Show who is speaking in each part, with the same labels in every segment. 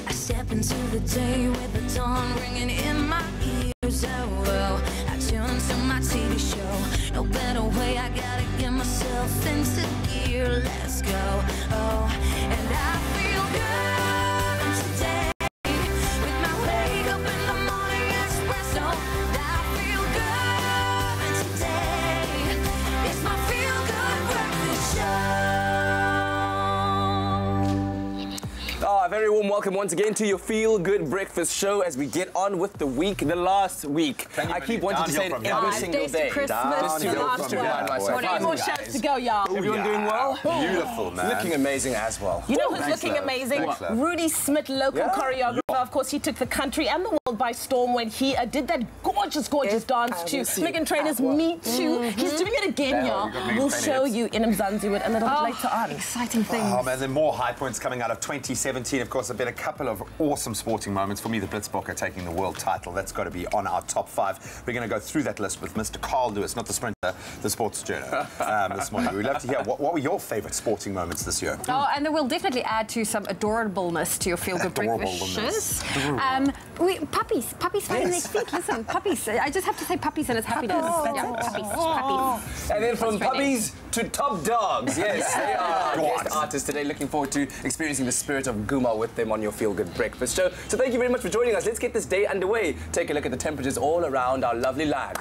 Speaker 1: I step into the day with the dawn ringing in my ears. Oh, well, I tune to my TV show. No better way, I gotta get myself into gear. Let's go. Oh, and I feel good today with my wake up in the morning espresso. I feel good today. It's my feel good breakfast show.
Speaker 2: A very warm welcome once again to your Feel Good Breakfast show as we get on with the week, the last week. I keep wanting to say it every single day.
Speaker 3: Christmas, the last one. 20 more shows to go, y'all.
Speaker 2: Everyone doing well?
Speaker 4: Beautiful, man.
Speaker 2: Looking amazing as well.
Speaker 3: You know who's looking amazing? Rudy Smith, local choreographer. Of course, he took the country and the world by storm when he did that gorgeous dance to Megan Trainor's Me Too. He's doing it again, y'all. We'll show you in Mzansi a little bit later on. Exciting things.
Speaker 4: Oh, man, there are more high points coming out of 2017. Of course, there have been a couple of awesome sporting moments. For me, the Blitzbokker taking the world title. That's got to be on our top 5. We're going to go through that list with Mr. Carl Lewis, not the sprinter, the sports journal, this morning. We'd love to hear what were your favourite sporting moments this year?
Speaker 5: Oh, and we'll definitely add to some adorableness to your Feel Good Breakfast. Puppies finding their feet. Listen, puppies. I just have to say puppies and it's happiness. Yeah, puppies.
Speaker 2: And then from puppies to top dogs. Yes, they are guest artists today. Looking forward to experiencing the spirit of Guma with them on your Feel Good Breakfast show. So thank you very much for joining us. Let's get this day underway. Take a look at the temperatures all around our lovely land.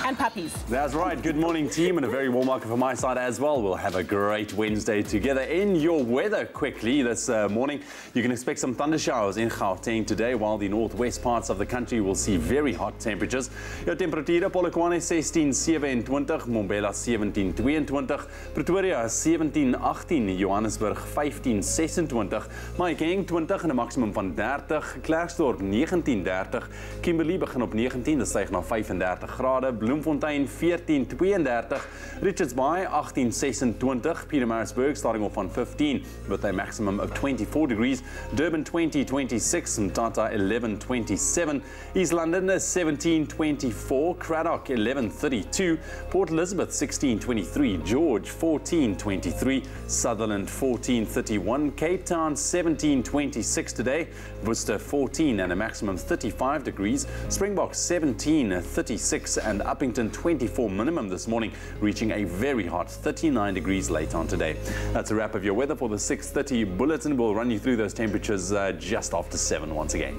Speaker 3: And puppies.
Speaker 6: That's right. Good morning, team, and a very warm welcome from my side as well. We'll have a great Wednesday together. In your weather quickly this morning, you can expect some thunder showers in Gauteng today, while the northwest parts of the country will see very hot temperatures. Your temperature, Polokwane 16-27, Mbombela 17-22, Pretoria 17-18, Johannesburg 15-26, Mahikeng 20 en 'n maksimum van 30, Klerksdorp 19-30, Kimberley begin op 19, dit styg na 35 grade, Bloemfontein 14-32, Richards Bay 18-26, Pietermaritzburg starting off on 15 with a maximum of 24 degrees, Durban 20-26, Mthatha 11-27, East London 17-24, Cradock 11-32, Port Elizabeth 16-23, George 14-23, Sutherland 14-31, Cape Town 17-26 today, Worcester 14 and a maximum 35 degrees, Springbok 17-36 and Uppington 24 minimum this morning, reaching a very hot 39 degrees late on today. That's a wrap of your weather for the 6:30 bulletin. We'll run you through those temperatures just after 7 once again.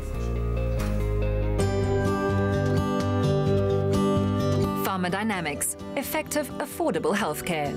Speaker 7: Pharmadynamics, effective, affordable healthcare.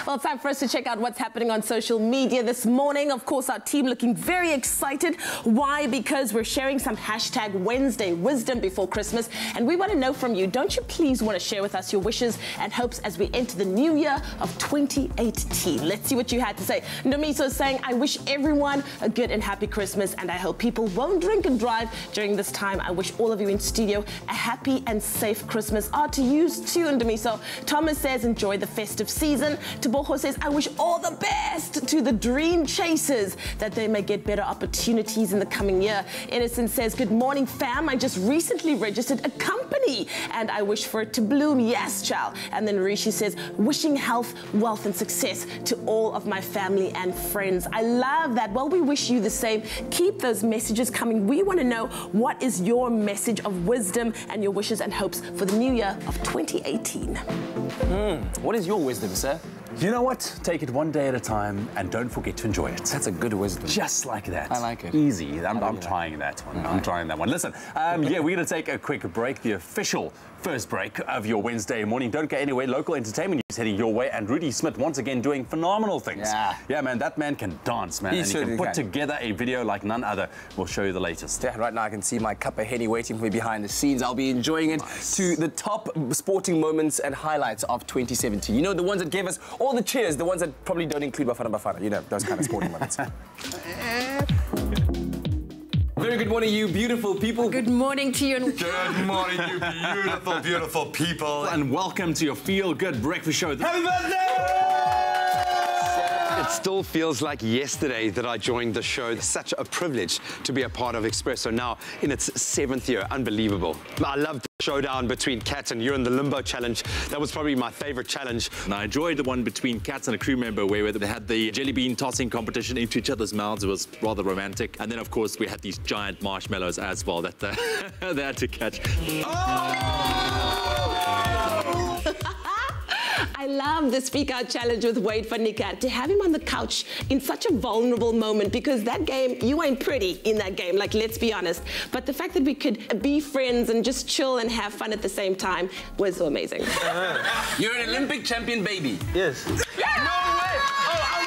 Speaker 3: Well, it's time for us to check out what's happening on social media this morning. Of course, our team looking very excited. Why? Because we're sharing some hashtag Wednesday wisdom before Christmas. And we want to know from you, don't you please want to share with us your wishes and hopes as we enter the new year of 2018? Let's see what you had to say. Ndomiso is saying, I wish everyone a good and happy Christmas, and I hope people won't drink and drive during this time. I wish all of you in studio a happy and safe Christmas. To you too, Ndomiso. Thomas says, enjoy the festive season. Boho says, I wish all the best to the dream chasers, that they may get better opportunities in the coming year. Innocent says, good morning, fam. I just recently registered a company and I wish for it to bloom. Yes, child. And then Rishi says, wishing health, wealth and success to all of my family and friends. I love that. Well, we wish you the same. Keep those messages coming. We want to know, what is your message of wisdom and your wishes and hopes for the new year of 2018?
Speaker 2: What is your wisdom, sir?
Speaker 6: You know what? Take it one day at a time and don't forget to enjoy it.
Speaker 2: That's a good wisdom.
Speaker 6: Just like that.
Speaker 2: I like it.
Speaker 6: Easy. I'm trying that one. I'm trying that one. Listen, yeah, we're going to take a quick break, the official first break of your Wednesday morning. Don't go anywhere. Local entertainment is heading your way, and Rudy Smith once again doing phenomenal things. Yeah, man, that man can dance, man. He can put together a video like none other. We'll show you the latest.
Speaker 2: Yeah, right now I can see my cup of Henny waiting for me behind the scenes. I'll be enjoying it to the top sporting moments and highlights of 2017. You know, the ones that gave us all the cheers, the ones that probably don't include Bafana Bafana. You know, those kind of sporting moments. very good morning, you beautiful people.
Speaker 5: Good morning to you. And
Speaker 4: Good morning, you beautiful, beautiful people.
Speaker 6: And welcome to your Feel Good Breakfast Show.
Speaker 4: Happy birthday! It still feels like yesterday that I joined the show. It's such a privilege to be a part of Expresso now in its 7th year. Unbelievable. I loved the showdown between Kat and You're in the Limbo challenge. That was probably my favorite challenge.
Speaker 6: And I enjoyed the one between Kat and a crew member where they had the jelly bean tossing competition into each other's mouths. It was rather romantic. And then, of course, we had these giant marshmallows as well that they had to catch.
Speaker 3: I love the Speak Out Challenge with Wade van Niekerk. To have him on the couch in such a vulnerable moment, because that game, you ain't pretty in that game, like, let's be honest. But the fact that we could be friends and just chill and have fun at the same time was so amazing.
Speaker 2: You're an Olympic champion, baby.
Speaker 8: Yes.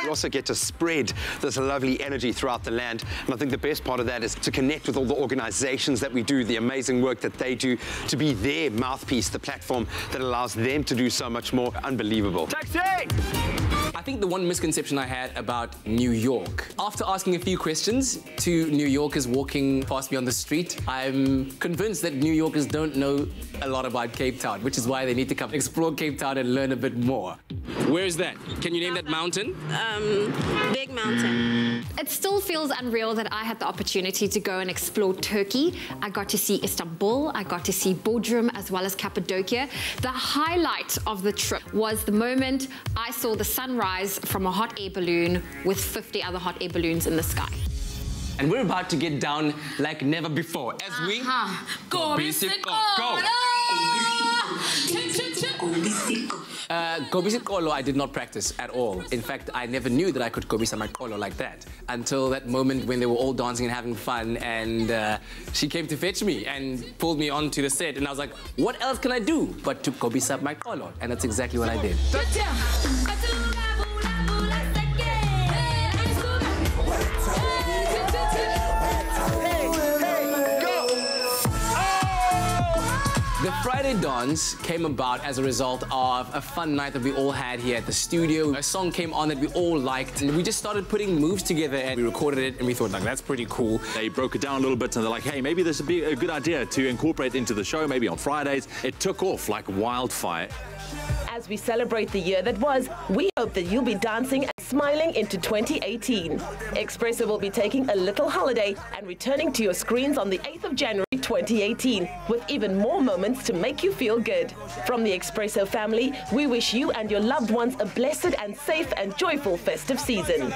Speaker 4: We also get to spread this lovely energy throughout the land. And I think the best part of that is to connect with all the organizations that we do, the amazing work that they do, to be their mouthpiece, the platform that allows them to do so much more. Unbelievable. Taxi!
Speaker 2: I think the one misconception I had about New York, after asking a few questions to New Yorkers walking past me on the street, I'm convinced that New Yorkers don't know a lot about Cape Town, which is why they need to come explore Cape Town and learn a bit more. Where is that? Can you name that mountain?
Speaker 9: Big Mountain.
Speaker 5: it still feels unreal that I had the opportunity to go and explore Turkey. I got to see Istanbul, I got to see Bodrum, as well as Cappadocia. The highlight of the trip was the moment I saw the sunrise from a hot air balloon with 50 other hot air balloons in the sky.
Speaker 2: And we're about to get down like never before as we
Speaker 1: Go,
Speaker 2: go. Gobisi Kolo I did not practice at all. In fact, I never knew that I could Gobisa my Kolo like that until that moment when they were all dancing and having fun, and she came to fetch me and pulled me onto the set, and I was like, what else can I do but to Gobisa my Kolo? And that's exactly what I did. The Friday dance came about as a result of a fun night that we all had here at the studio. A song came on that we all liked, and we just started putting moves together, and we recorded it, and we thought, like, that's pretty cool.
Speaker 6: They broke it down a little bit, and they're like, hey, maybe this would be a good idea to incorporate into the show, maybe on Fridays. It took off like wildfire.
Speaker 3: As we celebrate the year that was, we hope that you'll be dancing and smiling into 2018. Expresso will be taking a little holiday and returning to your screens on the 8th of January 2018 with even more moments to make you feel good. From the Expresso family, we wish you and your loved ones a blessed and safe and joyful festive season.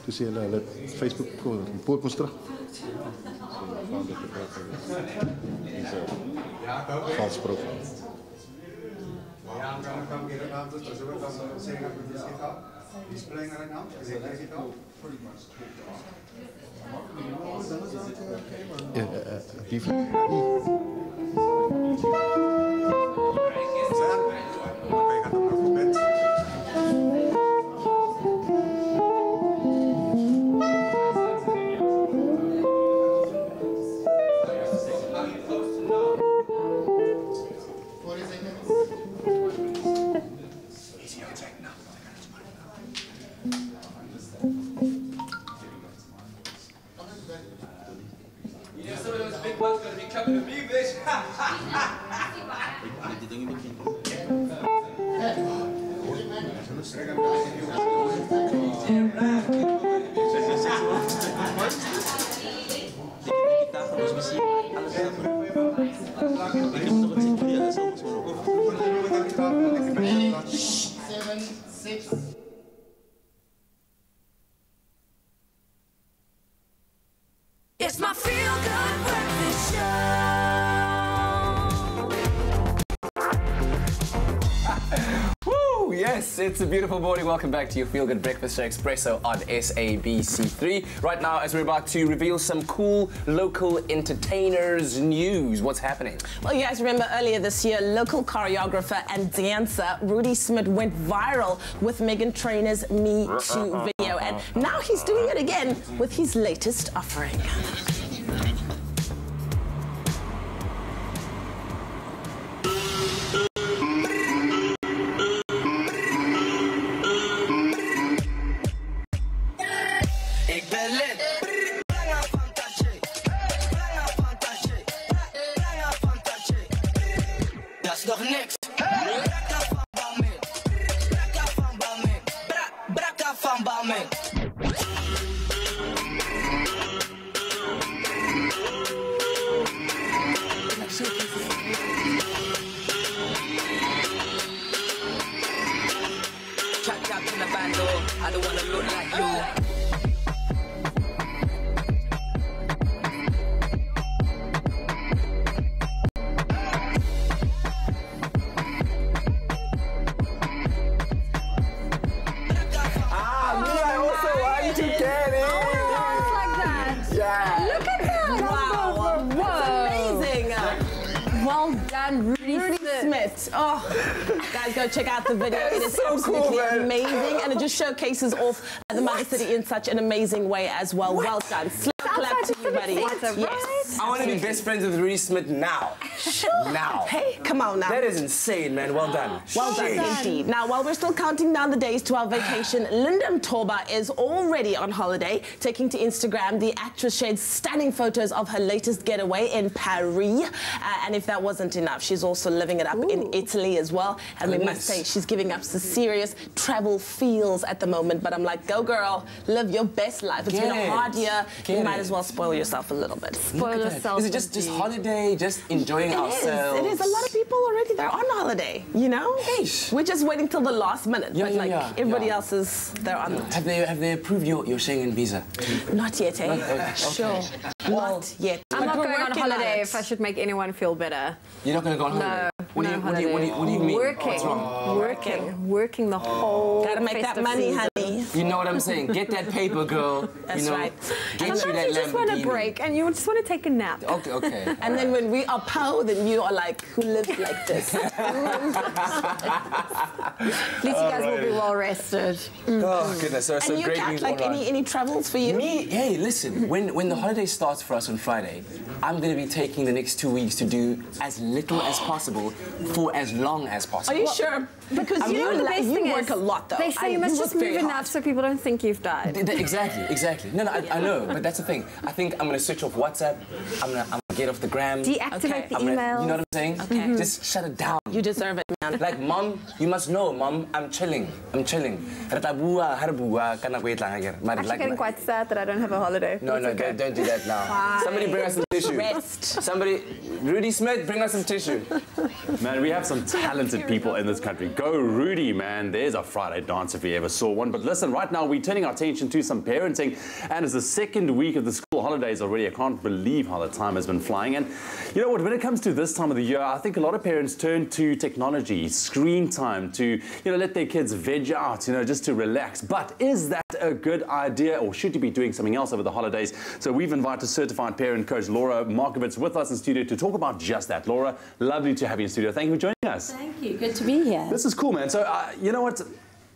Speaker 8: Tu sais, le Facebook report ons terug. Vals profiel.
Speaker 10: He's playing right now? Is he playing it out? Pretty much.
Speaker 1: It's my feel-good breakfast show.
Speaker 2: Woo! Yes, it's a beautiful morning. Welcome back to your Feel Good Breakfast Show Expresso on SABC3. Right now, as we're about to reveal some cool local entertainers news. What's happening?
Speaker 3: Well, you guys remember earlier this year, local choreographer and dancer Rudy Smith went viral with Meghan Trainor's Me Too video. And now he's doing it again with his latest offering.
Speaker 1: I don't wanna look like you.
Speaker 3: Smith. Oh, guys, go check out the video. It is so absolutely cool, amazing, and it just showcases off the Mother City in such an amazing way as well. Well done. Slap clap to you, buddy. Yes.
Speaker 2: I want to be best friends with Rudy Smith now.
Speaker 3: Sure.
Speaker 2: Now.
Speaker 3: Hey, come on now.
Speaker 2: That is insane, man. Well done.
Speaker 3: Well done, indeed. Now, while we're still counting down the days to our vacation, Linda Mtoba is already on holiday, taking to Instagram the actress shared stunning photos of her latest getaway in Paris. And if that wasn't enough, she's also living it up in Italy as well. And we must say, she's giving up some serious travel feels at the moment. But I'm like, go girl, live your best life. It's been a hard year. You might as well spoil yourself a little bit.
Speaker 5: Spoil yourself.
Speaker 2: Is it just holiday, just enjoying ourselves?
Speaker 3: It is. A lot of people already, they're on holiday, you know? We're just waiting till the last minute. But like everybody else is, they're on it.
Speaker 2: Have they approved your Schengen visa?
Speaker 3: Not yet, eh?
Speaker 2: Okay.
Speaker 3: Sure. Not yet.
Speaker 5: I'm not going on holiday if I should make anyone feel better.
Speaker 2: You're not going to go on holiday? What do you mean?
Speaker 5: Working the whole
Speaker 3: Gotta make that money, honey.
Speaker 2: You know what I'm saying? Get that paper, girl.
Speaker 3: That's right.
Speaker 5: Sometimes you just want a break and you just want to take a nap.
Speaker 2: Okay.
Speaker 3: And then when we are poor, then you are like, who lives like this?
Speaker 5: At least you guys will be well rested.
Speaker 2: Oh, goodness. So
Speaker 3: and you,
Speaker 2: great
Speaker 3: Kat,
Speaker 2: news.
Speaker 3: like any travels for you?
Speaker 2: Me? Hey, listen, when the holiday starts for us on Friday, I'm going to be taking the next 2 weeks to do as little as possible for as long as possible.
Speaker 3: Are you sure? Because you work a lot, though.
Speaker 5: They say you must just move enough so people don't think you've died.
Speaker 2: Exactly. No, I know, but that's the thing. I think I'm going to switch off WhatsApp. I'm going to get off the gram.
Speaker 5: Deactivate the emails.
Speaker 2: You know what I'm saying?
Speaker 3: Okay.
Speaker 2: Just shut it down.
Speaker 3: You deserve it, man.
Speaker 2: Like, Mom, you must know, Mom, I'm chilling. I'm actually
Speaker 5: getting quite sad that I don't have a holiday.
Speaker 2: No, don't do that now.
Speaker 3: Why?
Speaker 2: Somebody bring us some tissue.
Speaker 3: Rest.
Speaker 2: Somebody, Rudy Smith, bring us some tissue.
Speaker 6: Man, we have some talented people in this country. Go Rudy, man. There's a Friday dance if you ever saw one. But listen, right now we're turning our attention to some parenting. And it's the second week of the school holidays already. I can't believe how the time has been flying. And you know what, when it comes to this time of the year, I think a lot of parents turn to technology, screen time to, let their kids veg out, just to relax. But is that a good idea, or should you be doing something else over the holidays? So we've invited certified parent coach Laura Markovitz with us in studio to talk about just that. Laura, lovely to have you in studio. Thank you for joining us.
Speaker 11: Thank you. Good to be here.
Speaker 6: This is cool, man. So, you know what?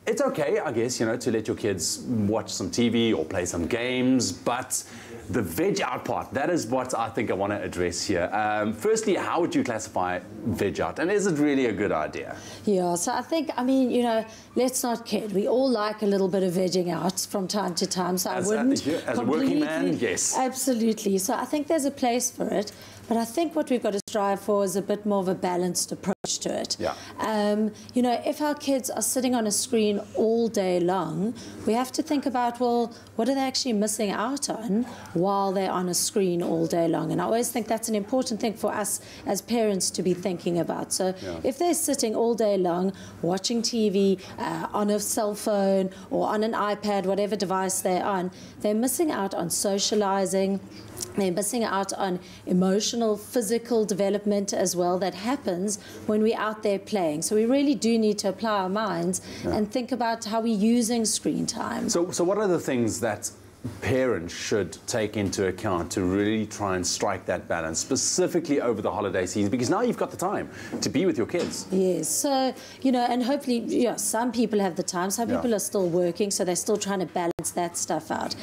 Speaker 6: It's okay, I guess, to let your kids watch some TV or play some games, but the veg out part, that is what I think I want to address here. Firstly, how would you classify veg out, and is it really a good idea?
Speaker 11: Yeah, so I think, let's not kid. We all like a little bit of vegging out from time to time, so I wouldn't
Speaker 6: as a working man, yes.
Speaker 11: Absolutely. So I think there's a place for it. But I think what we've got to strive for is a bit more of a balanced approach to it.
Speaker 4: Yeah.
Speaker 11: You know, if our kids are sitting on a screen all day long, we have to think about, well, what are they actually missing out on while they're on a screen all day long? And I always think that's an important thing for us as parents to be thinking about. So if they're sitting all day long watching TV on a cell phone or on an iPad, whatever device they're on, they're missing out on socializing. They're missing out on emotional, physical development as well that happens when we're out there playing. So we really do need to apply our minds and think about how we're using screen time.
Speaker 6: So what are the things that parents should take into account to really try and strike that balance, specifically over the holiday season? Because now you've got the time to be with your kids.
Speaker 11: Yes, so, you know, and hopefully, yeah, some people have the time, some people are still working, so they're still trying to balance that stuff out.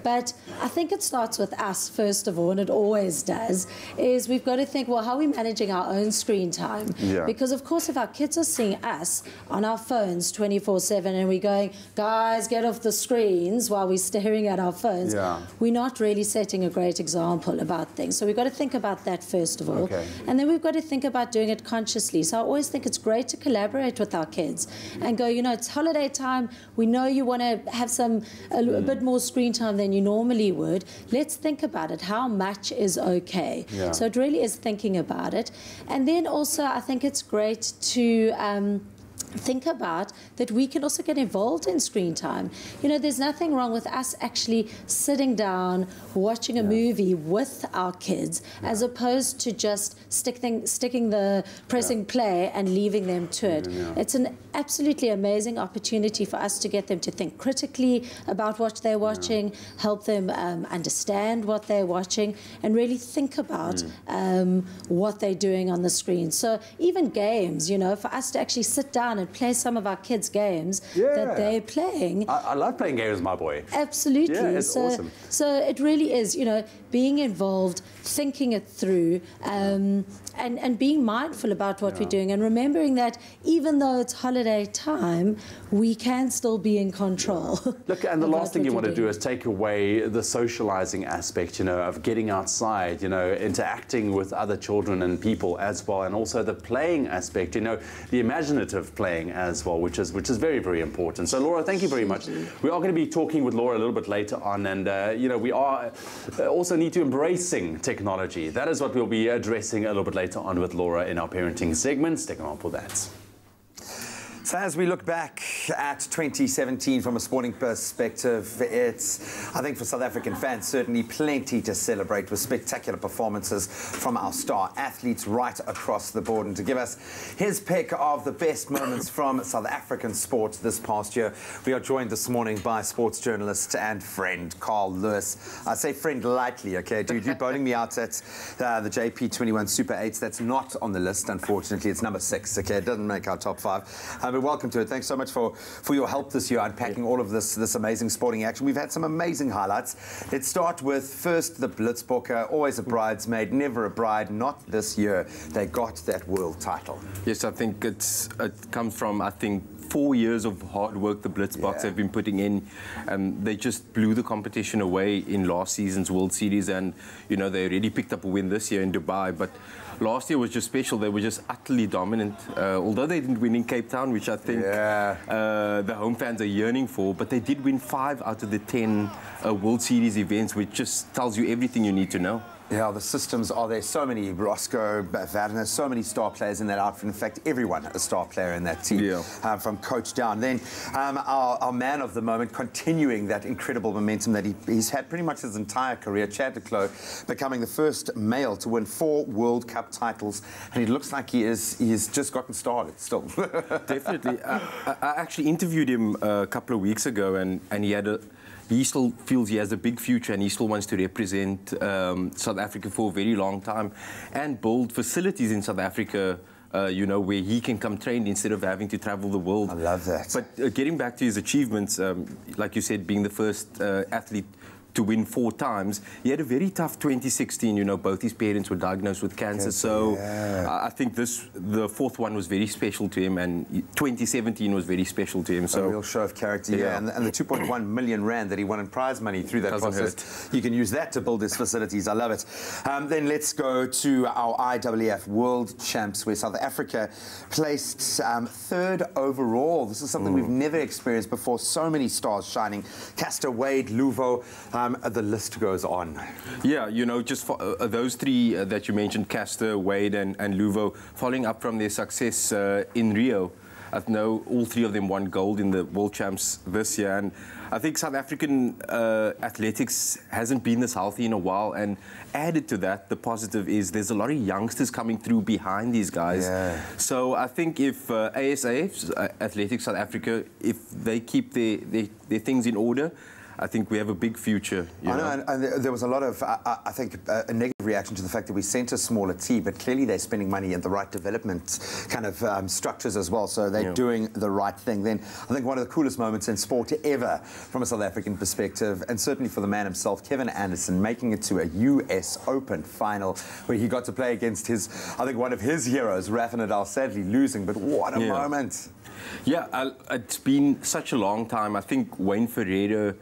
Speaker 11: But I think it starts with us, first of all, and it always does, is we've got to think, well, how are we managing our own screen time?
Speaker 6: Yeah.
Speaker 11: Because, of course, if our kids are seeing us on our phones 24/7 and we're going, guys, get off the screens while we're staring at our phones, we're not really setting a great example about things. So we've got to think about that, first of all. And then we've got to think about doing it consciously. So I always think it's great to collaborate with our kids and go, you know, it's holiday time. We know you want to have a bit more screen time than you normally would. Let's think about it. How much is okay? So it really is thinking about it. And then also I think it's great to think about that we can also get involved in screen time. You know, there's nothing wrong with us actually sitting down, watching a movie with our kids, as opposed to just pressing play and leaving them to it. It's an absolutely amazing opportunity for us to get them to think critically about what they're watching, help them understand what they're watching, and really think about what they're doing on the screen. So even games, you know, for us to actually sit down and play some of our kids' games that they're playing.
Speaker 6: I love playing games with my boy.
Speaker 11: Absolutely.
Speaker 6: Yeah, it's awesome.
Speaker 11: So it really is, you know, being involved, thinking it through, and being mindful about what we're doing, and remembering that even though it's holiday time, we can still be in control.
Speaker 6: Look, and the last thing you want to do is take away the socializing aspect, you know, of getting outside, you know, interacting with other children and people as well, and also the playing aspect, you know, the imaginative playing as well, which is very, very important. So, Laura, thank you very much. We are going to be talking with Laura a little bit later on, and you know, we are also need to embracing technology. That is what we'll be addressing a little bit later on with Laura in our parenting segment. Stick around for that.
Speaker 4: So as we look back at 2017 from a sporting perspective, it's, I think for South African fans, certainly plenty to celebrate with spectacular performances from our star athletes right across the board. And to give us his pick of the best moments from South African sport this past year, we are joined this morning by sports journalist and friend, Carl Lewis. I say friend lightly, okay, dude, you're bowling me out at the JP21 Super 8s. That's not on the list, unfortunately. It's number 6, okay, it doesn't make our top 5. But welcome to it. Thanks so much for your help this year unpacking all of this amazing sporting action. We've had some amazing highlights. Let's start with first the Blitzbokke, always a bridesmaid, never a bride. Not this year. They got that world title.
Speaker 12: Yes, I think it comes from, I think, 4 years of hard work the Blitzbokke have been putting in. They just blew the competition away in last season's World Series, and you know, they already picked up a win this year in Dubai, but last year was just special. They were just utterly dominant, although they didn't win in Cape Town, which I think the home fans are yearning for, but they did win 5 out of the 10 World Series events, which just tells you everything you need to know.
Speaker 4: Yeah, the systems are there. So many, Roscoe, Vadner, so many star players in that outfit. In fact, everyone a star player in that team, from coach down. Then our man of the moment, continuing that incredible momentum that he's had pretty much his entire career, Chad de Clos, becoming the first male to win 4 World Cup titles. And it looks like he's just gotten started still.
Speaker 12: Definitely. I actually interviewed him a couple of weeks ago, and he still feels he has a big future, and he still wants to represent South Africa for a very long time and build facilities in South Africa, you know, where he can come trained instead of having to travel the world.
Speaker 4: I love that.
Speaker 12: But getting back to his achievements, like you said, being the first athlete to win 4 times. He had a very tough 2016. You know, both his parents were diagnosed with cancer. So I think the 4th one was very special to him, and 2017 was very special to him. So
Speaker 4: a real show of character, and the 2.1 million rand that he won in prize money through that process. You can use that to build his facilities. I love it. Then let's go to our IWF World Champs, where South Africa placed 3rd overall. This is something we've never experienced before. So many stars shining. Castor, Wade, Luvo, the list goes on.
Speaker 12: Yeah, you know, just for those 3 that you mentioned, Castor, Wade and Luvo, following up from their success in Rio. I know all 3 of them won gold in the World Champs this year, and I think South African athletics hasn't been this healthy in a while, and added to that, the positive is there's a lot of youngsters coming through behind these guys. So I think if ASA, Athletics South Africa, if they keep their things in order, I think we have a big future.
Speaker 4: I know, and there was a lot of, I think, a negative reaction to the fact that we sent a smaller team, but clearly they're spending money in the right development kind of structures as well, so they're doing the right thing. Then I think one of the coolest moments in sport ever from a South African perspective, and certainly for the man himself, Kevin Anderson, making it to a US Open final where he got to play against his, I think, one of his heroes, Rafa Nadal, sadly losing, but what a moment.
Speaker 12: Yeah, it's been such a long time. I think Wayne Ferreira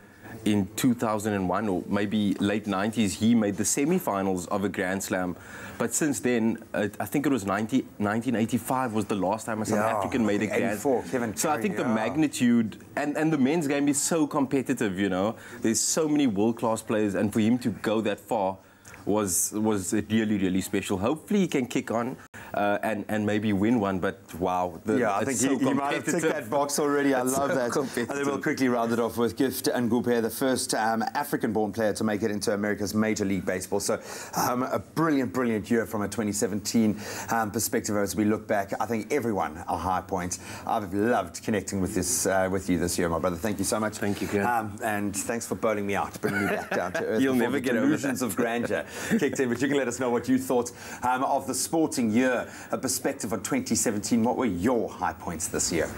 Speaker 12: in 2001 or maybe late 90s, he made the semi-finals of a Grand Slam. But since then, I think it was 1985 was the last time a South African made a Grand Slam. So I think the magnitude, and the men's game is so competitive, you know. There's so many world-class players, and for him to go that far was really, really special. Hopefully he can kick on and maybe win one, but wow.
Speaker 4: I think he might have ticked that box already. I love that. And then we'll quickly round it off with Gift and Ngupe, the first African-born player to make it into America's Major League Baseball. So a brilliant, brilliant year from a 2017 perspective as we look back. I think everyone a high point. I've loved connecting with this with you this year, my brother. Thank you so much.
Speaker 12: Thank you, Ken.
Speaker 4: And thanks for bowling me out, bringing me back down to earth.
Speaker 12: You'll never get over
Speaker 4: illusions of grandeur kicked in, but you can let us know what you thought of the sporting year, a perspective on 2017. What were your high points this year?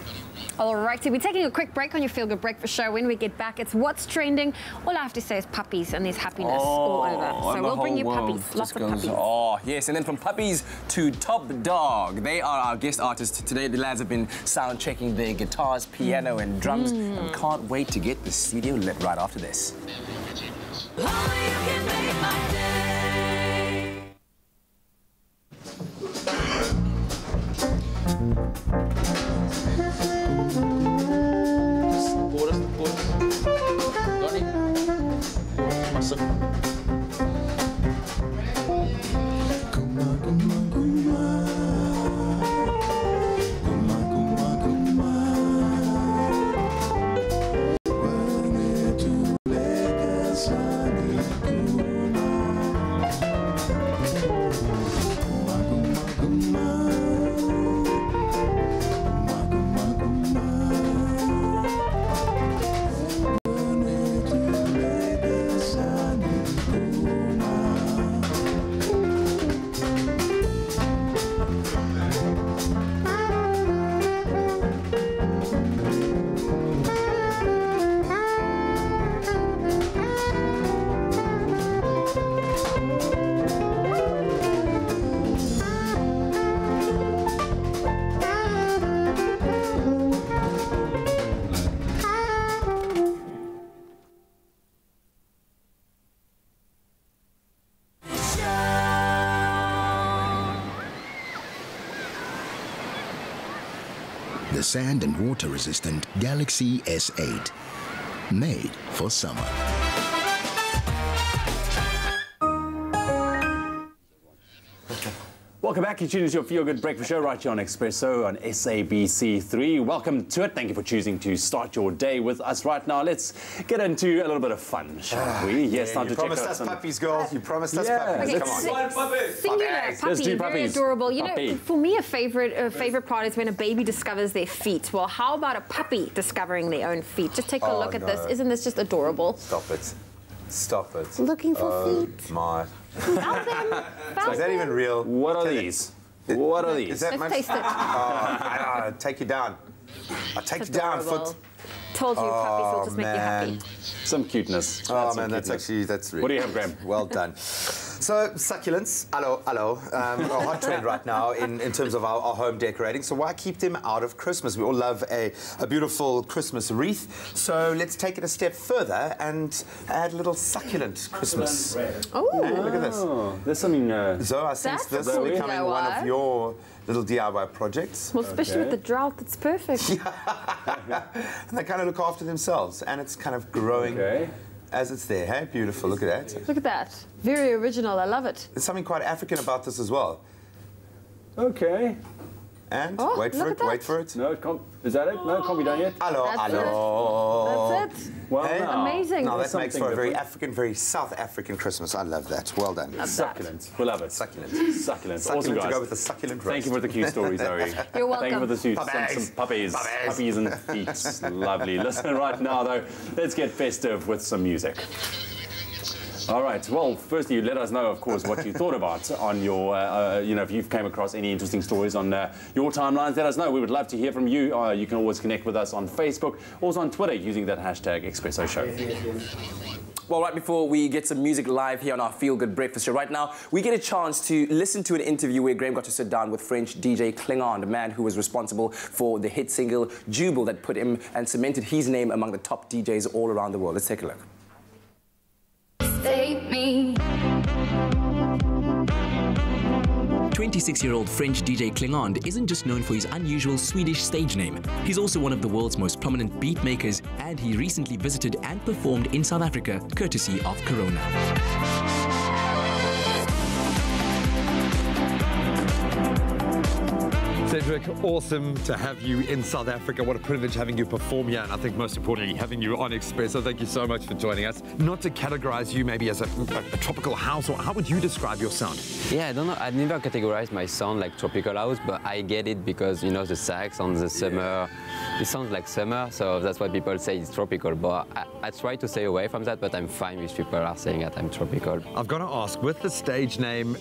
Speaker 5: All right, so we're taking a quick break on your Feel Good Breakfast show. When we get back, it's what's trending. All I have to say is puppies, and there's happiness all over. So we'll bring you puppies, lots of puppies.
Speaker 2: Oh, yes, and then from puppies to Top Dog. They are our guest artists today. The lads have been sound checking their guitars, piano and drums, and can't wait to get the studio lit right after this.
Speaker 13: The sand and water resistant Galaxy S8, made for summer.
Speaker 6: Welcome back. You're tuning to your Feel Good Breakfast show right here on Expresso on SABC3. Welcome to it. Thank you for choosing to start your day with us right now. Let's get into a little bit of fun, shall we? Yes, time to check out.
Speaker 4: You promised us puppies, girls. You promised us puppies.
Speaker 5: Okay,
Speaker 4: Come on.
Speaker 5: Singular puppy, very adorable. You know, for me, a favorite part is when a baby discovers their feet. Well, how about a puppy discovering their own feet? Just take a look at this. Isn't this just adorable?
Speaker 4: Stop it. Stop it.
Speaker 5: Looking for feet.
Speaker 4: My.
Speaker 5: Found them.
Speaker 4: Is that even real?
Speaker 6: What are these? What are these?
Speaker 4: Is that
Speaker 5: Let's taste it.
Speaker 4: I'll take you down. I'll take you down, foot.
Speaker 5: told you, puppies will just make you happy.
Speaker 6: Some cuteness.
Speaker 4: Oh man, that's really...
Speaker 6: What do you have, Graham?
Speaker 4: Well done. So, succulents, hello, a hot trend right now in terms of our home decorating. So why keep them out of Christmas? We all love a beautiful Christmas wreath. So let's take it a step further and add a little succulent Christmas.
Speaker 5: Oh,
Speaker 4: hey, look at this.
Speaker 6: There's something...
Speaker 4: Zoe, I sense this is becoming one of your little DIY projects.
Speaker 5: Well, especially with the drought, it's perfect.
Speaker 4: And they kind of look after themselves, and it's kind of growing as it's there. Hey, beautiful. Look at that.
Speaker 5: Look at that. Very original. I love it.
Speaker 4: There's something quite African about this as well.
Speaker 6: Okay.
Speaker 4: And wait for it.
Speaker 6: No, it can't. Is that it? No, it can't be done yet.
Speaker 5: That's it.
Speaker 6: Well,
Speaker 4: hey?
Speaker 5: Amazing.
Speaker 4: No, that makes for a very African, very South African Christmas. I love that. Well done.
Speaker 6: Succulent. We'll love it.
Speaker 4: Succulent.
Speaker 6: Succulent.
Speaker 4: Succulent
Speaker 6: Awesome, guys.
Speaker 4: To go with the succulent roast.
Speaker 6: Thank you for the cute stories, Zoe.
Speaker 5: You're welcome.
Speaker 6: Thank you for the suits. Some puppies. Puppies and feet. Lovely. Listen, right now, though, let's get festive with some music. All right. Well, firstly, let us know, of course, what you thought about on your, you know, if you've came across any interesting stories on your timelines. Let us know. We would love to hear from you. You can always connect with us on Facebook, also on Twitter using that hashtag Expresso Show.
Speaker 2: Well, right before we get some music live here on our Feel Good Breakfast Show, right now, we get a chance to listen to an interview where Graham got to sit down with French DJ Klingon, the man who was responsible for the hit single Jubal that put him and cemented his name among the top DJs all around the world. Let's take a look.
Speaker 1: Save me.
Speaker 14: 26-year-old French DJ Klingon isn't just known for his unusual Swedish stage name. He's also one of the world's most prominent beat makers, and he recently visited and performed in South Africa, courtesy of Corona.
Speaker 15: Cedric, awesome to have you in South Africa. What a privilege having you perform here, and I think most importantly, having you on Expresso. Thank you so much for joining us. Not to categorize you maybe as a tropical house, or how would you describe your sound?
Speaker 16: Yeah, I don't know. I'd never categorize my sound like tropical house, but I get it because, you know, the sax on the summer, it sounds like summer, so that's why people say it's tropical. But I try to stay away from that, but I'm fine if people are saying that I'm tropical.
Speaker 15: I've got to ask, with the stage name,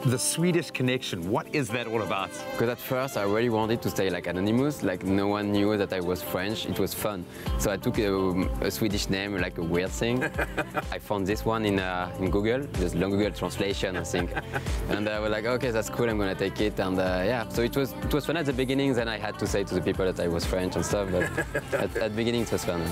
Speaker 15: the Swedish connection, what is that all about?
Speaker 16: Because at first, I really wanted to stay like anonymous, like no one knew that I was French. It was fun. So I took a Swedish name, like a weird thing. I found this one in Google, just long Google translation, I think. And I was like, okay, that's cool, I'm gonna take it. And yeah, so it was fun at the beginning. Then I had to say to the people that I was French and stuff, but at the beginning it was fun.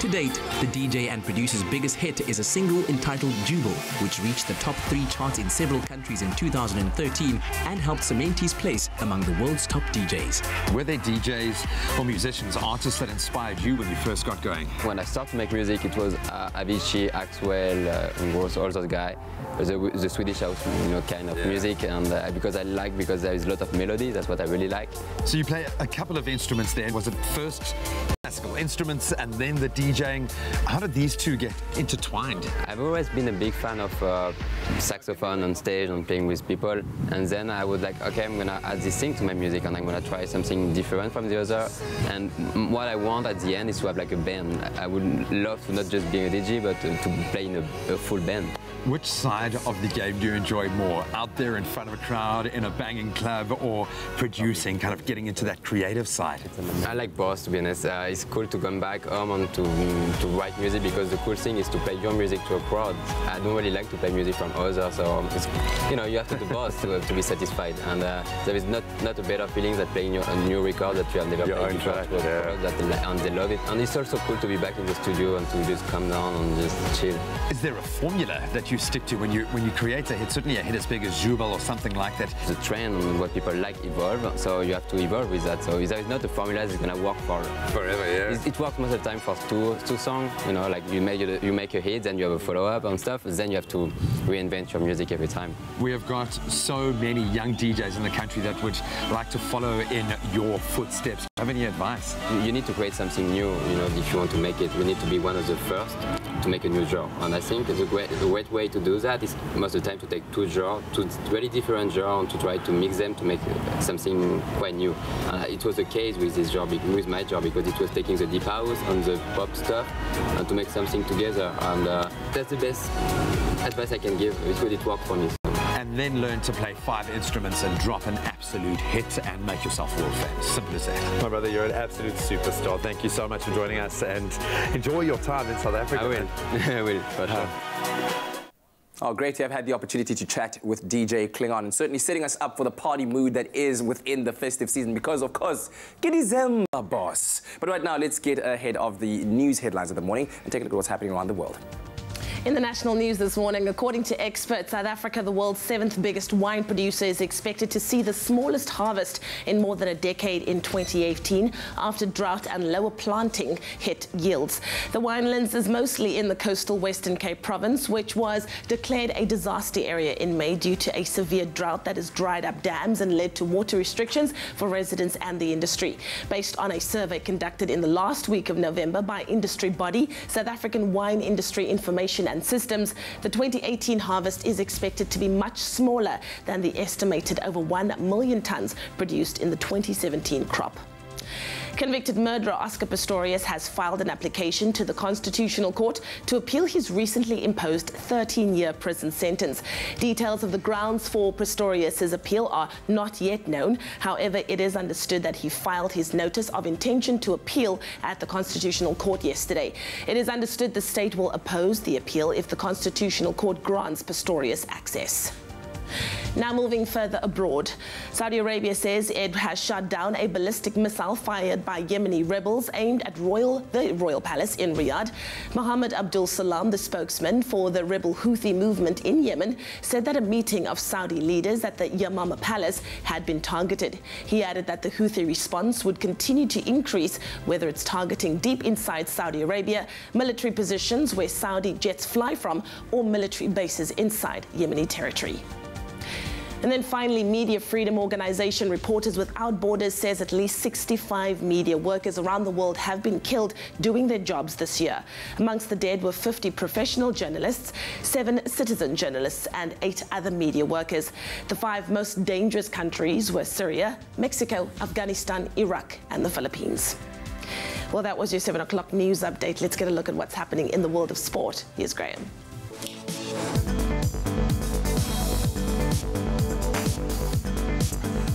Speaker 14: To date, the DJ and producer's biggest hit is a single entitled Jubal, which reached the top 3 charts in several countries in 2013 and helped cement his place among the world's top DJs.
Speaker 15: Were there DJs or musicians, artists that inspired you when you first got going?
Speaker 16: When I started to make music, it was Avicii, Axwell, Ungros, all those guys. The Swedish house, you know, kind of music, and because there is a lot of melody, that's what I really like.
Speaker 15: So you play a couple of instruments there. Was it first classical instruments and then the DJing? How did these two get intertwined?
Speaker 16: I've always been a big fan of saxophone on stage and playing with people, and then I was like, okay, I'm gonna add this thing to my music and I'm gonna try something different from the other. And what I want at the end is to have like a band. I would love to not just be a DJ, but to play in a full band.
Speaker 15: Which side of the game do you enjoy more? Out there in front of a crowd, in a banging club, or producing, kind of getting into that creative side?
Speaker 16: I like both, to be honest. It's cool to come back home and to write music, because the cool thing is to play your music to a crowd. I don't really like to play music from others, so it's, you know, you have to do both to be satisfied. And there is not a better feeling than playing a new record that you have never played before to a crowd, and they love it. And it's also cool to be back in the studio and to just come down and just chill.
Speaker 15: Is there a formula that you stick to when you create a hit, certainly a hit as big as Jubal or something like that?
Speaker 16: The trend and what people like evolve, so you have to evolve with that. So there is not a formula that's gonna work forever. Yeah. It works most of the time for two songs. You know, like you make a hit, then you have a follow-up and stuff. Then you have to reinvent your music every time.
Speaker 15: We have got so many young DJs in the country that would like to follow in your footsteps. Do you have any advice?
Speaker 16: You need to create something new. You know, if you want to make it, you need to be one of the first to make a new genre. And I think the great way to do that is most of the time to take two really different genres, and to try to mix them to make something quite new. It was the case with this genre, with my genre, because it was taking the deep house and the pop stuff and to make something together. And that's the best advice I can give. It worked for me.
Speaker 15: And and then learn to play 5 instruments and drop an absolute hit and make yourself world famous. Simple as that. My brother, you're an absolute superstar. Thank you so much for joining us and enjoy your time in South Africa.
Speaker 16: I will. I will, for sure.
Speaker 2: Oh, great to have had the opportunity to chat with DJ Klingon and certainly setting us up for the party mood that is within the festive season because, of course, Gidizemba, boss. But right now, let's get ahead of the news headlines of the morning and take a look at what's happening around the world.
Speaker 3: In the national news this morning, according to experts, South Africa, the world's 7th biggest wine producer, is expected to see the smallest harvest in more than a decade in 2018 after drought and lower planting hit yields. The winelands is mostly in the coastal Western Cape province, which was declared a disaster area in May due to a severe drought that has dried up dams and led to water restrictions for residents and the industry. Based on a survey conducted in the last week of November by industry body South African Wine Industry Information and Systems, the 2018 harvest is expected to be much smaller than the estimated over 1 million tonnes produced in the 2017 crop. Convicted murderer Oscar Pistorius has filed an application to the Constitutional Court to appeal his recently imposed 13-year prison sentence. Details of the grounds for Pistorius' appeal are not yet known. However, it is understood that he filed his notice of intention to appeal at the Constitutional Court yesterday. It is understood the state will oppose the appeal if the Constitutional Court grants Pistorius access. Now moving further abroad, Saudi Arabia says it has shot down a ballistic missile fired by Yemeni rebels aimed at the Royal Palace in Riyadh. Mohammed Abdul Salam, the spokesman for the rebel Houthi movement in Yemen, said that a meeting of Saudi leaders at the Yamama Palace had been targeted. He added that the Houthi response would continue to increase, whether it's targeting deep inside Saudi Arabia, military positions where Saudi jets fly from, or military bases inside Yemeni territory. And then finally, Media Freedom Organization Reporters Without Borders says at least 65 media workers around the world have been killed doing their jobs this year. Amongst the dead were 50 professional journalists, 7 citizen journalists, and 8 other media workers. The 5 most dangerous countries were Syria, Mexico, Afghanistan, Iraq, and the Philippines. Well, that was your 7 o'clock news update. Let's get a look at what's happening in the world of sport. Here's Graham.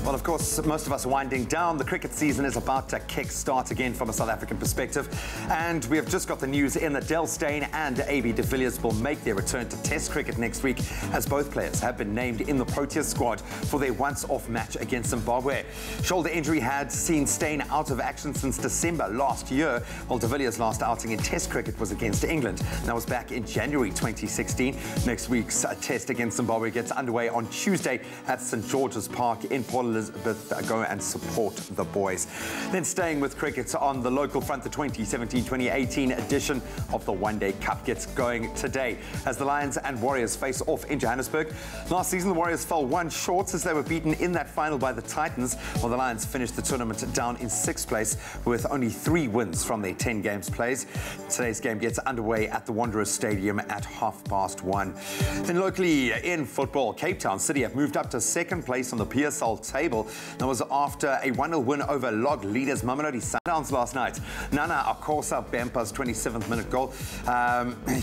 Speaker 4: Well, of course, most of us are winding down. The cricket season is about to kick-start again from a South African perspective. And we have just got the news in that Del Steyn and AB de Villiers will make their return to Test cricket next week, as both players have been named in the Proteas squad for their once-off match against Zimbabwe. Shoulder injury had seen Steyn out of action since December last year, while de Villiers' last outing in Test cricket was against England. That was back in January 2016. Next week's Test against Zimbabwe gets underway on Tuesday at St George's Park in Port Elizabeth. Go and support the boys. Then staying with cricket on the local front, the 2017-2018 edition of the One Day Cup gets going today as the Lions and Warriors face off in Johannesburg. Last season, the Warriors fell 1 short as they were beaten in that final by the Titans, while the Lions finished the tournament down in 6th place with only 3 wins from their 10 games played. Today's game gets underway at the Wanderers Stadium at 1:30. Then locally in football, Cape Town City have moved up to 2nd place on the PSL table. That was after a 1-0 win over log leaders Mamelodi Sundowns last night. Nana Akosa Bempa's 27th minute goal.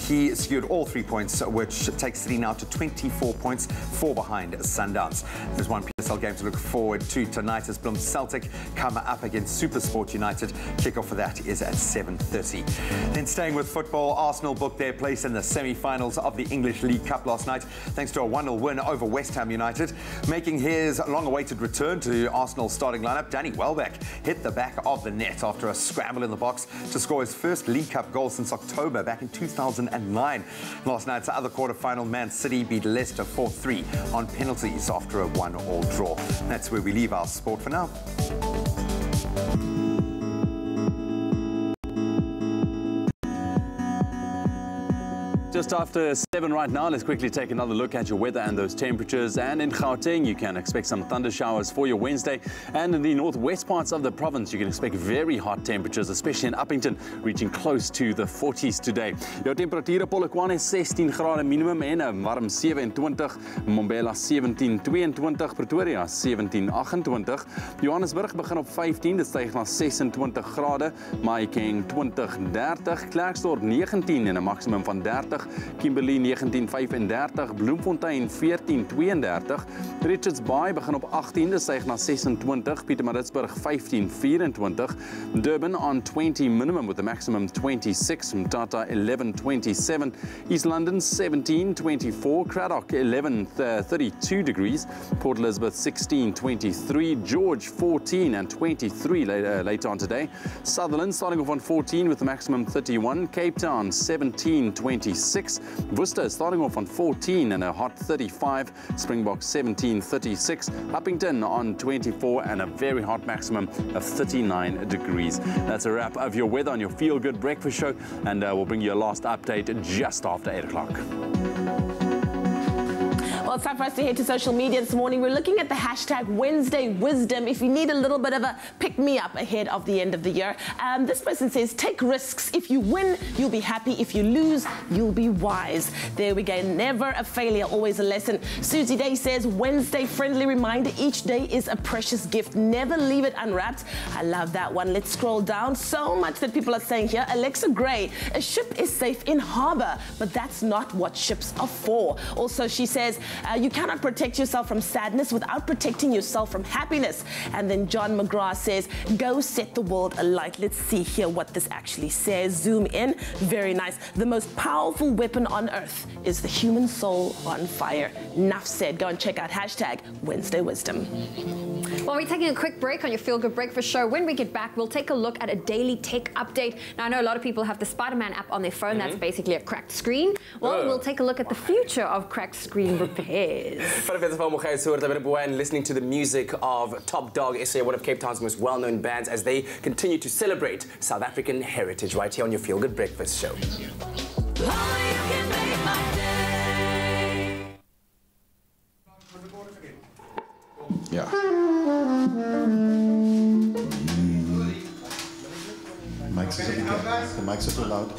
Speaker 4: He secured all 3 points, which takes City now to 24 points, 4 behind Sundowns. There's one PSL game to look forward to tonight as Bloem Celtic come up against SuperSport United. Kickoff for that is at 7:30. Then staying with football, Arsenal booked their place in the semi-finals of the English League Cup last night thanks to a 1-0 win over West Ham United. Making his long-awaited return to Arsenal's starting lineup, Danny Welbeck hit the back of the net after a scramble in the box to score his first League Cup goal since October back in 2009. Last night's other quarter-final, Man City beat Leicester 4-3 on penalties after a 1-1 draw. That's where we leave our sport for now.
Speaker 6: Just after 7 right now, let's quickly take another look at your weather and those temperatures. And in Gauteng, you can expect some thunder showers for your Wednesday. And in the northwest parts of the province, you can expect very hot temperatures, especially in Uppington, reaching close to the 40s today. Jou temperature Polokwane 16 grade minimum en 'n warm 27, Mbombela 17-22, Pretoria 17-28, Johannesburg begin op 15, dit styg na 26 grade, Mahikeng 20-30, Klerksdorp 19 en 'n maksimum van 30. 20, Kimberley 1935, Bloemfontein 1432, Richards Bay begin op 18, styg na 26, Pietermaritzburg 1524, Durban on 20 minimum with a maximum 26, Mthatha 1127, East London 1724, Cradock 1132 degrees, Port Elizabeth 1623, George 14 and 23 later on today, Sutherland starting off on 14 with a maximum 31, Cape Town 1726, Worcester starting off on 14 and a hot 35, Springbok 1736, Uppington on 24 and a very hot maximum of 39 degrees. That's a wrap of your weather on your Feel Good Breakfast Show, and we'll bring you a last update just after 8 o'clock.
Speaker 3: Well, it's time for us to head to social media this morning. We're looking at the hashtag Wednesday Wisdom. If you need a little bit of a pick-me-up ahead of the end of the year. This person says, take risks. If you win, you'll be happy. If you lose, you'll be wise. There we go. Never a failure, always a lesson. Susie Day says, Wednesday friendly reminder. Each day is a precious gift. Never leave it unwrapped. I love that one. Let's scroll down. So much that people are saying here. Alexa Gray, a ship is safe in harbor, but that's not what ships are for. Also, she says, you cannot protect yourself from sadness without protecting yourself from happiness. And then John McGrath says, go set the world alight. Let's see here what this actually says. Zoom in. Very nice. The most powerful weapon on earth is the human soul on fire. Enough said. Go and check out hashtag Wednesday Wisdom.
Speaker 5: Well, we're taking a quick break on your Feel Good Breakfast Show. When we get back, we'll take a look at a daily tech update. Now, I know a lot of people have the Spider-Man app on their phone. That's basically a cracked screen. Well, we'll take a look at the future of cracked screen repairs.
Speaker 2: And listening to the music of Top Dog SA, one of Cape Town's most well-known bands, as they continue to celebrate South African heritage right here on your Feel Good Breakfast Show.
Speaker 17: Yeah. Mics is the mics are too loud.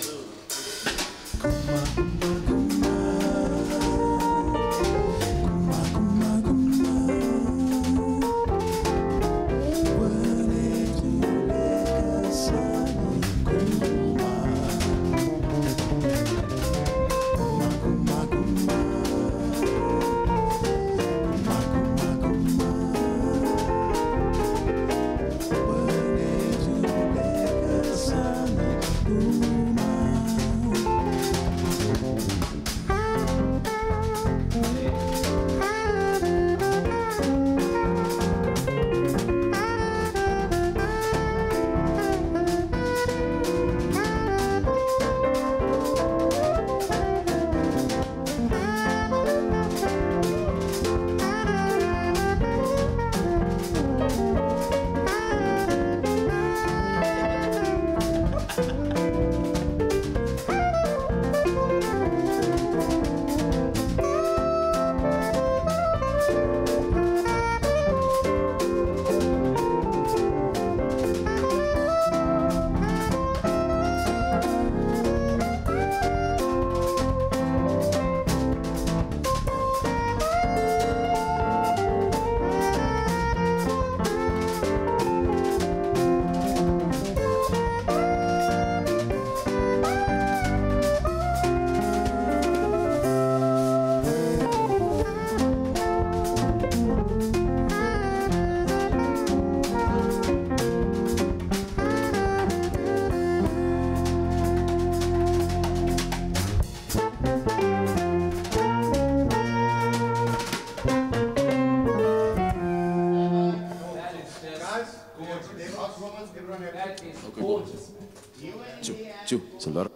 Speaker 17: It's a lot.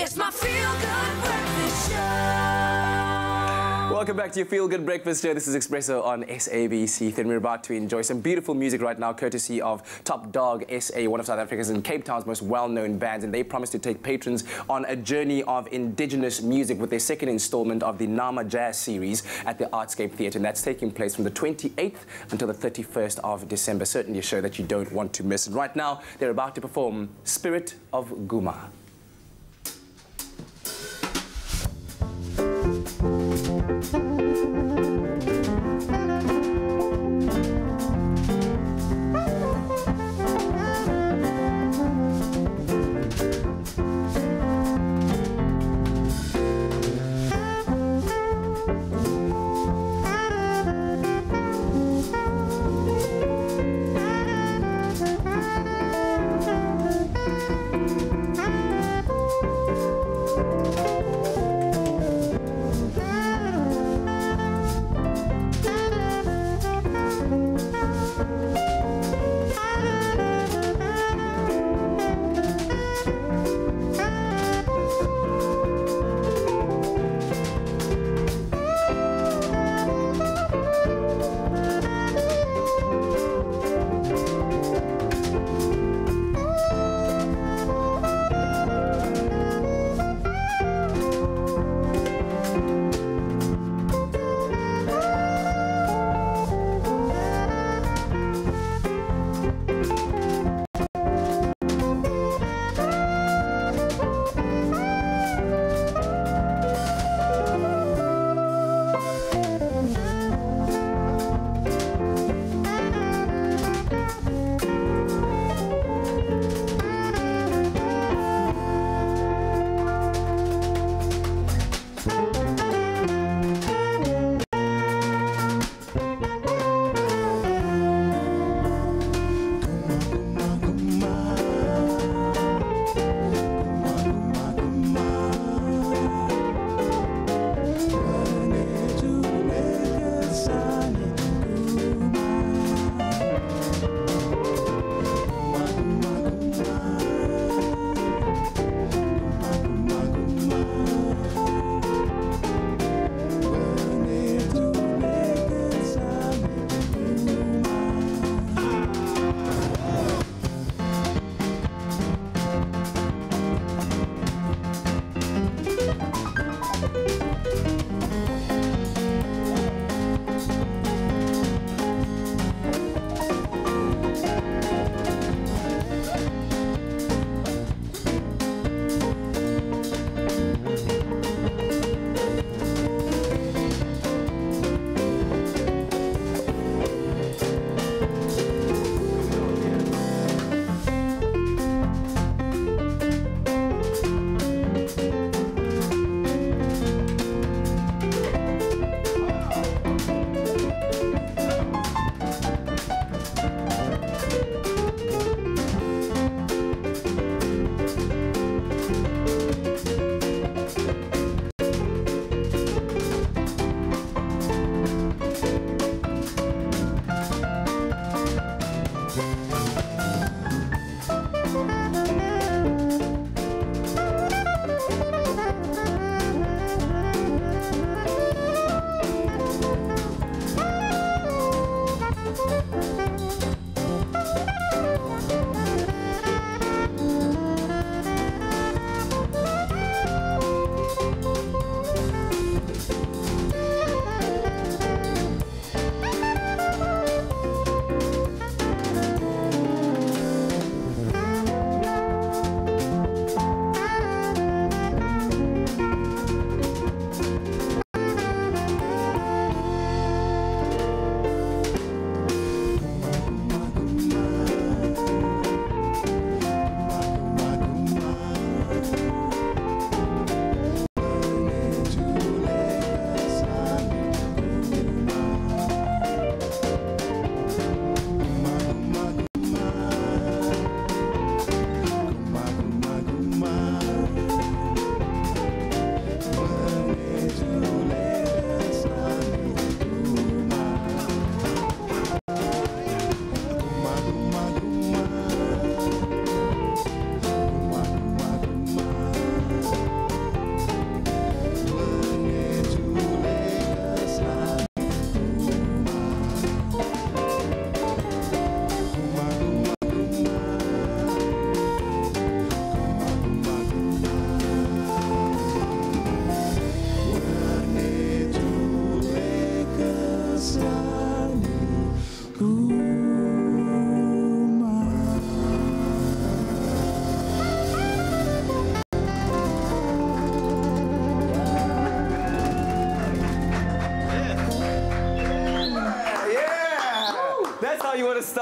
Speaker 1: It's my Feel Good Breakfast Show.
Speaker 2: Welcome back to your Feel Good Breakfast Show. This is Expresso on SABC. And we're about to enjoy some beautiful music right now, courtesy of Top Dog SA, one of South Africa's and Cape Town's most well-known bands. And they promise to take patrons on a journey of indigenous music with their second installment of the Nama Jazz series at the Artscape Theatre. And that's taking place from the 28th until the 31st of December. Certainly a show that you don't want to miss. And right now, they're about to perform Spirit of Guma.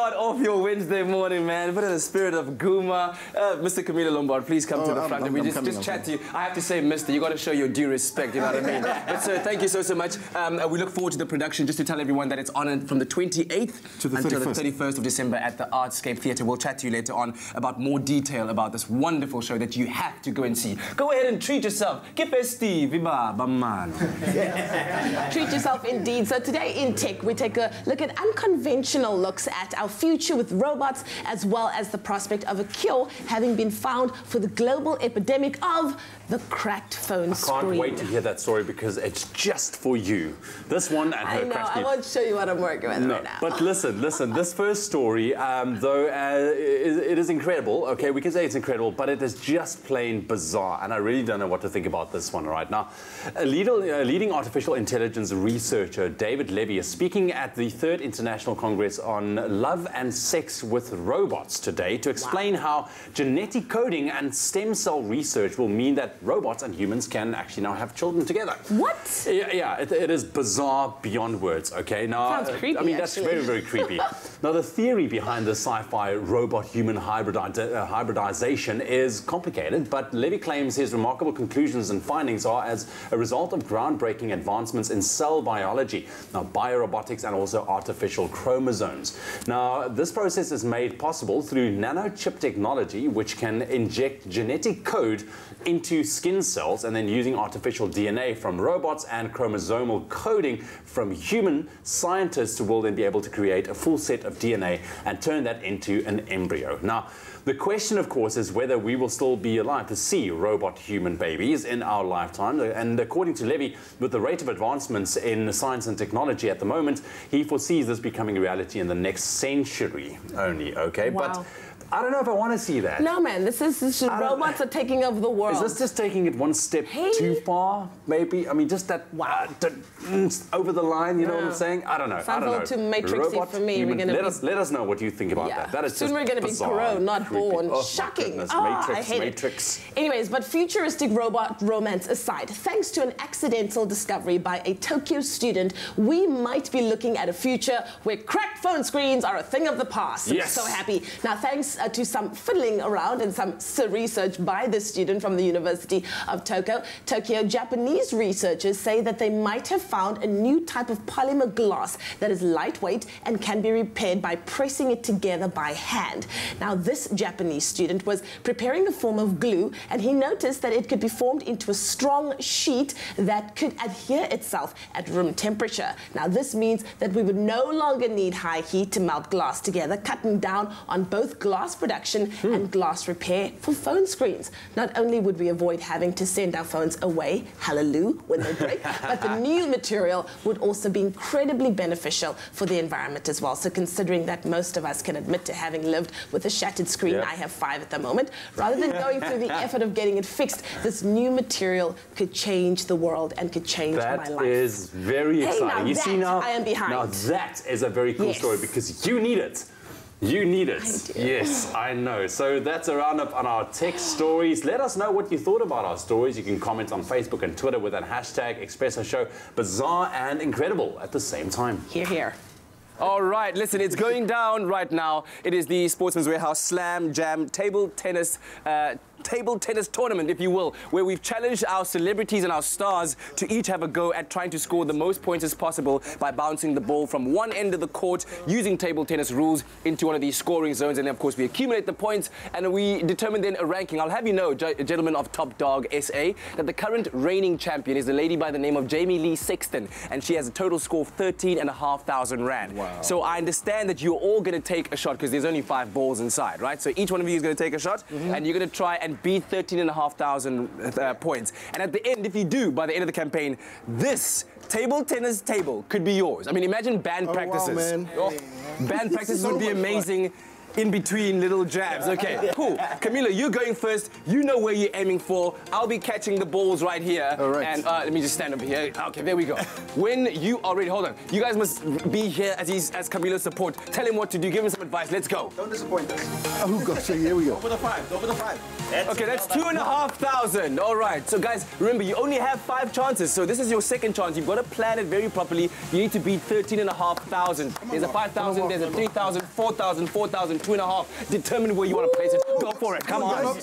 Speaker 2: start off your Wednesday morning, man. But in the spirit of Guma, Mr. Camilo Lombard, please come to the front and we just chat to you. I have to say, Mister, you got to show your due respect, you know what I mean? But sir, thank you so much. We look forward to the production. Just to tell everyone that it's on from the 28th
Speaker 17: to the
Speaker 2: until the 31st of December at the Artscape Theatre. We'll chat to you later on about more detail about this wonderful show that you have to go and see. Go ahead and treat yourself. Get festive, man.
Speaker 3: Treat yourself indeed. So today in Tech, we take a look at unconventional looks at our future with robots, as well as the prospect of a cure having been found for the global epidemic of the cracked phone screen.
Speaker 6: I can't wait to hear that story because it's just for you. This one and her cracked screen.
Speaker 3: I won't show you what I'm working with right now.
Speaker 6: But listen, this first story, though, it is incredible. Okay, we can say it's incredible, but it is just plain bizarre, and I really don't know what to think about this one right now. A leading artificial intelligence researcher, David Levy, is speaking at the 3rd International Congress on Love and Sex with Robots today to explain how genetic coding and stem cell research will mean that robots and humans can actually now have children together.
Speaker 3: What?
Speaker 6: Yeah, it is bizarre beyond words, okay? Now,
Speaker 3: sounds creepy,
Speaker 6: I mean, that's very, very creepy. Now, the theory behind the sci-fi robot-human hybridization is complicated, but Levy claims his remarkable conclusions and findings are as a result of groundbreaking advancements in cell biology, now biorobotics and also artificial chromosomes. Now, this process is made possible through nanochip technology, which can inject genetic code into skin cells and then using artificial DNA from robots and chromosomal coding from human scientists will then be able to create a full set of DNA and turn that into an embryo. Now, the question, of course, is whether we will still be alive to see robot-human babies in our lifetime. And according to Levy, with the rate of advancements in science and technology at the moment, he foresees this becoming a reality in the next century only, okay?
Speaker 3: Wow.
Speaker 6: But I don't know if I want to see that.
Speaker 3: No, man, this is robots are taking over the world.
Speaker 6: Is this just taking it one step too far, maybe? I mean, just that over the line, you know what I'm saying? I don't know.
Speaker 3: Sounds a little too matrixy for me.
Speaker 6: Let us know what you think about that. That is
Speaker 3: soon we're going to be grown, not born.
Speaker 6: Oh,
Speaker 3: shocking.
Speaker 6: Matrix.
Speaker 3: Anyways, but futuristic robot romance aside, thanks to an accidental discovery by a Tokyo student, we might be looking at a future where cracked phone screens are a thing of the past.
Speaker 6: Yes.
Speaker 3: I'm so happy. Now, thanks to some fiddling around and some research by the student from the University of Tokyo, Japanese researchers say that they might have found a new type of polymer glass that is lightweight and can be repaired by pressing it together by hand. Now, this Japanese student was preparing a form of glue, and he noticed that it could be formed into a strong sheet that could adhere itself at room temperature. Now, this means that we would no longer need high heat to melt glass together, cutting down on both glass production and glass repair for phone screens. Not only would we avoid having to send our phones away, hallelujah, when they break, but the new material would also be incredibly beneficial for the environment as well. So considering that most of us can admit to having lived with a shattered screen, I have 5 at the moment, rather than going through the effort of getting it fixed, this new material could change the world and could change my life.
Speaker 6: That is very exciting.
Speaker 3: You see now, I am behind.
Speaker 6: Now that is a very cool story because you need it. You need it. Yes, I know. So that's a roundup on our tech stories. Let us know what you thought about our stories. You can comment on Facebook and Twitter with that hashtag Expresso Show. Bizarre and incredible at the same time.
Speaker 3: Hear, hear.
Speaker 2: All right, listen, it's going down right now. It is the Sportsman's Warehouse Slam Jam table tennis tournament, if you will, where we've challenged our celebrities and our stars to each have a go at trying to score the most points as possible by bouncing the ball from one end of the court using table tennis rules into one of these scoring zones. And then, of course, we accumulate the points and we determine then a ranking. I'll have you know, gentlemen of Top Dog SA, that the current reigning champion is a lady by the name of Jamie Lee Sexton, and she has a total score of 13,500 Rand. Wow. So I understand that you're all going to take a shot because there's only 5 balls inside, right? So each one of you is going to take a shot and you're going to try and beat 13,500 points. And at the end, if you do, by the end of the campaign, this table tennis table could be yours. I mean, imagine band practices.
Speaker 17: Wow, man.
Speaker 2: Band practices would be amazing. in between little jabs. Okay, cool. Camilo, you're going first. You know where you're aiming for. I'll be catching the balls right here.
Speaker 17: All right.
Speaker 2: And let me just stand over here. Okay, there we go. When you are ready, hold on. You guys must be here as Camilo's support. Tell him what to do. Give him some advice. Let's go.
Speaker 17: Don't disappoint us. Oh, gosh, here we go.
Speaker 10: Go for the 5. Go for the 5.
Speaker 2: Okay, that's 2,500. All right. So, guys, remember, you only have 5 chances. So this is your second chance. You've got to plan it very properly. You need to beat 13,500. There's a 5,000, there's a 3,000, 4,000, 4,000, 2.5. Determine where you want to place it. Go for it. Come on.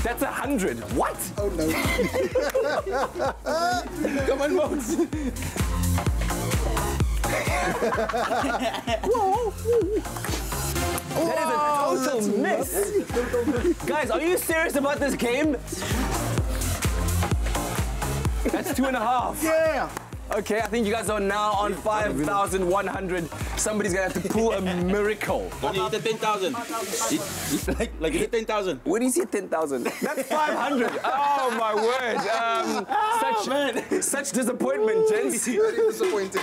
Speaker 2: That's 100. What?
Speaker 17: Oh, no.
Speaker 2: Come on, Mox. That is a total miss. Guys, are you serious about this game? That's 2.5.
Speaker 17: Yeah.
Speaker 2: Okay, I think you guys are now on 5,100. Somebody's gonna have to pull a miracle.
Speaker 10: When you hit the 10,000. Like you hit 10,000.
Speaker 2: When you see 10,000? That's 500. Oh my word. Such disappointment, gents.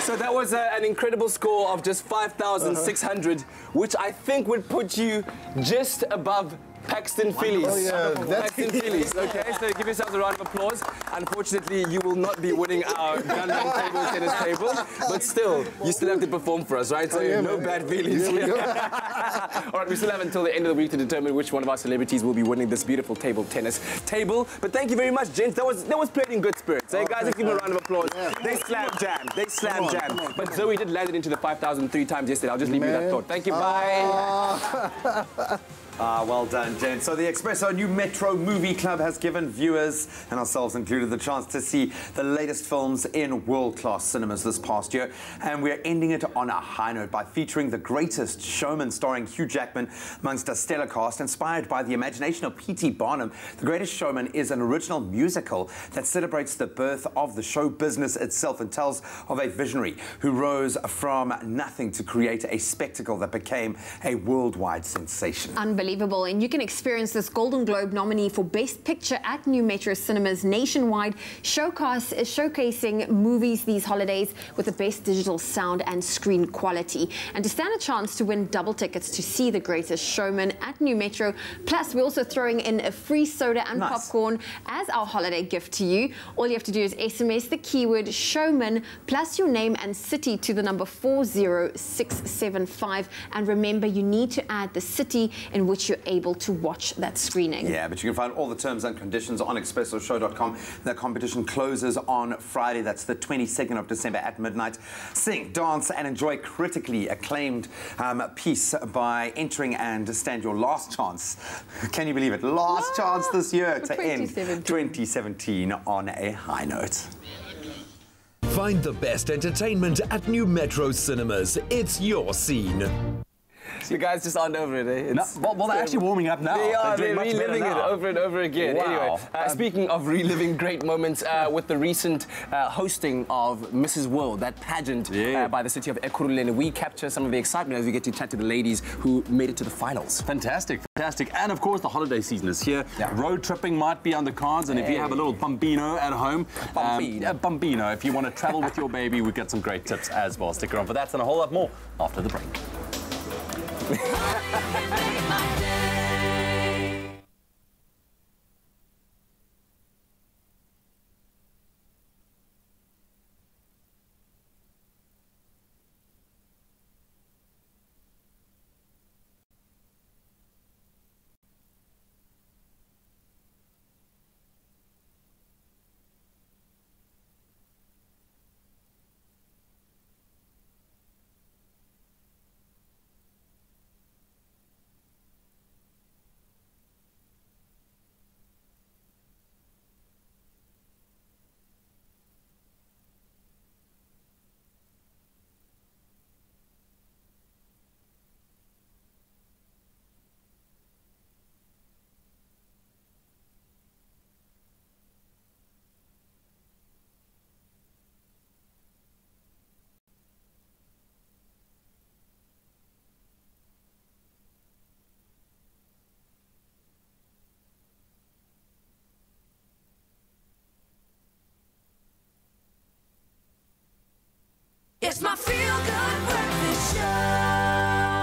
Speaker 2: So that was an incredible score of just 5,600, which I think would put you just above Paxton Phillies.
Speaker 17: Oh, yeah.
Speaker 2: Paxton Phillies. Okay, so give yourselves a round of applause. Unfortunately, you will not be winning our Durban table tennis table, but still, you still have to perform for us, right? So no bad feelings. All right, we still have until the end of the week to determine which one of our celebrities will be winning this beautiful table tennis table. But thank you very much, gents. That was played in good spirits. Hey, guys, let's give them a round of applause. They slam jam. They slam jam. But Zoe did land it into the 5,000 3 times yesterday. I'll just leave you that thought. Thank you. Bye.
Speaker 4: Well done, gents. So the Expresso New Metro Movie Club has given viewers, and ourselves included, the chance to see the latest films in world-class cinemas this past year. And we're ending it on a high note by featuring The Greatest Showman, starring Hugh Jackman amongst a stellar cast. Inspired by the imagination of P.T. Barnum, The Greatest Showman is an original musical that celebrates the birth of the show business itself and tells of a visionary who rose from nothing to create a spectacle that became a worldwide sensation.
Speaker 5: Unbelievable. And you can experience this Golden Globe nominee for Best Picture at New Metro Cinemas nationwide, showcasing movies these holidays with the best digital sound and screen quality. And to stand a chance to win double tickets to see The Greatest Showman at New Metro, plus we're also throwing in a free soda and popcorn as our holiday gift to you. All you have to do is SMS the keyword showman plus your name and city to the number 40675. And remember, you need to add the city in which you're able to watch that screening.
Speaker 4: Yeah, but you can find all the terms and conditions on expressoshow.com. The competition closes on Friday. That's the 22nd of December at midnight. Sing, dance, and enjoy critically acclaimed piece by entering and stand your last chance. Can you believe it? Last chance this year to end 2017 on a high note.
Speaker 18: Find the best entertainment at New Metro Cinemas. It's your scene.
Speaker 2: You guys just aren't over it, eh?
Speaker 6: Well, they're actually warming up now.
Speaker 2: They are.
Speaker 6: They're
Speaker 2: reliving it over and over again.
Speaker 6: Wow.
Speaker 2: Anyway, speaking of reliving great moments, with the recent hosting of Mrs. World, that pageant by the city of Culinary, we capture some of the excitement as we get to chat to the ladies who made it to the finals.
Speaker 6: Fantastic, fantastic. And of course, the holiday season is here. Road tripping might be on the cards, and if you have a little bambino at home, bambino, if you want to travel with your baby, we've got some great tips as well. Stick around for that and a whole lot more after the break.
Speaker 1: It's my feel-good breakfast show.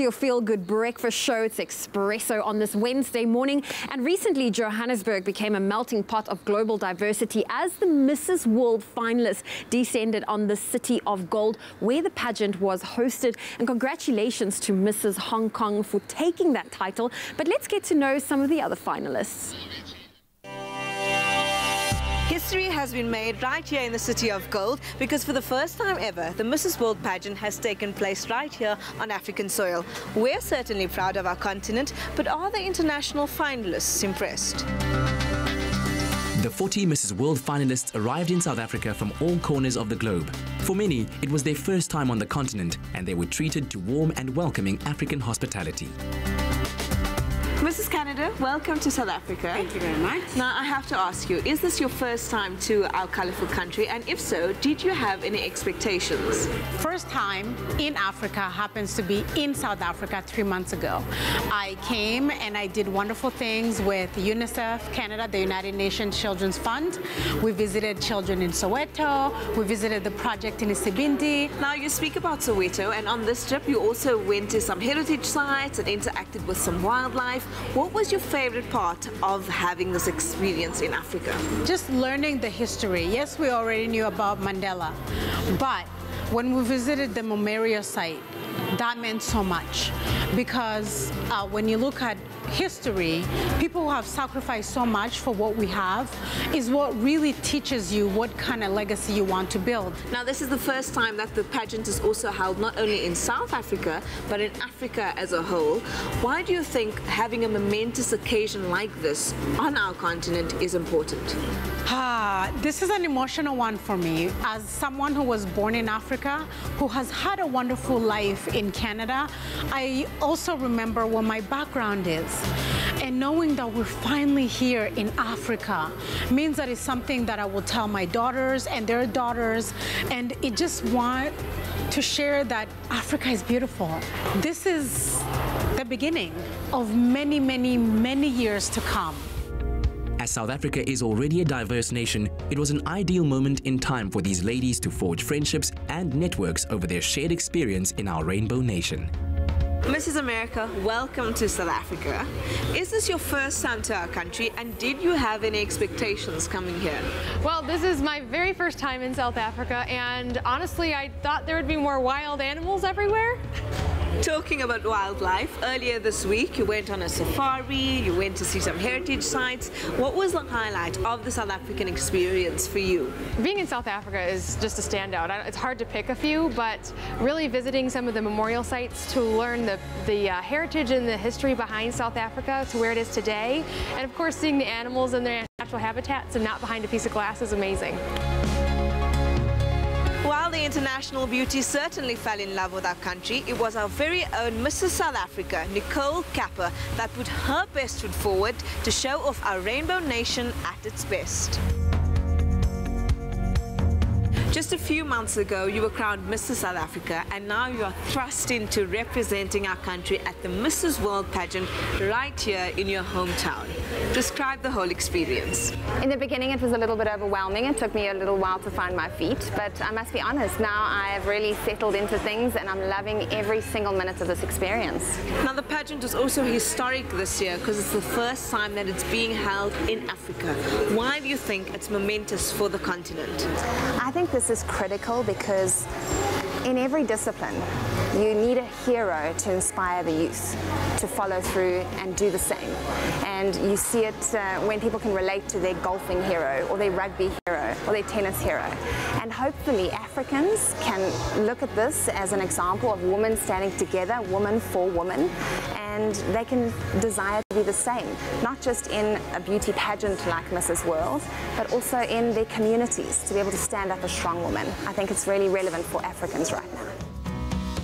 Speaker 5: to your feel-good breakfast show. It's Expresso on this Wednesday morning. And recently, Johannesburg became a melting pot of global diversity as the Mrs. World finalists descended on the City of Gold, where the pageant was hosted. And congratulations to Mrs. Hong Kong for taking that title. But let's get to know some of the other finalists.
Speaker 19: History has been made right here in the City of Gold because for the first time ever, the Mrs. World pageant has taken place right here on African soil. We're certainly proud of our continent, but are the international finalists impressed?
Speaker 14: The 40 Mrs. World finalists arrived in South Africa from all corners of the globe. For many, it was their first time on the continent, and they were treated to warm and welcoming African hospitality.
Speaker 19: Mrs. Canada, welcome to South Africa.
Speaker 9: Thank you very much.
Speaker 19: Now, I have to ask you, is this your first time to our colourful country? And if so, did you have any expectations?
Speaker 9: First time in Africa happens to be in South Africa 3 months ago. I came and I did wonderful things with UNICEF Canada, the United Nations Children's Fund. We visited children in Soweto. We visited the project in Isibindi.
Speaker 19: Now, you speak about Soweto, and on this trip, you also went to some heritage sites and interacted with some wildlife. What was your favorite part of having this experience in Africa?
Speaker 9: Just learning the history. Yes, we already knew about Mandela, but when we visited the memorial site, that meant so much because when you look at history, people who have sacrificed so much for what we have is what really teaches you what kind of legacy you want to build.
Speaker 19: Now, this is the first time that the pageant is also held not only in South Africa, but in Africa as a whole. Why do you think having a momentous occasion like this on our continent is important?
Speaker 9: This is an emotional one for me. As someone who was born in Africa, who has had a wonderful life in Canada, I also remember what my background is. And knowing that we're finally here in Africa means that it's something that I will tell my daughters and their daughters, and I just want to share that Africa is beautiful. This is the beginning of many, many, many years to come.
Speaker 14: As South Africa is already a diverse nation, it was an ideal moment in time for these ladies to forge friendships and networks over their shared experience in our rainbow nation.
Speaker 19: Mrs. America, welcome to South Africa. Is this your first time to our country, and did you have any expectations coming here?
Speaker 20: Well, this is my very first time in South Africa, and honestly, I thought there would be more wild animals everywhere.
Speaker 19: Talking about wildlife, earlier this week you went on a safari, you went to see some heritage sites. What was the highlight of the South African experience for you?
Speaker 20: Being in South Africa is just a standout. It's hard to pick a few, but really visiting some of the memorial sites to learn the heritage and the history behind South Africa to where it is today. And of course, seeing the animals in their natural habitats and not behind a piece of glass is amazing.
Speaker 19: While the international beauty certainly fell in love with our country, it was our very own Mrs. South Africa, Nicole Kapper, that put her best foot forward to show off our rainbow nation at its best. Just a few months ago, you were crowned Mrs. South Africa, and now you are thrust into representing our country at the Mrs. World pageant right here in your hometown. Describe the whole experience.
Speaker 21: In the beginning, it was a little bit overwhelming. It took me a little while to find my feet, but I must be honest, now I've really settled into things and I'm loving every single minute of this experience.
Speaker 19: Now, the pageant is also historic this year because it's the first time that it's being held in Africa. Why do you think it's momentous for the continent?
Speaker 21: I think this is critical because in every discipline, you need a hero to inspire the youth to follow through and do the same. And you see it when people can relate to their golfing hero or their rugby hero or their tennis hero. And hopefully Africans can look at this as an example of women standing together, woman for woman, and they can desire to be the same, not just in a beauty pageant like Mrs. World, but also in their communities, to be able to stand up as strong women. I think it's really relevant for Africans right now.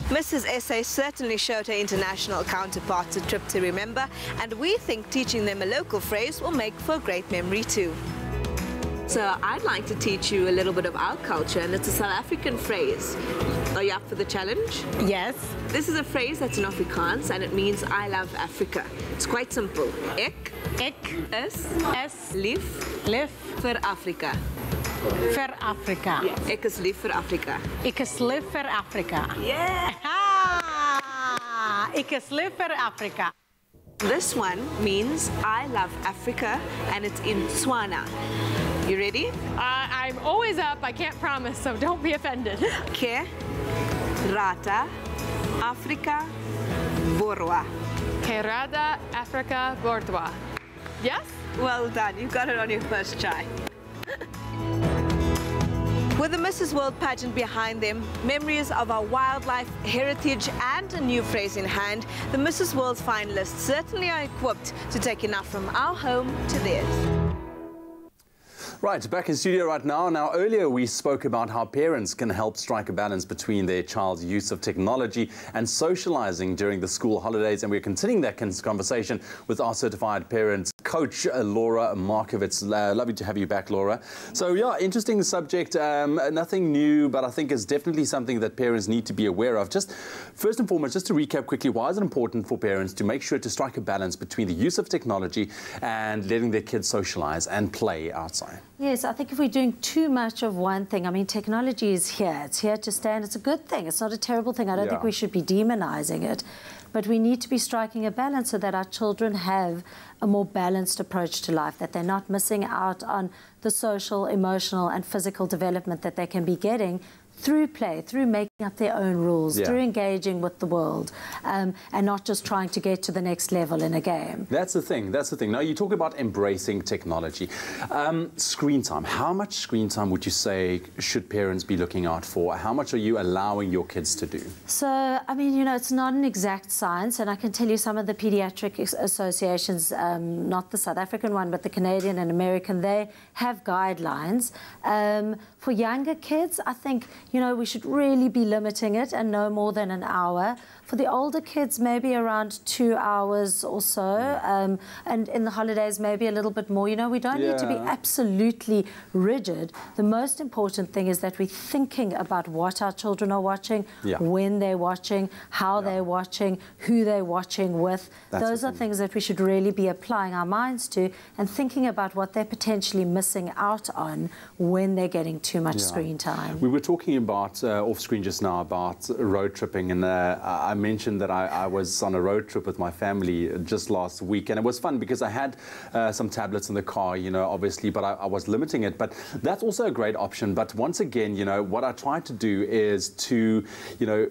Speaker 19: Mrs. SA certainly showed her international counterparts a trip to remember, and we think teaching them a local phrase will make for a great memory too. So I'd like to teach you a little bit of our culture, and it's a South African phrase. Are you up for the challenge?
Speaker 9: Yes.
Speaker 19: This is a phrase that's in Afrikaans, and it means I love Africa. It's quite simple. Ek is lief vir Afrika.
Speaker 9: Vir Afrika.
Speaker 19: Yes. Ek is lief vir Afrika.
Speaker 9: Ek is lief vir Afrika.
Speaker 19: Yeah.
Speaker 9: Ik is lief vir Afrika.
Speaker 19: This one means I love Africa, and it's in Tswana. You ready?
Speaker 20: I'm always up. I can't promise, so don't be offended.
Speaker 19: Ke rata Afrika borwa.
Speaker 20: Ke rata Afrika borwa. Yes?
Speaker 19: Well done. You got it on your first try. With the Mrs. World pageant behind them, memories of our wildlife, heritage and a new phrase in hand, the Mrs. World finalists certainly are equipped to take enough from our home to theirs.
Speaker 6: Right, back in studio right now. Now, earlier we spoke about how parents can help strike a balance between their child's use of technology and socializing during the school holidays, and we're continuing that conversation with our certified parent coach, Laura Markovitz. Lovely to have you back, Laura. So, yeah, interesting subject. Nothing new, but I think it's definitely something that parents need to be aware of. Just first and foremost, just to recap quickly, why is it important for parents to make sure to strike a balance between the use of technology and letting their kids socialize and play outside?
Speaker 11: Yes, I think if we're doing too much of one thing, I mean, technology is here. It's here to stay, and it's a good thing. It's not a terrible thing. I don't think we should be demonizing it. But we need to be striking a balance so that our children have a more balanced approach to life, that they're not missing out on the social, emotional, and physical development that they can be getting through play, through making up their own rules, through engaging with the world, and not just trying to get to the next level in a game.
Speaker 6: That's the thing. That's the thing. Now, you talk about embracing technology. Screen time. How much screen time would you say should parents be looking out for? How much are you allowing your kids to do?
Speaker 11: So, I mean, you know, it's not an exact science, and I can tell you some of the pediatric associations, not the South African one, but the Canadian and American, they have guidelines. For younger kids, I think, you know, we should really be limiting it and no more than an hour. For the older kids, maybe around 2 hours or so, and in the holidays, maybe a little bit more. You know, we don't need to be absolutely rigid. The most important thing is that we're thinking about what our children are watching, when they're watching, how they're watching, who they're watching with. Those are things that we should really be applying our minds to and thinking about what they're potentially missing out on when they're getting too much screen time.
Speaker 6: We were talking about off screen just now about road tripping, and I mentioned that I was on a road trip with my family just last week, and it was fun because I had some tablets in the car, you know, obviously, but I was limiting it. But that's also a great option. But once again, you know, what I try to do is to, you know,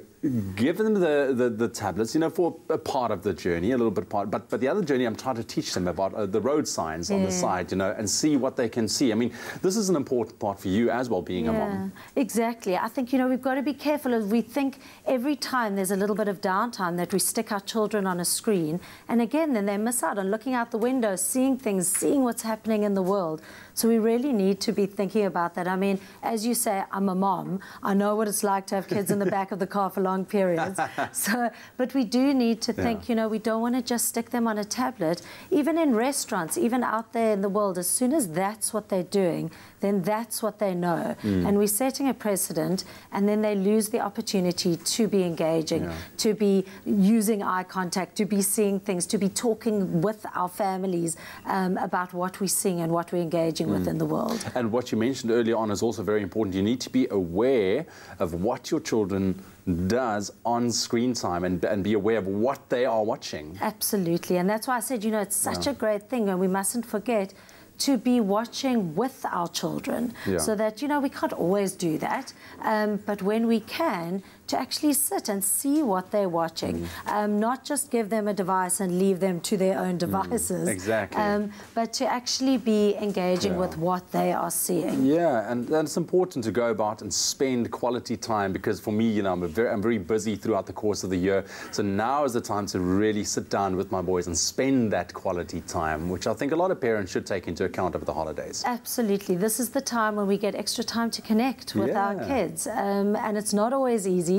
Speaker 6: give them the tablets, you know, for a part of the journey, a little bit part, but the other journey I'm trying to teach them about the road signs on the side, you know, and see what they can see. I mean, this is an important part for you as well, being a mom.
Speaker 11: Exactly. I think, you know, we've got to be careful as we think every time there's a little bit of downtime that we stick our children on a screen, and again, then they miss out on looking out the window, seeing things, seeing what's happening in the world. So we really need to be thinking about that. I mean, as you say, I'm a mom. I know what it's like to have kids in the back of the car for long periods. So, but we do need to think, you know, we don't want to just stick them on a tablet. Even in restaurants, even out there in the world, as soon as that's what they're doing, then that's what they know. And we're setting a precedent, and then they lose the opportunity to be engaging, to be using eye contact, to be seeing things, to be talking with our families about what we're seeing and what we're engaging within the world.
Speaker 6: And what you mentioned earlier on is also very important. You need to be aware of what your children does on screen time and be aware of what they are watching.
Speaker 11: Absolutely. And that's why I said, you know, it's such a great thing, and we mustn't forget to be watching with our children, so that, you know, we can't always do that, but when we can, to actually sit and see what they're watching, not just give them a device and leave them to their own devices, but to actually be engaging with what they are seeing.
Speaker 6: Yeah, and it's important to go about and spend quality time, because for me, you know, I'm very busy throughout the course of the year, so now is the time to really sit down with my boys and spend that quality time, which I think a lot of parents should take into account over the holidays.
Speaker 11: Absolutely. This is the time when we get extra time to connect with our kids, and it's not always easy,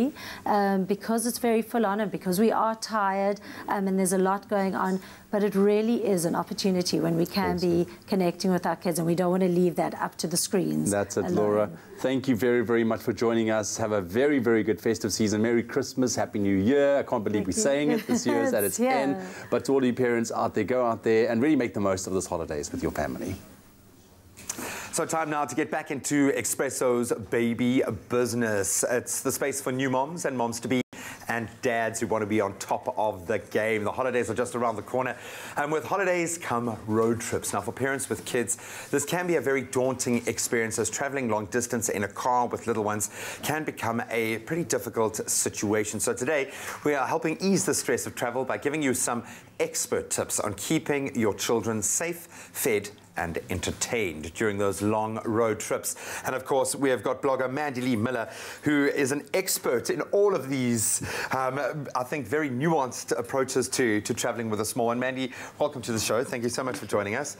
Speaker 11: because it's very full on and because we are tired, and there's a lot going on, but it really is an opportunity when we can be connecting with our kids, and we don't want to leave that up to the screens.
Speaker 6: That's it, Laura. Thank you very, very much for joining us. Have a very, very good festive season. Merry Christmas, Happy New Year. I can't believe we're saying it. This year is at its end. But to all you parents out there, go out there and really make the most of this holidays with your family.
Speaker 4: So time now to get back into Expresso's baby business. It's the space for new moms and moms to be and dads who want to be on top of the game. The holidays are just around the corner, and with holidays come road trips. Now, for parents with kids, this can be a very daunting experience, as traveling long distance in a car with little ones can become a pretty difficult situation. So today, we are helping ease the stress of travel by giving you some expert tips on keeping your children safe, fed, and entertained during those long road trips. And of course, we have got blogger Mandy Lee Miller, who is an expert in all of these, I think, very nuanced approaches to traveling with a small one. Mandy, welcome to the show. Thank you so much for joining us.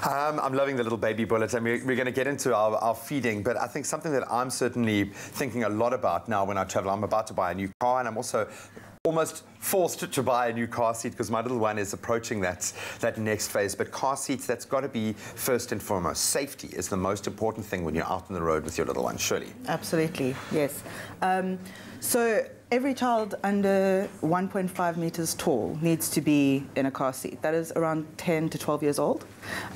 Speaker 4: I'm loving the little baby bullet, and we're going to get into our feeding, but I think something that I'm certainly thinking a lot about now when I travel, I'm about to buy a new car, and I'm also almost forced to buy a new car seat because my little one is approaching that next phase. But car seats, that's got to be first and foremost. Safety is the most important thing when you're out on the road with your little one, surely.
Speaker 7: Absolutely, yes. So every child under 1.5 meters tall needs to be in a car seat. That is around 10 to 12 years old.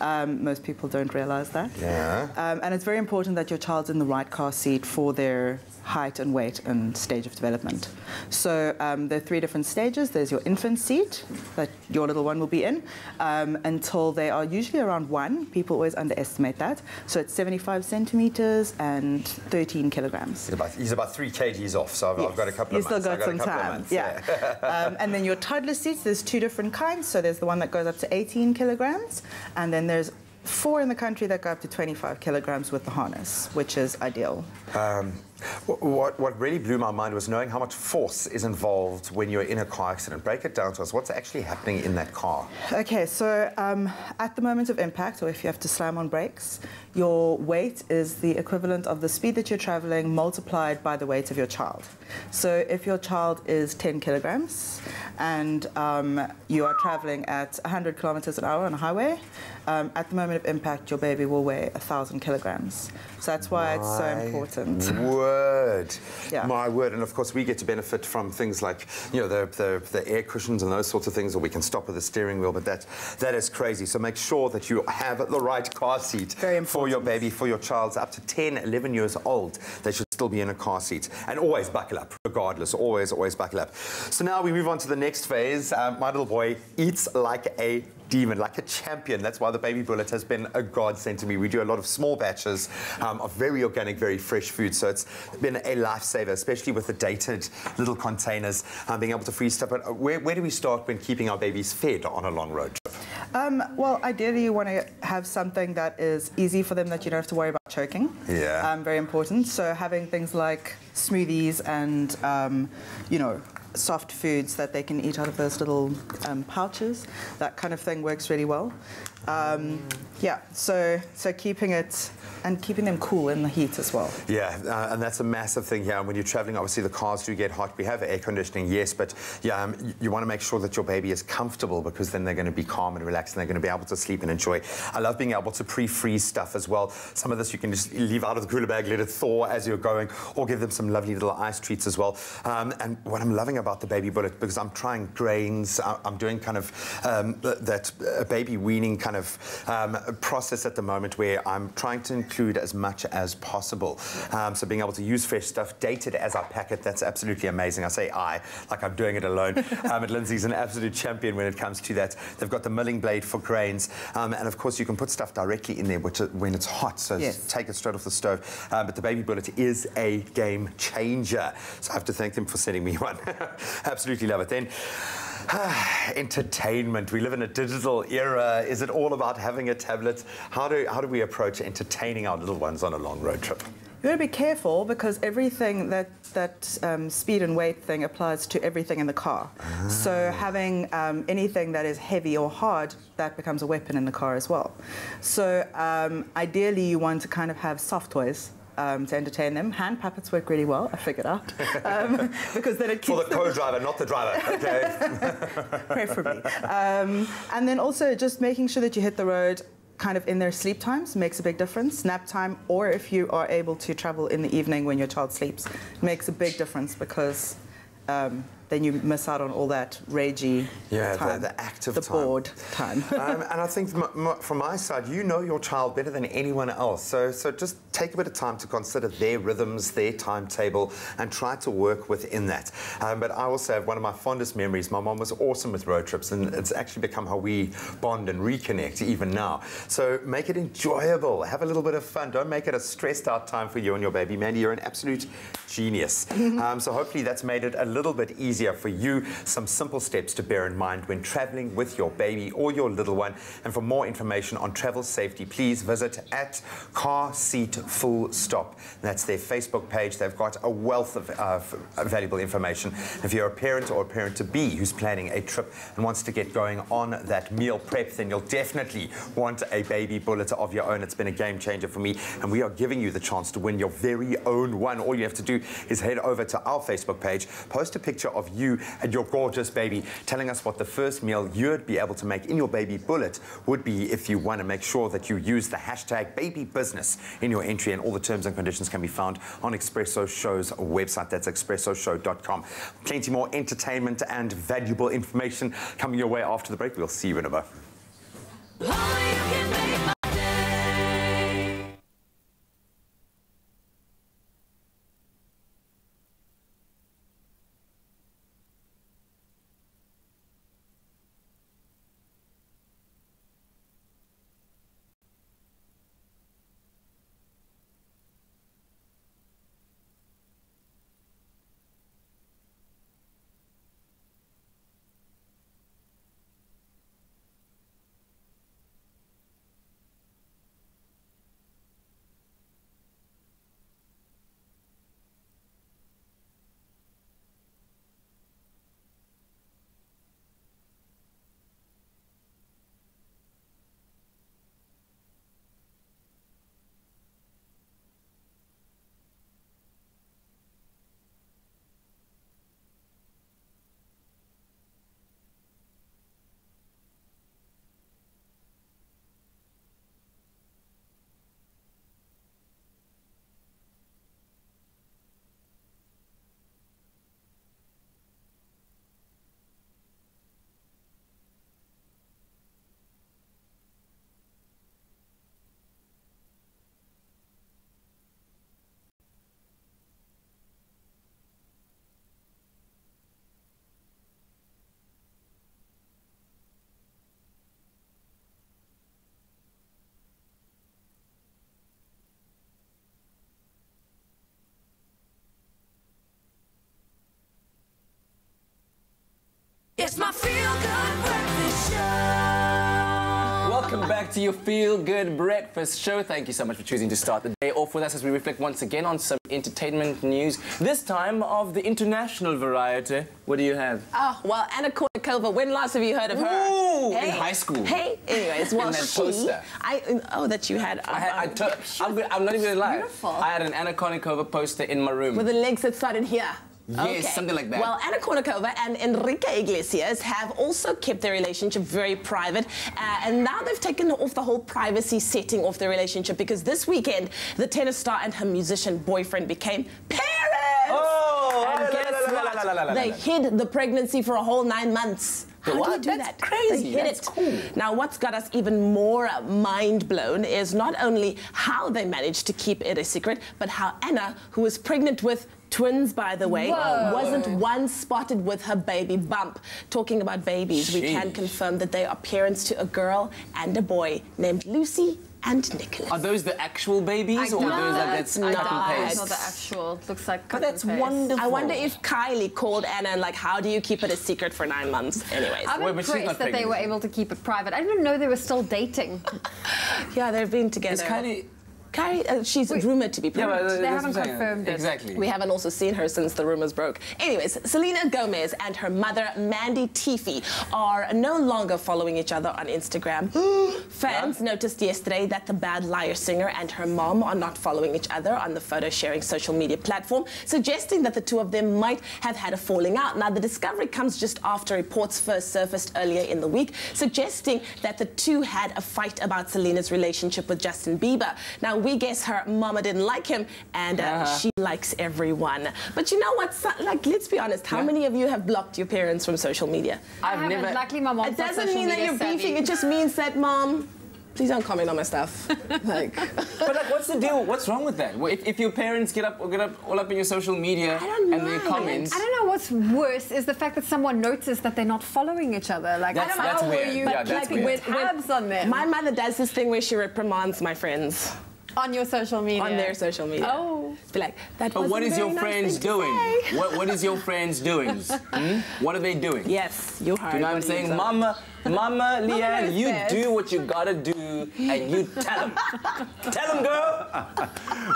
Speaker 7: Most people don't realize that.
Speaker 4: Yeah.
Speaker 7: And it's very important that your child's in the right car seat for their height and weight and stage of development. So there are 3 different stages. There's your infant seat that your little one will be in until they are usually around 1. People always underestimate that. So it's 75 centimeters and 13 kilograms.
Speaker 4: He's about 3 kgs off, so I've got a couple of months.
Speaker 7: You've still got some time, yeah. And then your toddler seats, there's 2 different kinds. So there's the one that goes up to 18 kilograms, and then there's 4 in the country that go up to 25 kilograms with the harness, which is ideal.
Speaker 4: What really blew my mind was knowing how much force is involved when you're in a car accident. Break it down to us. What's actually happening in that car?
Speaker 7: Okay, so at the moment of impact, or if you have to slam on brakes, your weight is the equivalent of the speed that you're traveling multiplied by the weight of your child. So if your child is 10 kilograms and you are traveling at 100 kilometers an hour on a highway, at the moment of impact, your baby will weigh 1,000 kilograms. So that's why it's so important.
Speaker 4: Word.
Speaker 7: Yeah.
Speaker 4: My word. And of course, we get to benefit from things like, you know, the air cushions and those sorts of things, or we can stop with the steering wheel, but that is crazy. So make sure that you have the right car seat for your baby, for your child. Up to 10, 11 years old, they should still be in a car seat. And always buckle up, regardless. Always buckle up. So now we move on to the next phase. My little boy eats like a demon, like a champion. That's why the baby bullet has been a godsend to me. We do a lot of small batches of very organic, very fresh food, so it's been a lifesaver, especially with the dated little containers, being able to freeze stuff. But where do we start when keeping our babies fed on a long road trip?
Speaker 7: Well, ideally you want to have something that is easy for them, that you don't have to worry about choking.
Speaker 4: Yeah.
Speaker 7: Very important. So having things like smoothies and, you know, soft foods that they can eat out of those little pouches, that kind of thing works really well. Yeah, so keeping it and keeping them cool in the heat as well.
Speaker 4: Yeah, and that's a massive thing here. When you're traveling, obviously the cars do get hot. We have air conditioning, yes, but yeah, you want to make sure that your baby is comfortable, because then they're going to be calm and relaxed and they're going to be able to sleep and enjoy. I love being able to pre-freeze stuff as well. Some of this you can just leave out of the cooler bag, let it thaw as you're going, or give them some lovely little ice treats as well. And what I'm loving about the baby bullet, because I'm trying grains, I'm doing kind of that baby weaning kind of process at the moment, where I'm trying to include as much as possible. So being able to use fresh stuff, dated as I pack it, that's absolutely amazing. I say like I'm doing it alone. But Lindsay's an absolute champion when it comes to that. They've got the milling blade for grains, and of course you can put stuff directly in there when it's hot, so take it straight off the stove. But the baby bullet is a game changer, so I have to thank them for sending me one. Absolutely love it. Then entertainment. We live in a digital era. Is it all about having a tablet? How do we approach entertaining our little ones on a long road trip?
Speaker 7: You want to be careful, because everything that speed and weight thing applies to everything in the car. So having anything that is heavy or hard, that becomes a weapon in the car as well. So ideally you want to kind of have soft toys to entertain them. Hand puppets work really well, I figured out. Because then it keeps
Speaker 4: for the co-driver, not the driver, okay?
Speaker 7: Preferably. And then also just making sure that you hit the road kind of in their sleep times makes a big difference. Nap time, or if you are able to travel in the evening when your child sleeps, makes a big difference, because then you miss out on all that ragey time.
Speaker 4: The active
Speaker 7: the
Speaker 4: time.
Speaker 7: bored time.
Speaker 4: And I think from my side, you know your child better than anyone else. So just take a bit of time to consider their rhythms, their timetable, and try to work within that. But I also have one of my fondest memories. My mom was awesome with road trips, and it's actually become how we bond and reconnect even now. So make it enjoyable. Have a little bit of fun. Don't make it a stressed out time for you and your baby. Mandy, you're an absolute genius. So hopefully that's made it a little bit easier for you. Some simple steps to bear in mind when traveling with your baby or your little one. And for more information on travel safety, please visit at Car Seat Full Stop. That's their Facebook page. They've got a wealth of valuable information. If you're a parent or a parent-to-be who's planning a trip and wants to get going on that meal prep, then you'll definitely want a baby bullet of your own. It's been a game changer for me, and we are giving you the chance to win your very own one. All you have to do is head over to our Facebook page, post a picture of you and your gorgeous baby, telling us what the first meal you'd be able to make in your baby bullet would be if you want to. Make sure that you use the hashtag babybusiness in your entry, and all the terms and conditions can be found on Expresso Show's website. That's expressoshow.com. Plenty more entertainment and valuable information coming your way after the break. We'll see you in a bit.
Speaker 1: It's my feel-good breakfast show.
Speaker 2: Welcome back to your Feel Good Breakfast Show. Thank you so much for choosing to start the day off with us as we reflect once again on some entertainment news, this time of the international variety. What do you have?
Speaker 3: Oh, well, Anna Kournikova, when last have you heard of her?
Speaker 2: Ooh,
Speaker 3: hey.
Speaker 2: in high school.
Speaker 3: Hey, anyways, well,
Speaker 2: in that poster.
Speaker 3: That you had.
Speaker 2: I'm not even going to lie.
Speaker 3: Beautiful.
Speaker 2: I had an Anna Kournikova poster in my room.
Speaker 3: With the legs that started here.
Speaker 2: Yes,
Speaker 3: okay.
Speaker 2: something like that.
Speaker 3: Well, Anna Kournikova and Enrique Iglesias have also kept their relationship very private, and now they've taken off the whole privacy setting of their relationship, because this weekend the tennis star and her musician boyfriend became parents.
Speaker 2: Oh!
Speaker 3: And guess what? They hid the pregnancy for a whole 9 months. How do you do that?
Speaker 2: Crazy.
Speaker 3: They hid
Speaker 2: That's
Speaker 3: it.
Speaker 2: cool.
Speaker 3: Now, what's got us even more mind blown is not only how they managed to keep it a secret, but how Anna, who was pregnant with twins, by the way, wasn't once spotted with her baby bump. Talking about babies, we can confirm that they are parents to a girl and a boy named Lucy and Nicholas.
Speaker 2: Are those the actual babies, or those that's cut and paste?
Speaker 5: Not the actual. It looks like cut
Speaker 3: But that's
Speaker 5: and paste.
Speaker 3: wonderful. I wonder if Kylie called Anna and, like, how do you keep it a secret for 9 months? Anyways.
Speaker 5: I'm impressed that they were able to keep it private. I didn't know they were still dating.
Speaker 3: Yeah, they've been together.
Speaker 2: Is Kylie...
Speaker 3: she's rumored to be pregnant.
Speaker 2: Yeah, but
Speaker 5: they haven't confirmed it.
Speaker 2: Exactly.
Speaker 3: We haven't also seen her since the rumors broke. Anyways, Selena Gomez and her mother, Mandy Teefey, are no longer following each other on Instagram. Fans noticed yesterday that the Bad Liar singer and her mom are not following each other on the photo-sharing social media platform, suggesting that the two of them might have had a falling out. Now, the discovery comes just after reports first surfaced earlier in the week, suggesting that the two had a fight about Selena's relationship with Justin Bieber. Now, we guess her mama didn't like him, and she likes everyone. But you know what? Like, let's be honest. How many of you have blocked your parents from social media?
Speaker 5: I've never. Luckily, my mom.
Speaker 3: It doesn't mean that you're beefing. It just means that, Mom, please don't comment on my stuff. Like,
Speaker 2: but like, what's the deal? What's wrong with that? If your parents get up all up in your social media and their comments,
Speaker 5: I don't know what's worse is the fact that someone noticed that they're not following each other. Like, I don't know how were you keeping tabs on them.
Speaker 3: My mother does this thing where she reprimands my friends.
Speaker 5: On your social media?
Speaker 3: On their social media.
Speaker 5: Oh.
Speaker 3: Be like, that
Speaker 2: but what is your friends doing? What is your friends doing? What are they doing?
Speaker 3: Yes, you heard.
Speaker 2: You know what I'm saying? Mama, Leanne, you do what you gotta do and you tell them. Tell them, girl!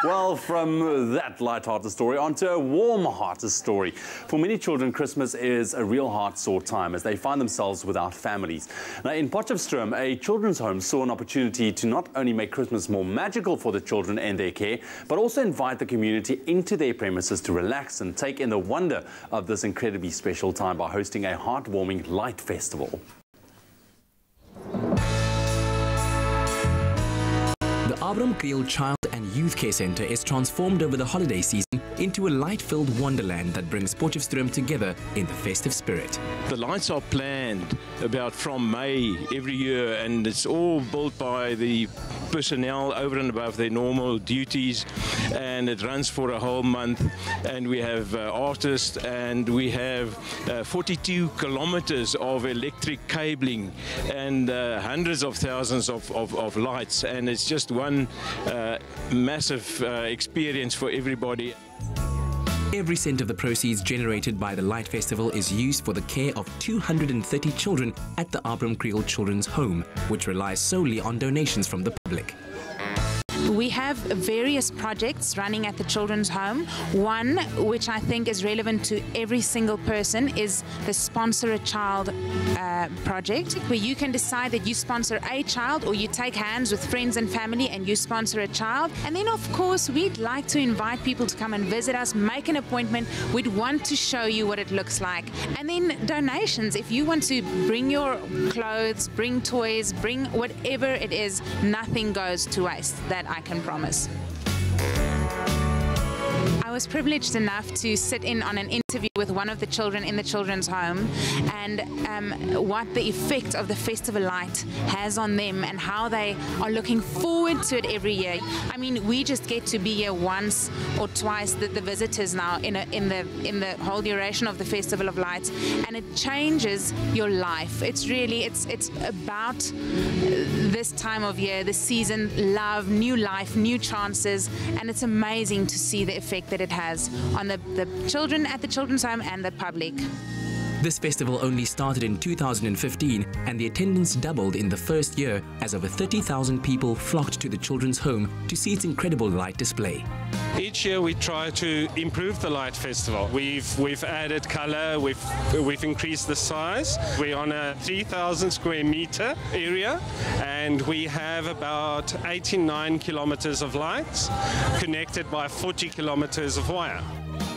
Speaker 6: Well, from that light-hearted story onto a warm-hearted story. For many children, Christmas is a real heart-sore time as they find themselves without families. Now, in Potchefstroom, a children's home saw an opportunity to not only make Christmas more magical for the children and their care, but also invite the community into their premises to relax and take in the wonder of this incredibly special time by hosting a heartwarming light festival.
Speaker 14: The Abram Kriel Child and Youth Care Centre is transformed over the holiday season into a light-filled wonderland that brings Potchefstroom together in the festive spirit.
Speaker 8: The lights are planned about from May every year, and it's all built by the personnel over and above their normal duties, and it runs for a whole month. And we have artists, and we have 42 kilometers of electric cabling and hundreds of thousands of lights, and it's just one massive experience for everybody.
Speaker 14: Every cent of the proceeds generated by the Light Festival is used for the care of 230 children at the Abram Kriel Children's Home, which relies solely on donations from the public.
Speaker 22: We have various projects running at the children's home. One, which I think is relevant to every single person, is the Sponsor a Child project, where you can decide that you sponsor a child, or you take hands with friends and family and you sponsor a child. And then, of course, we'd like to invite people to come and visit us, make an appointment. We'd want to show you what it looks like. And then donations. If you want to bring your clothes, bring toys, bring whatever it is, nothing goes to waste. That I can promise. I was privileged enough to sit in on an interview with one of the children in the children's home, and what the effect of the Festival Light has on them and how they are looking forward to it every year. I mean, we just get to be here once or twice, the visitors now in the whole duration of the Festival of Lights, and it changes your life. It's really it's about this time of year, the season, love, new life, new chances, and it's amazing to see the effect that it has on the children at the children's home and the public.
Speaker 14: This festival only started in 2015, and the attendance doubled in the first year as over 30,000 people flocked to the children's home to see its incredible light display.
Speaker 8: Each year we try to improve the light festival. We've added color, we've increased the size. We're on a 3,000 square meter area, and we have about 89 kilometers of lights connected by 40 kilometers of wire.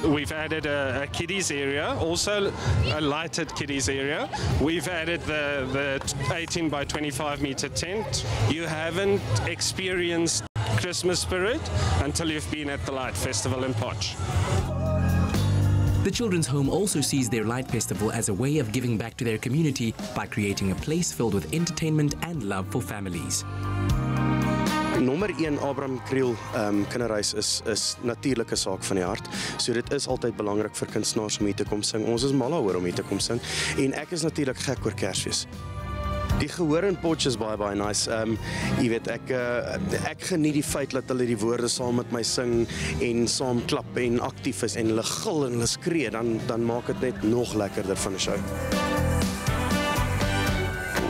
Speaker 8: We've added a kiddies area, also a lighted kiddies area. We've added the 18 by 25 meter tent. You haven't experienced Christmas spirit until you've been at the Light Festival in Potch.
Speaker 14: The Children's Home also sees their Light Festival as a way of giving back to their community by creating a place filled with entertainment and love for families.
Speaker 23: Nommer 1 Abram Kriel kinderhuis is natuurlike saak van die hart. So dit is altyd belangrik vir kunstenaars om hier te kom sing. Ons is mal daaroor om hier te kom sing. En ek is natuurlik gek oor Kersfees. Die gehoor in Potch is baie nice. Jy weet, ek geniet die feit dat hulle die woorde saam met my sing en saam klap en aktief is en hulle gil en hulle skree, dan maak dit net nog lekkerder van die show.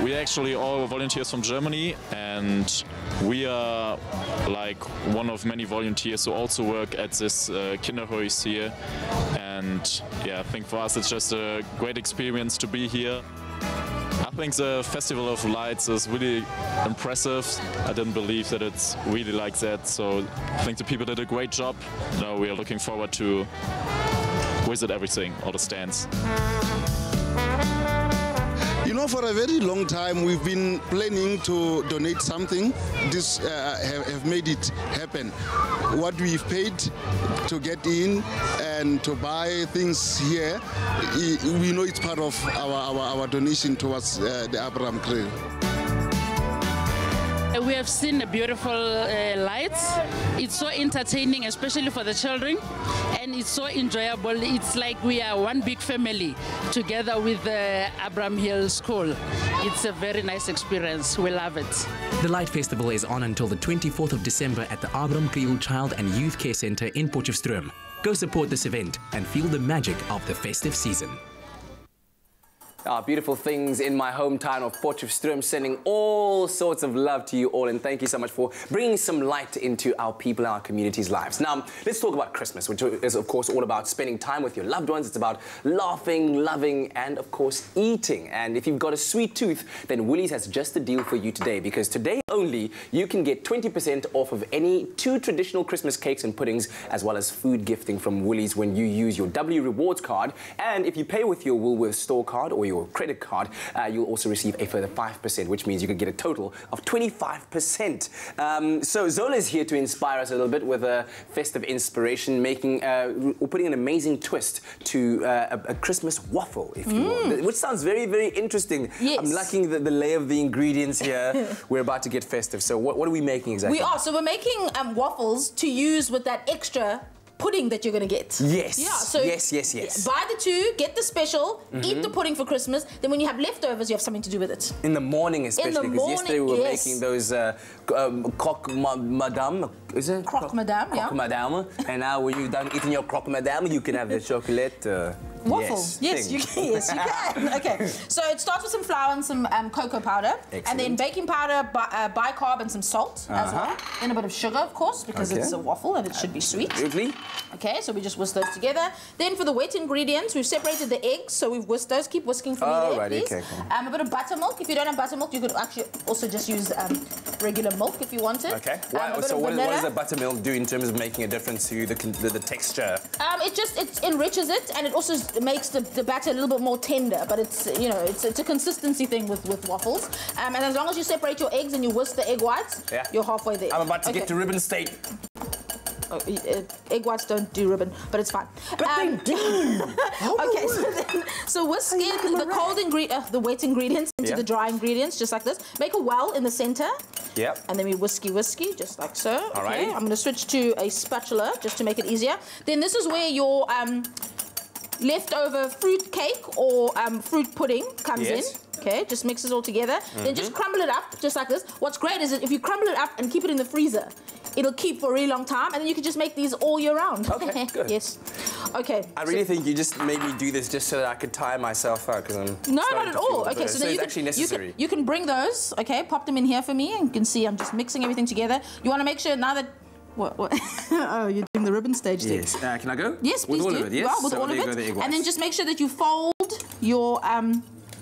Speaker 24: We're actually all volunteers from Germany, and we are like one of many volunteers who also work at this Kinderhuis here. And yeah, I think for us it's just a great experience to be here. I think the Festival of Lights is really impressive. I didn't believe that it's really like that, so I think the people did a great job. Now we are looking forward to visit everything, all the stands.
Speaker 12: know, for a very long time, we've been planning to donate something. This have made it happen. What we've paid to get in and to buy things here, we know it's part of our donation towards the Abraham Grill.
Speaker 13: We have seen the beautiful lights. It's so entertaining, especially for the children, and it's so enjoyable. It's like we are one big family together with the Abraham Hill School. It's a very nice experience. We love it.
Speaker 14: The Light Festival is on until the 24th of December at the Abraham Hill Child and Youth Care Centre in Potchefstroom. Go support this event and feel the magic of the festive season.
Speaker 2: Beautiful things in my hometown of Potchefstroom, sending all sorts of love to you all, and thank you so much for bringing some light into our people and our communities' lives. Now, let's talk about Christmas, which is, of course, all about spending time with your loved ones. It's about laughing, loving, and, of course, eating. And if you've got a sweet tooth, then Woolies has just a deal for you today, because today only you can get 20% off of any 2 traditional Christmas cakes and puddings, as well as food gifting from Woolies when you use your W Rewards card. And if you pay with your Woolworths store card or your credit card, you'll also receive a further 5%, which means you could get a total of 25%. So Zola's here to inspire us a little bit with a festive inspiration, making or putting an amazing twist to a Christmas waffle, if you will, which sounds very, very interesting.
Speaker 15: Yes.
Speaker 2: I'm liking the lay of the ingredients here. We're about to get festive. So what are we making exactly?
Speaker 15: We are. So we're making waffles to use with that extra pudding that you're going to get.
Speaker 2: Yes.
Speaker 15: Yeah. So
Speaker 2: yes.
Speaker 15: buy the 2, get the special, eat the pudding for Christmas. Then when you have leftovers, you have something to do with it.
Speaker 2: In the morning, especially, because yesterday we were making those croque madame. Is it?
Speaker 15: Croque madame, yeah.
Speaker 2: Croque madame. And now when you're done eating your croque madame, you can have the chocolate.
Speaker 15: Waffle. Yes, you can. Yes, you can. Okay. So it starts with some flour and some cocoa powder.
Speaker 2: Excellent.
Speaker 15: And then baking powder, bicarb, and some salt as well. Then a bit of sugar, of course, because it's a waffle and it should be sweet.
Speaker 2: Absolutely.
Speaker 15: Okay, so we just whisk those together. Then for the wet ingredients, we've separated the eggs, so we've whisked those. Keep whisking for me there, please.
Speaker 2: Okay, cool.
Speaker 15: A bit of buttermilk. If you don't have buttermilk, you could actually also just use regular milk if you wanted.
Speaker 2: Okay. So what does the buttermilk do in terms of making a difference to the texture?
Speaker 15: It enriches it, and it also makes the batter a little bit more tender. But it's it's a consistency thing with waffles. And as long as you separate your eggs and you whisk the egg whites, you're halfway there.
Speaker 2: I'm about to get to ribbon state.
Speaker 15: Oh, egg whites don't do ribbon, but it's fine.
Speaker 2: But they do.
Speaker 15: Okay, so whisk in the wet ingredients into the dry ingredients, just like this. Make a well in the center.
Speaker 2: Yep.
Speaker 15: And then we whiskey, just like so.
Speaker 2: Alrighty.
Speaker 15: Okay, I'm going to switch to a spatula just to make it easier. Then this is where your leftover fruit cake or fruit pudding comes in. Okay, just mix it all together. Then just crumble it up, just like this. What's great is that if you crumble it up and keep it in the freezer, it'll keep for a really long time, and then you can just make these all year round.
Speaker 2: Okay, good.
Speaker 15: Yes. Okay.
Speaker 2: I really think you just made me do this just so that I could tire myself out, because I'm
Speaker 15: No, not at all. Okay, so then
Speaker 2: it's actually necessary.
Speaker 15: You can bring those, okay, pop them in here for me, and you can see I'm just mixing everything together. You want to make sure now that... What? Oh, you're doing the ribbon stage thing.
Speaker 2: Yes. Can I go?
Speaker 15: Yes, please
Speaker 2: with all
Speaker 15: do.
Speaker 2: Of it, yes?
Speaker 15: Well, with all of it. And then just make sure that you fold your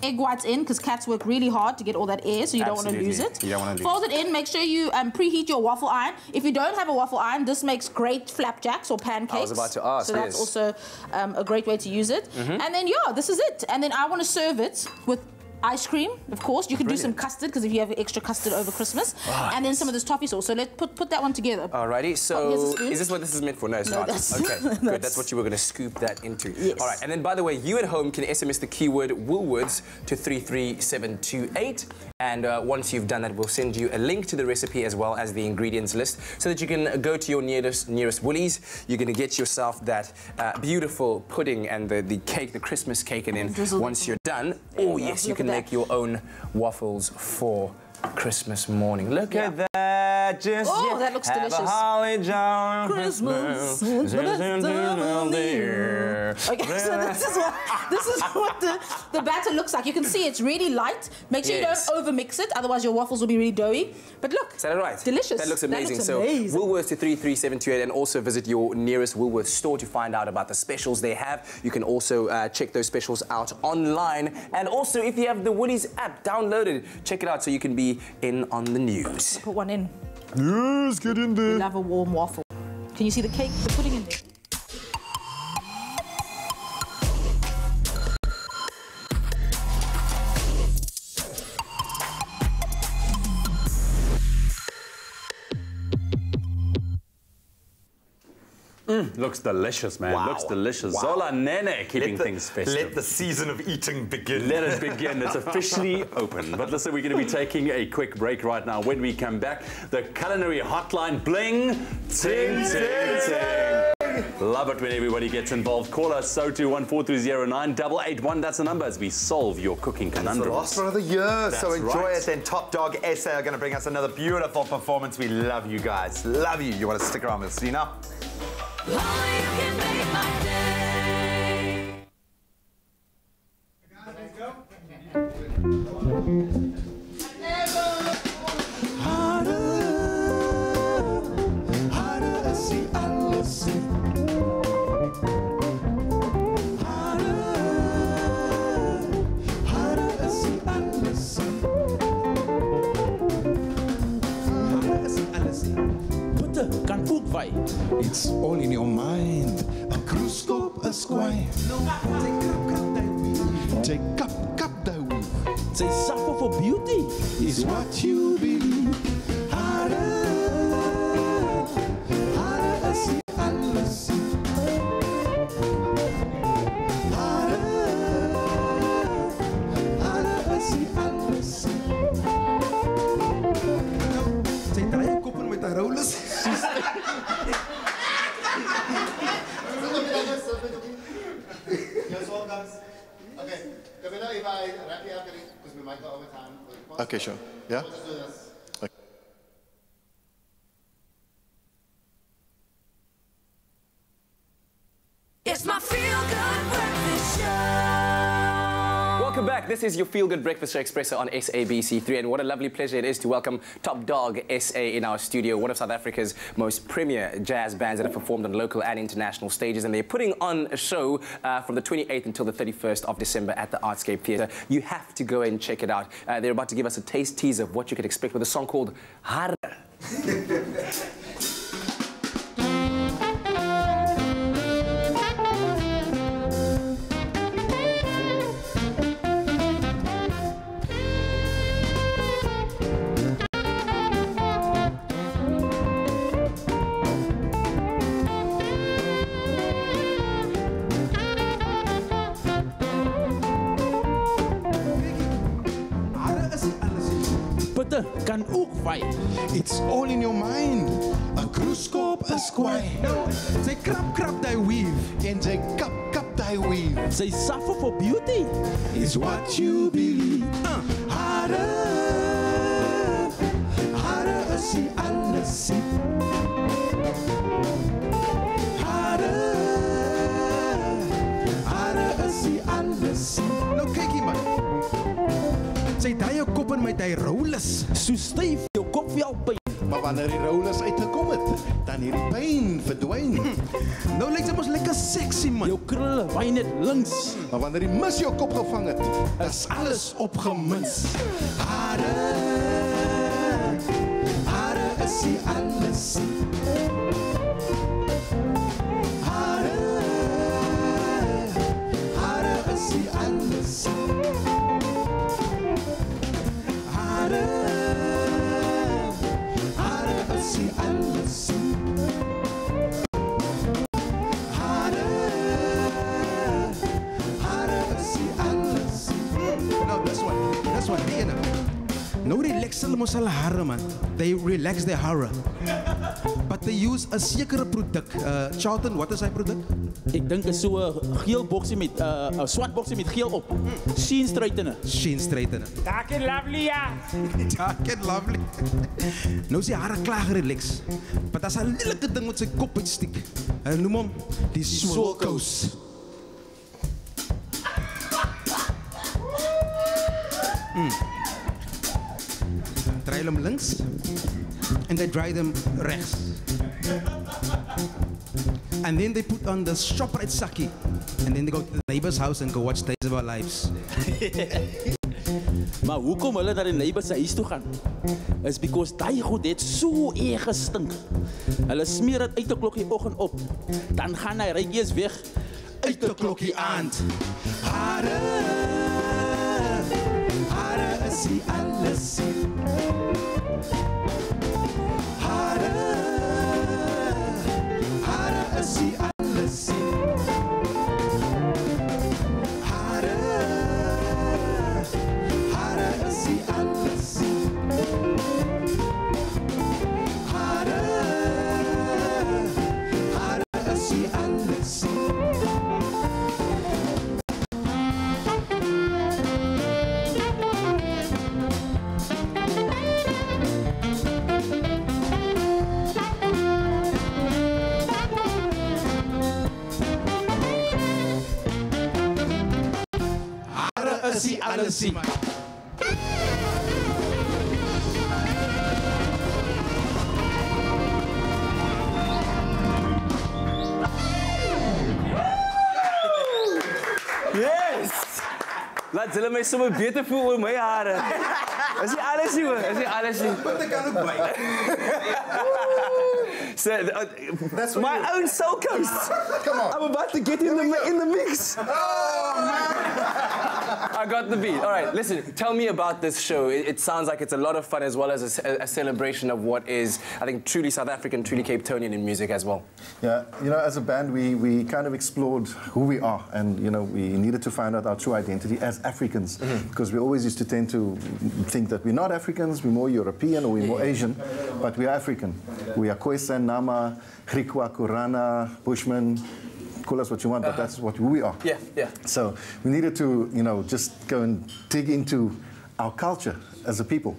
Speaker 15: egg whites in, because cats work really hard to get all that air, so you don't want to lose it.
Speaker 2: You don't want to lose
Speaker 15: Fold it in. Make sure you preheat your waffle iron. If you don't have a waffle iron, this makes great flapjacks or pancakes.
Speaker 2: I was about to ask,
Speaker 15: so that's also a great way to use it. And then, this is it. And then I want to serve it with ice cream, of course. You can do some custard, because if you have extra custard over Christmas. And then some of this toffee sauce. So let's put that one together.
Speaker 2: Alrighty, so
Speaker 15: here's a spoon.
Speaker 2: is this what this is meant for? No, it's not. Okay, good. That's what you were going to scoop that into.
Speaker 15: Yes.
Speaker 2: All right, and then by the way, you at home can SMS the keyword Woolworths to 33728. And once you've done that, we'll send you a link to the recipe as well as the ingredients list, so that you can go to your nearest Woolies. You're going to get yourself that beautiful pudding and the cake, the Christmas cake, and then once you're done, you can make your own waffles for Christmas morning. Look at that.
Speaker 15: That looks delicious.
Speaker 2: Have a holly jolly
Speaker 15: Christmas. Okay, so this is what the batter looks like. You can see it's really light. Make sure you don't overmix it, otherwise your waffles will be really doughy. But look,
Speaker 2: is that right?
Speaker 15: Delicious.
Speaker 2: That looks amazing. So Woolworths to 33728, and also visit your nearest Woolworths store to find out about the specials they have. You can also check those specials out online, and also if you have the Woolies app downloaded, check it out so you can be in on the news.
Speaker 15: Put one in.
Speaker 2: Yes, get in there.
Speaker 15: We'll have a warm waffle. Can you see the cake, the pudding in there?
Speaker 6: Looks delicious, man.
Speaker 4: Wow.
Speaker 6: Looks delicious.
Speaker 4: Wow.
Speaker 6: Zola Nene keeping things festive.
Speaker 4: Let the season of eating begin.
Speaker 6: Let it begin. It's officially open. But listen, we're going to be taking a quick break right now. When we come back, the Culinary hotline bling. Ting, ting, ting. Love it when everybody gets involved. Call us 0214309881. That's the number as we solve your cooking conundrums.
Speaker 4: It's the last one of the year, so enjoy
Speaker 6: right.
Speaker 4: it. Then Top Dog SA are going to bring us another beautiful performance. We love you guys. Love you. You want to stick around with us, you know?
Speaker 10: It's all in your mind. A cruiskop, a squire. Take cup that weave. Say suffer for beauty is what you believe. Harder, see alles. Harder, see alles. Say draai koppen met 'n rollers. Okay, sure. Yeah? Okay.
Speaker 1: It's my feel-good breakfast show.
Speaker 2: Welcome back. This is your feel-good breakfast show Expresso on SABC3, and what a lovely pleasure it is to welcome Top Dog SA in our studio, one of South Africa's most premier jazz bands that have performed on local and international stages, and they're putting on a show from the 28th until the 31st of December at the Artscape Theatre. You have to go and check it out. They're about to give us a taste teaser of what you can expect with a song called Harder.
Speaker 10: Kan ook fight. It's all in your mind. A cruiskop, a square. Say krap thy weave. And say cup thy weave. Say suffer for beauty is what you believe. Harder, see alles. Harder, see alles. Nou kyk hier man. Sy daai jou kop in met hy rollers. So styf jou kop wel pyn. Maar wanneer die rollers uitgekom het, dan hierdie pyn verdwyn. Nou lyk dit mos lekker sexy man. Jou krulle waai net links. Maar wanneer die mis jou kop gevang het, is alles opgemins. Harder is die alles. Harder is die alles. No relax hulle mos hulle hare man. They relax their hare. But they use a sekere produk. Charlton, wat is hy produk?
Speaker 16: Ek dink is so 'n geel boksie met 'n swart boksie met geel op. Sheen straightener.
Speaker 10: Sheen straightener.
Speaker 16: Dark and lovely ja.
Speaker 10: Dark and lovely. Nou is die hare klaar gerelax. Maar daar's 'n lelike ding met sy kop uitsteek. Hulle noem hom die swolkous. Draai hem links and they dry them rechts. And then they put on the ShopRite sakkie. And then they go to the neighbor's house and go watch Days of Our Lives.
Speaker 16: Maar hoekom hulle na die neighbor se huis toe gaan? Is because daai goed het so erg gestink. Hulle smeer dit uit 'n klokkie oggend op. Dan gaan hy ry eers weg
Speaker 10: uit 'n klokkie aand. Harder is die alles. Harder is die alles sien.
Speaker 2: Yes! Laat hulle my sommer beter voel oor my hare. Is nie alles nie hoor, is nie alles nie.
Speaker 10: Putte kan ook by.
Speaker 2: So, that's my own soul coast.
Speaker 10: Come on.
Speaker 2: I'm about to get in the mix.
Speaker 10: Oh, man.
Speaker 2: I got the beat. All right, listen, tell me about this show. It sounds like it's a lot of fun as well as a celebration of what is, I think, truly South African, truly Cape Townian in music as well.
Speaker 9: Yeah, you know, as a band, we kind of explored who we are, and, you know, we needed to find out our true identity as Africans, because we always used to tend to think that we're not Africans, we're more European or we're more Asian, but we are African. We are Khoisan, Nama, Griqua, Kurana, Bushman. Call us what you want, but that's who we are.
Speaker 2: Yeah, yeah.
Speaker 9: So we needed to, you know, just go and dig into our culture as a people,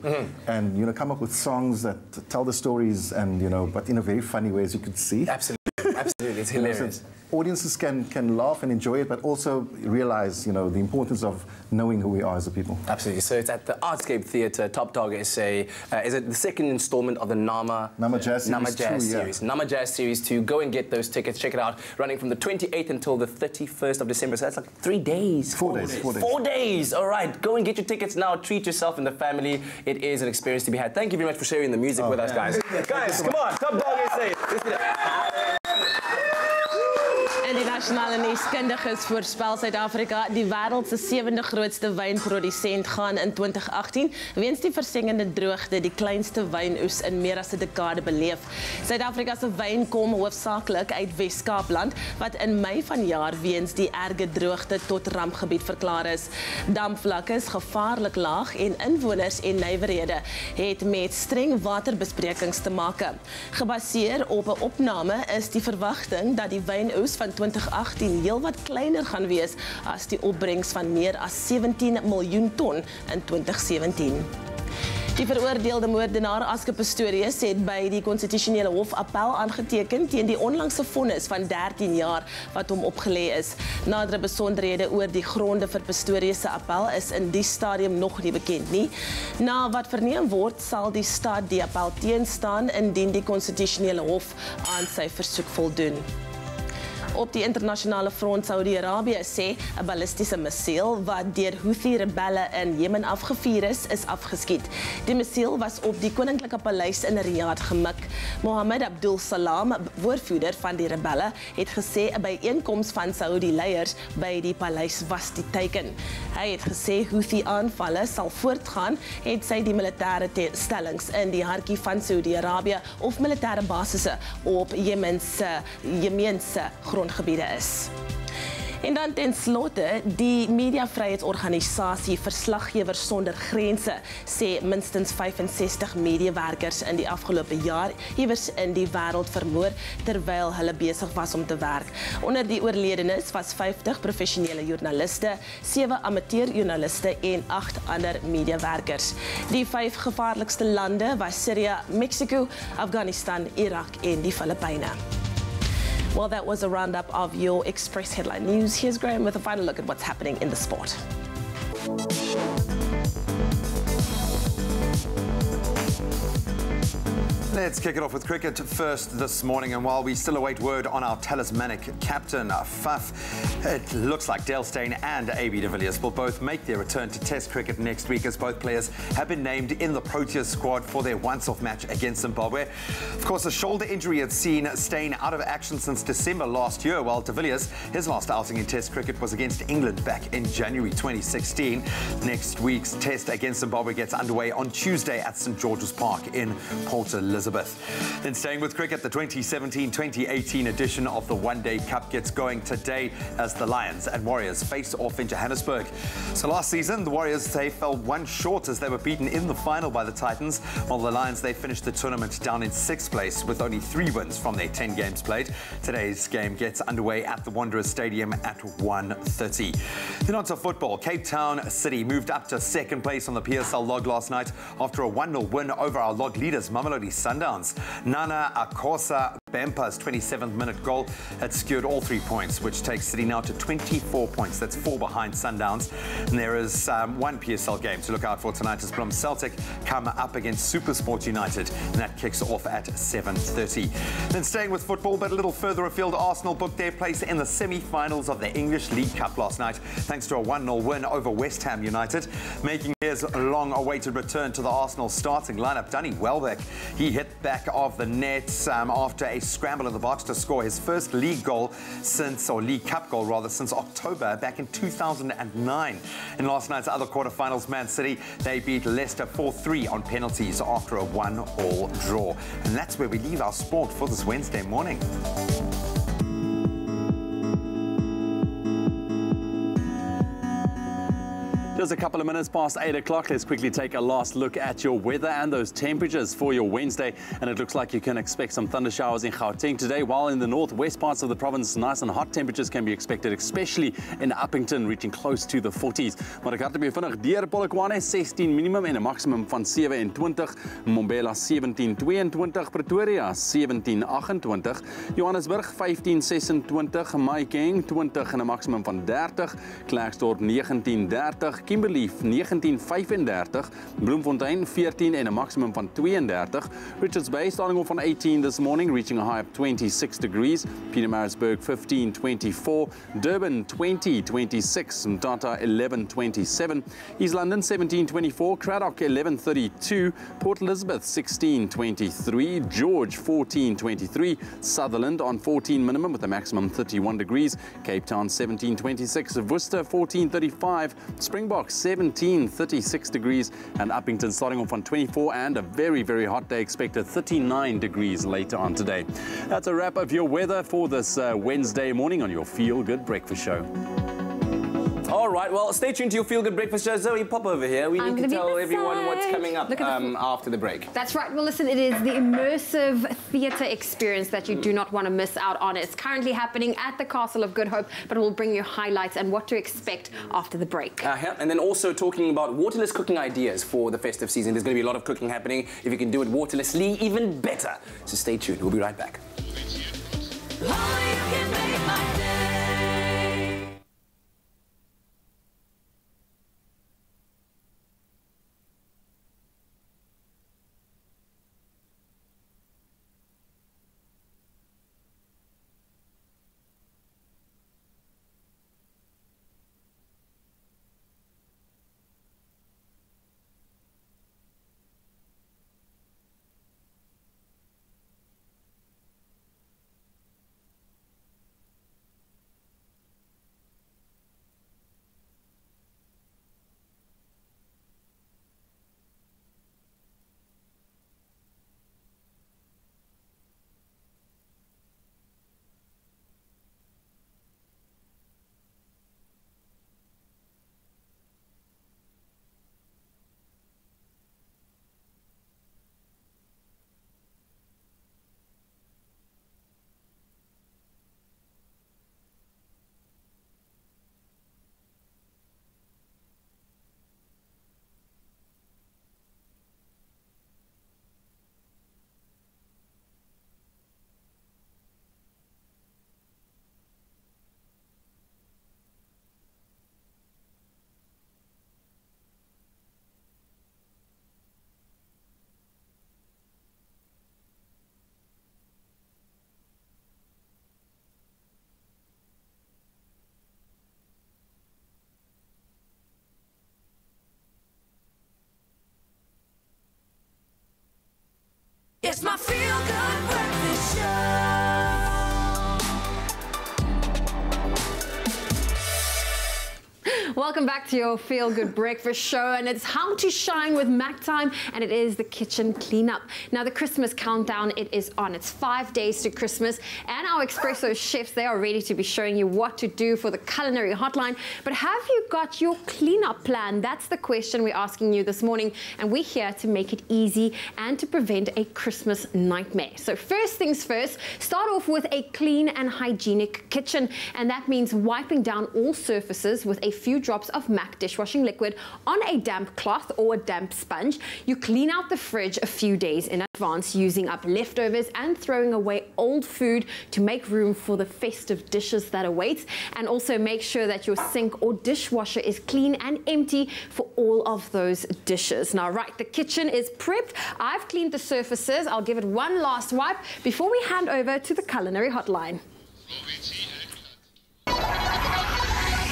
Speaker 9: and, you know, come up with songs that tell the stories, and, you know, but in a very funny way, as you could see.
Speaker 2: Absolutely, absolutely, it's hilarious.
Speaker 9: Audiences can laugh and enjoy it, but also realize, you know, the importance of knowing who we are as a people.
Speaker 2: Absolutely. So it's at the Artscape Theatre, Top Dog SA. Is it the second installment of the Nama
Speaker 9: Jazz
Speaker 2: Series? Nama Jazz Series 2. Go and get those tickets. Check it out. Running from the 28th until the 31st of December. So that's like 3 days.
Speaker 9: 4 days.
Speaker 2: 4 days. All right. Go and get your tickets now. Treat yourself and the family. It is an experience to be had. Thank you very much for sharing the music with us, guys. Guys, come on. Top Dog SA. Let's do that.
Speaker 3: En die nasionale nuuskundiges voorspel Suid-Afrika die wêreld se 7de grootste wynprodusent gaan in 2018 weens die versengende droogte die kleinste wynoes in meer as 'n dekade beleef. Suid-Afrika se wyn kom hoofsaaklik uit Wes-Kaapland wat in Mei vanjaar weens die erge droogte tot rampgebied verklaar is. Damvlakke is gevaarlik laag en inwoners en nywerhede het met streng waterbesprekings te maak. Gebaseer op 'n opname is die verwagting dat die wynoes van 2018 heel wat kleiner gaan wees as die opbrengs van meer as 17 miljoen ton in 2017. Die veroordeelde moordenaar Aske Pistorius het by die konstitusionele hof appel aangeteken teen die onlangse vonnis van 13 jaar wat hom opgelê is. Nadere besonderhede oor die gronde vir Pistorius se appel is in die stadium nog nie bekend nie. Na wat verneem word, sal die staat die appel teenstaan indien die konstitusionele hof aan sy versoek voldoen. Op die internasionale front Saudi-Arabië sê 'n ballistiese missiel wat deur Houthi-rebelle in Jemen afgevuur is afgeskiet. Die missiel was op die koninklike paleis in Riyadh gemik. Mohammed Abdul Salam, woordvoerder van die rebelle, het gesê 'n byeenkoms van Saudi-leiers by die paleis was die teiken. Hy het gesê Houthi-aanvalle sal voortgaan het sy die militêre stellings in die hartjie van Saudi-Arabië of militêre basisse op Jemense grondgebiede is. En dan ten slotte, die mediavryheidsorganisasie Verslaggewers Sonder Grense sê minstens 65 mediewerkers in die afgelope jaar iewers in die wêreld vermoor terwyl hulle besig was om te werk. Onder die oorledenes was 50 professionele joernaliste, 7 amateurjoernaliste en 8 ander mediewerkers. Die 5 gevaarlikste lande was Syrië, Mexico, Afghanistan, Irak en die Filippyne. Well, that was a roundup of your Express headline news. Here's Graham with a final look at what's happening in the sport.
Speaker 4: Let's kick it off with cricket first this morning, and while we still await word on our talismanic captain, Faf, it looks like Dale Steyn and AB de Villiers will both make their return to Test cricket next week, as both players have been named in the Proteas squad for their once-off match against Zimbabwe. Of course, a shoulder injury had seen Steyn out of action since December last year, while de Villiers, his last outing in Test cricket was against England back in January 2016. Next week's Test against Zimbabwe gets underway on Tuesday at St George's Park in Port Elizabeth. Then staying with cricket, the 2017-2018 edition of the One Day Cup gets going today as the Lions and Warriors face off in Johannesburg. So last season, the Warriors, they fell one short as they were beaten in the final by the Titans, while the Lions, they finished the tournament down in 6th place with only 3 wins from their 10 games played. Today's game gets underway at the Wanderers Stadium at 1:30. Then on to football. Cape Town City moved up to 2nd place on the PSL log last night after a 1-0 win over our log leaders, Mamelodi Sundowns. Nana Akosa Bempa's 27th minute goal had secured all 3 points, which takes City now to 24 points. That's 4 behind Sundowns. And there is one PSL game to look out for tonight as Bloem Celtic come up against SuperSport United, and that kicks off at 7:30. Then staying with football, but a little further afield, Arsenal booked their place in the semi-finals of the English League Cup last night, thanks to a 1-0 win over West Ham United, making his long-awaited return to the Arsenal starting lineup. Danny Welbeck, he hit back of the net after a scramble in the box to score his first league goal since, or League Cup goal rather, since October back in 2009. In last night's other quarterfinals, Man City, they beat Leicester 4-3 on penalties after a 1-1 draw. And that's where we leave our sport for this Wednesday morning.
Speaker 6: Just a couple of minutes past 8 o'clock. Let's quickly take a last look at your weather and those temperatures for your Wednesday. And it looks like you can expect some thunder showers in Gauteng today, while in the northwest parts of the province, nice and hot temperatures can be expected, especially in Uppington, reaching close to the 40s. Maar ek het weer vinnig deur Polokwane, 16 minimum en 'n maximum van 27, Mbombela 17-22, Pretoria 17-28, Johannesburg 15-26, Mahikeng 20 en 'n maximum van 30, Klerksdorp 19-30, Kimberley 19-35, Bloemfontein 14 en 'n maximum van 32, Richards Bay starting off on 18 this morning, reaching a high of 26 degrees, Pietermaritzburg 15-24, Durban 20-26, Mthatha 11-27, East London 17-24, Cradock 11-32, Port Elizabeth 16-23, George 14-23, Sutherland on 14 minimum with a maximum 31 degrees, Cape Town 17-26, Worcester 14-35, Springbok 17-36 degrees, and Uppington starting off on 24 and a very, very hot day expected, 39 degrees later on today. That's a wrap of your weather for this Wednesday morning on your Feel Good Breakfast Show.
Speaker 2: All right, well, stay tuned to your Feel Good Breakfast Show. Zoe, pop over here. We need to tell everyone what's coming up after the break.
Speaker 5: That's right. Well, listen, it is the immersive theatre experience that you do not want to miss out on. It's currently happening at the Castle of Good Hope, but we'll bring you highlights and what to expect after the break.
Speaker 2: Yeah. And then also talking about waterless cooking ideas for the festive season. There's going to be a lot of cooking happening. If you can do it waterlessly, even better. So stay tuned. We'll be right back.
Speaker 1: It's my Feel Good Breakfast Show.
Speaker 5: Welcome back to your Feel Good Breakfast Show, and it's how to shine with Mac time, and it is the kitchen cleanup. Now, the Christmas countdown, it is on. It's 5 days to Christmas, and our Expresso chefs, they are ready to be showing you what to do for the Culinary hotline. But have you got your cleanup plan? That's the question we're asking you this morning, and we're here to make it easy and to prevent a Christmas nightmare. So first things first, start off with a clean and hygienic kitchen, and that means wiping down all surfaces with a few drops drops of MAC dishwashing liquid on a damp cloth or a damp sponge. You clean out the fridge a few days in advance, using up leftovers and throwing away old food to make room for the festive dishes that await. And also make sure that your sink or dishwasher is clean and empty for all of those dishes. Now, right, the kitchen is prepped. I've cleaned the surfaces. I'll give it one last wipe before we hand over to the culinary hotline.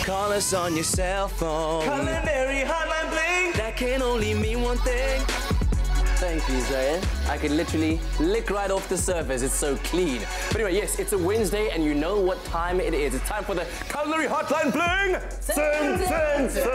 Speaker 1: Call us on your cell phone. Culinary hotline bling. That can only mean one thing.
Speaker 2: Thank you, Zayn. I can literally lick right off the surface. It's so clean. But anyway, yes, it's a Wednesday, and you know what time it is. It's time for the Culinary Hotline Bling! Sing, sing, sing!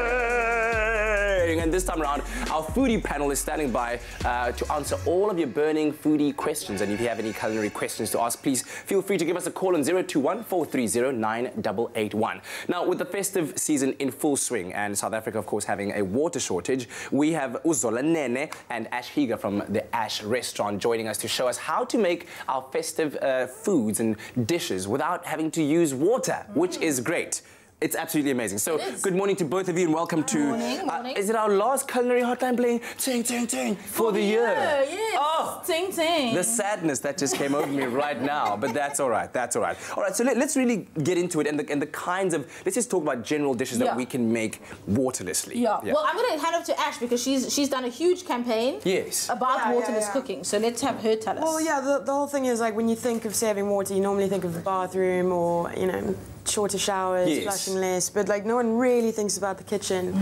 Speaker 2: And this time around, our foodie panel is standing by to answer all of your burning foodie questions. And if you have any culinary questions to ask, please feel free to give us a call on 021-430-9881. Now, with the festive season in full swing, and South Africa, of course, having a water shortage, we have Uzola Nene and Ash Higa from the Ash restaurant joining us to show us how to make our festive foods and dishes without having to use water, which is great. It's absolutely amazing. So, good morning to both of you and welcome to...
Speaker 15: Morning.
Speaker 2: Is it our last Culinary Hotline Bling? Ting, ting, ting. For the year.
Speaker 15: Yes.
Speaker 2: Oh,
Speaker 15: ting, ting.
Speaker 2: the sadness that just came over me right now, but that's all right. That's all right. All right, so let's really get into it and the kinds of... Let's just talk about general dishes that we can make waterlessly.
Speaker 15: Yeah. Well, I'm going to hand over to Ash because she's done a huge campaign about waterless cooking. So let's have her tell us.
Speaker 17: Well, yeah, the whole thing is like when you think of saving water, you normally think of the bathroom or, you know, shorter showers, flushing less, but like no one really thinks about the kitchen.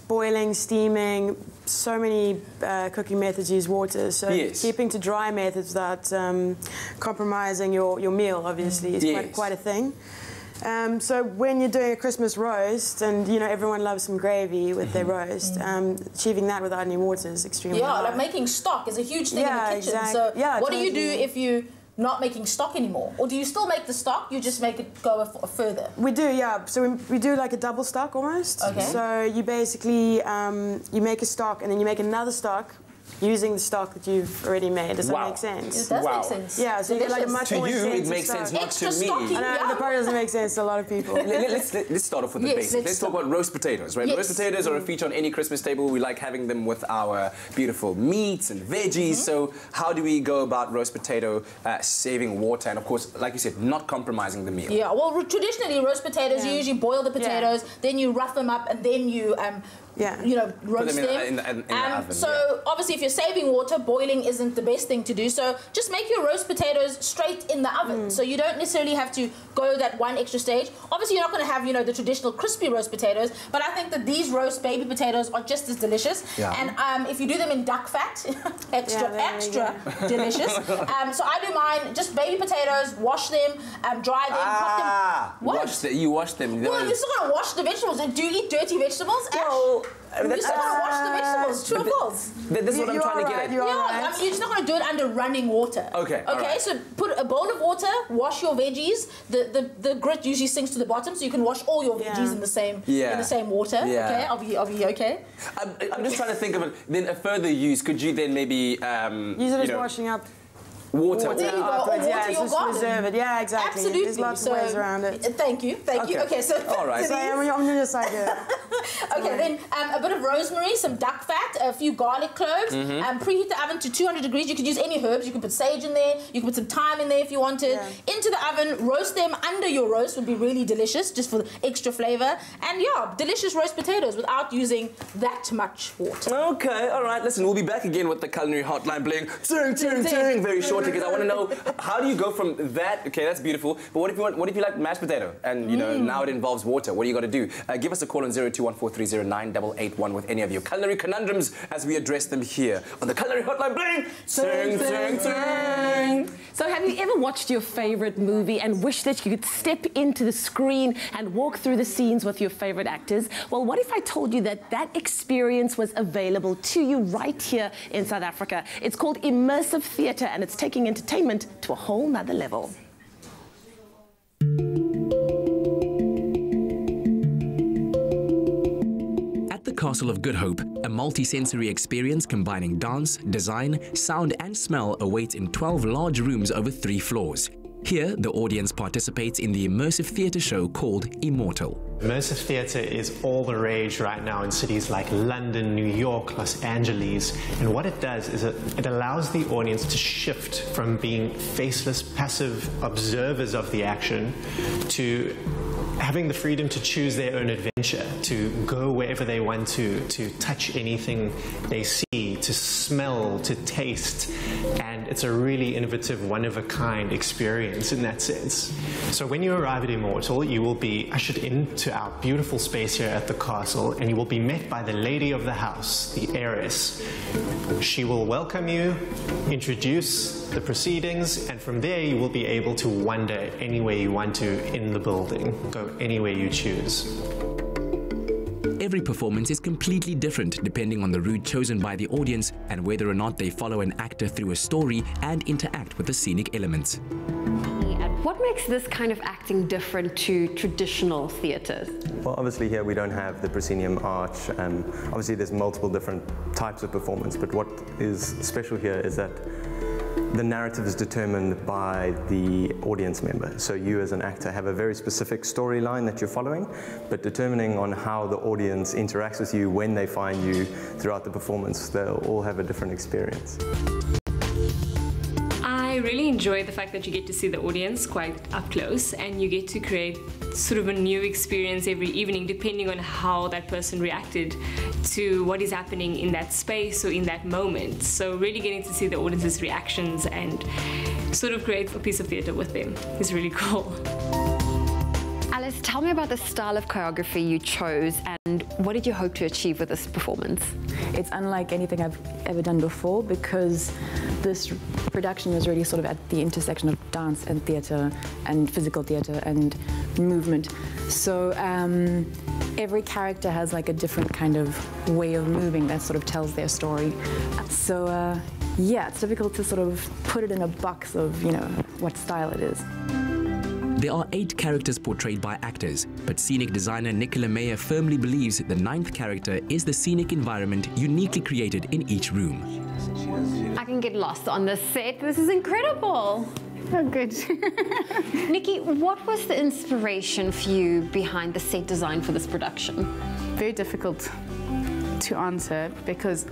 Speaker 17: Boiling, steaming, so many cooking methods use water, so keeping to dry methods without compromising your meal, obviously, is quite a thing. So when you're doing a Christmas roast, and you know everyone loves some gravy with their roast, achieving that without any water is extremely hard.
Speaker 15: Like making stock is a huge thing in the kitchen.
Speaker 17: Exactly.
Speaker 15: So what do you do if you not making stock anymore? Or do you still make the stock, you just make it go further?
Speaker 17: We do, yeah. So we do like a double stock almost.
Speaker 15: Okay.
Speaker 17: So you basically, you make a stock and then you make another stock using the stock that you've already made. Does that make sense?
Speaker 15: It does make sense.
Speaker 17: Yeah, so you get like a much more
Speaker 2: To you, it
Speaker 17: intensive
Speaker 2: makes sense,
Speaker 17: stock.
Speaker 2: not to me.
Speaker 17: I know, the part doesn't make sense to a lot of people.
Speaker 2: Let's start off with the basics. Let's talk about roast potatoes, right?
Speaker 17: Yes.
Speaker 2: Roast potatoes are a feature on any Christmas table. We like having them with our beautiful meats and veggies. So how do we go about roast potato saving water? And of course, like you said, not compromising the meal.
Speaker 15: Yeah, well, traditionally, roast potatoes, you usually boil the potatoes, then you rough them up, and then you you know, roast them.
Speaker 2: In the oven,
Speaker 15: so obviously, if you're saving water, boiling isn't the best thing to do. So just make your roast potatoes straight in the oven. So you don't necessarily have to go that one extra stage. Obviously, you're not going to have, you know, the traditional crispy roast potatoes, but I think that these roast baby potatoes are just as delicious. And if you do them in duck fat, extra delicious. So I do mine just baby potatoes, wash them, dry them, pop them. What?
Speaker 2: You wash them.
Speaker 15: Well, you're still going to wash the vegetables. Do you eat dirty vegetables?
Speaker 2: Well,
Speaker 15: you're still going to wash the vegetables. True or false?
Speaker 2: This is what I'm trying to get at.
Speaker 15: You're just not going to do it under running water.
Speaker 2: Okay.
Speaker 15: So put a bowl of water, wash your veggies. The grit usually sinks to the bottom, so you can wash all your veggies in the same water. Okay. Are we okay?
Speaker 2: I'm just trying to think of it. Then a further use. Could you then maybe
Speaker 17: use it as washing up?
Speaker 2: Water.
Speaker 15: There you go. Or water your garden.
Speaker 17: Preserve it. Yeah, exactly.
Speaker 15: Absolutely.
Speaker 17: There's lots of ways around it.
Speaker 15: Thank you. Okay, so...
Speaker 2: All right.
Speaker 17: So I'm on your side here.
Speaker 15: Okay, then a bit of rosemary, some duck fat, a few garlic cloves, preheat the oven to 200 degrees. You could use any herbs. You could put sage in there. You could put some thyme in there if you wanted. Into the oven, roast them under your roast would be really delicious, just for extra flavour. And yeah, delicious roast potatoes without using that much water.
Speaker 2: Okay, all right. Listen, we'll be back again with the Culinary Hotline Bling. Ting, very shortly, because I want to know how do you go from that? Okay, that's beautiful. But what if you like mashed potato and you know now it involves water? What do you got to do? Give us a call on 021-430-9881 with any of your culinary conundrums as we address them here on the Culinary Hotline Bling. Ting.
Speaker 3: So have you ever watched your favorite movie and wished that you could step into the screen and walk through the scenes with your favorite actors? Well, what if I told you that that experience was available to you right here in South Africa? It's called Immersive Theatre, and it's taking entertainment to a whole nother level.
Speaker 14: At the Castle of Good Hope, a multi-sensory experience combining dance, design, sound and smell awaits in 12 large rooms over 3 floors. Here, the audience participates in the immersive theatre show called Immortal.
Speaker 18: Immersive theatre is all the rage right now in cities like London, New York, Los Angeles. And what it does is it allows the audience to shift from being faceless, passive observers of the action to having the freedom to choose their own adventure, to go wherever they want to touch anything they see, to smell, to taste. And it's a really innovative, one-of-a-kind experience in that sense. So when you arrive at Immortal, you will be ushered into our beautiful space here at the castle, and you will be met by the lady of the house, the heiress. She will welcome you, introduce the proceedings, and from there you will be able to wander anywhere you want to in the building, go anywhere you choose.
Speaker 14: Every performance is completely different depending on the route chosen by the audience and whether or not they follow an actor through a story and interact with the scenic elements.
Speaker 19: What makes this kind of acting different to traditional theatres?
Speaker 20: Well, obviously here we don't have the proscenium arch, and obviously there's multiple different types of performance, but what is special here is that the narrative is determined by the audience member. So you as an actor have a very specific storyline that you're following, but determining on how the audience interacts with you when they find you throughout the performance, they'll all have a different experience.
Speaker 21: I really enjoy the fact that you get to see the audience quite up close, and you get to create sort of a new experience every evening depending on how that person reacted to what is happening in that space or in that moment. So really getting to see the audience's reactions and sort of create a piece of theatre with them is really cool.
Speaker 19: Alice, tell me about the style of choreography you chose and what did you hope to achieve with this performance?
Speaker 25: It's unlike anything I've ever done before because this production is really sort of at the intersection of dance and theatre and physical theatre and movement. So every character has like a different kind of way of moving that sort of tells their story. So yeah, it's difficult to sort of put it in a box of, you know, what style it is.
Speaker 14: There are 8 characters portrayed by actors, but scenic designer Nicola Meyer firmly believes the 9th character is the scenic environment uniquely created in each room.
Speaker 19: I can get lost on this set. This is incredible. Oh, good. Nikki, what was the inspiration for you behind the set design for this production?
Speaker 26: Very difficult to answer because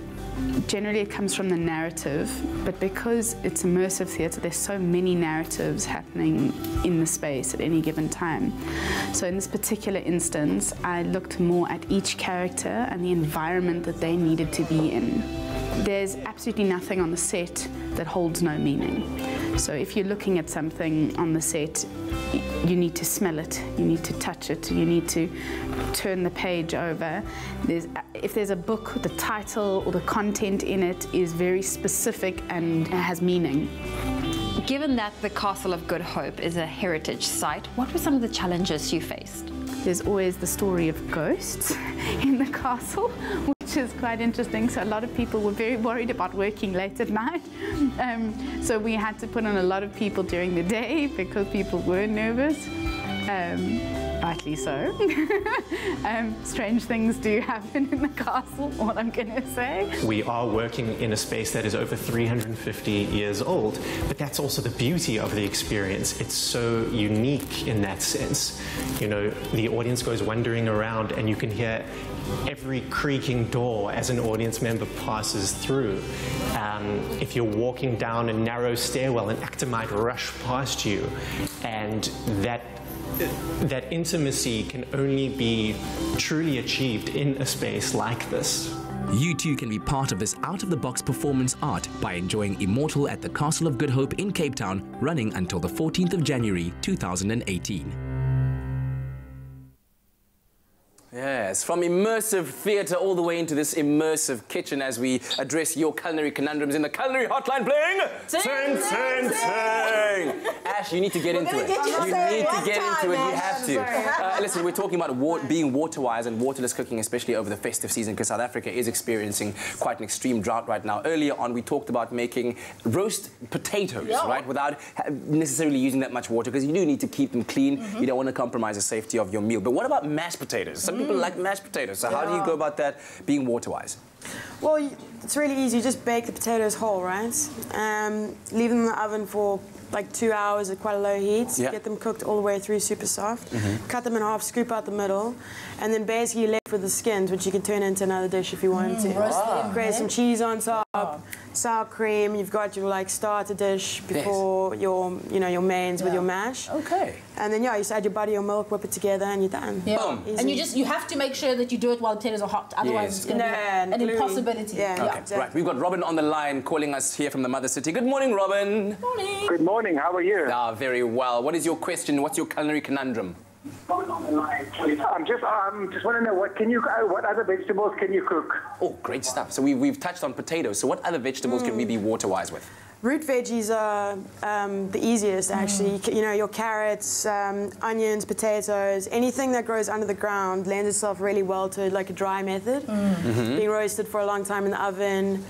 Speaker 26: generally it comes from the narrative, but because it's immersive theatre, there's so many narratives happening in the space at any given time. So in this particular instance, I looked more at each character and the environment that they needed to be in. There's absolutely nothing on the set that holds no meaning. So if you're looking at something on the set, you need to smell it, you need to touch it, you need to turn the page over. If there's a book, the title or the content in it is very specific and has meaning.
Speaker 19: Given that the Castle of Good Hope is a heritage site, what were some of the challenges you faced?
Speaker 26: There's always the story of ghosts in the castle, which is quite interesting. So a lot of people were very worried about working late at night. So we had to put on a lot of people during the day because people were nervous. Rightly so. Strange things do happen in the castle, what I'm going to say.
Speaker 18: We are working in a space that is over 350 years old, but that's also the beauty of the experience. It's so unique in that sense. You know, the audience goes wandering around and you can hear every creaking door as an audience member passes through. If you're walking down a narrow stairwell, an actor might rush past you, and that intimacy can only be truly achieved in a space like this.
Speaker 14: You too can be part of this out-of-the-box performance art by enjoying Immortal at the Castle of Good Hope in Cape Town, running until the 14th of January 2018.
Speaker 2: Yes, from immersive theatre all the way into this immersive kitchen as we address your culinary conundrums in the Culinary hotline playing... Ting, ting, ting! Ash, you need to get into it. You need to get into it. You have to. Listen, we're talking about being water-wise and waterless cooking, especially over the festive season, because South Africa is experiencing quite an extreme drought right now. Earlier on, we talked about making roast potatoes, right, without necessarily using that much water, because you do need to keep them clean. You don't want to compromise the safety of your meal. But what about mashed potatoes? Some people like mashed potatoes. So how do you go about that being water-wise?
Speaker 17: Well, it's really easy. You just bake the potatoes whole, right? Leave them in the oven for like 2 hours at quite a low heat.
Speaker 2: Yeah.
Speaker 17: Get them cooked all the way through, super soft. Cut them in half, scoop out the middle, and then basically you're left with the skins, which you can turn into another dish if you want to.
Speaker 15: Roast them,
Speaker 17: Grate some cheese on top, sour cream. You've got your like starter dish before your, you know, your mains with your mash.
Speaker 2: Okay.
Speaker 17: And then yeah, you just add your butter, your milk, whip it together, and you're done.
Speaker 15: Yeah. And you have to make sure that you do it while the potatoes are hot. Otherwise, it's going to be an impossibility.
Speaker 2: Okay, right. We've got Robin on the line calling us here from the Mother City. Good morning, Robin.
Speaker 15: Morning.
Speaker 7: Good morning. How are you?
Speaker 2: Very well. What is your question? What's your culinary conundrum?
Speaker 7: I'm just want to know what other vegetables can you cook?
Speaker 2: Oh, great stuff. So we've touched on potatoes. So what other vegetables can we be water-wise with?
Speaker 17: Root veggies are the easiest, actually. You know, your carrots, onions, potatoes, anything that grows under the ground lends itself really well to like a dry method. Being roasted for a long time in the oven,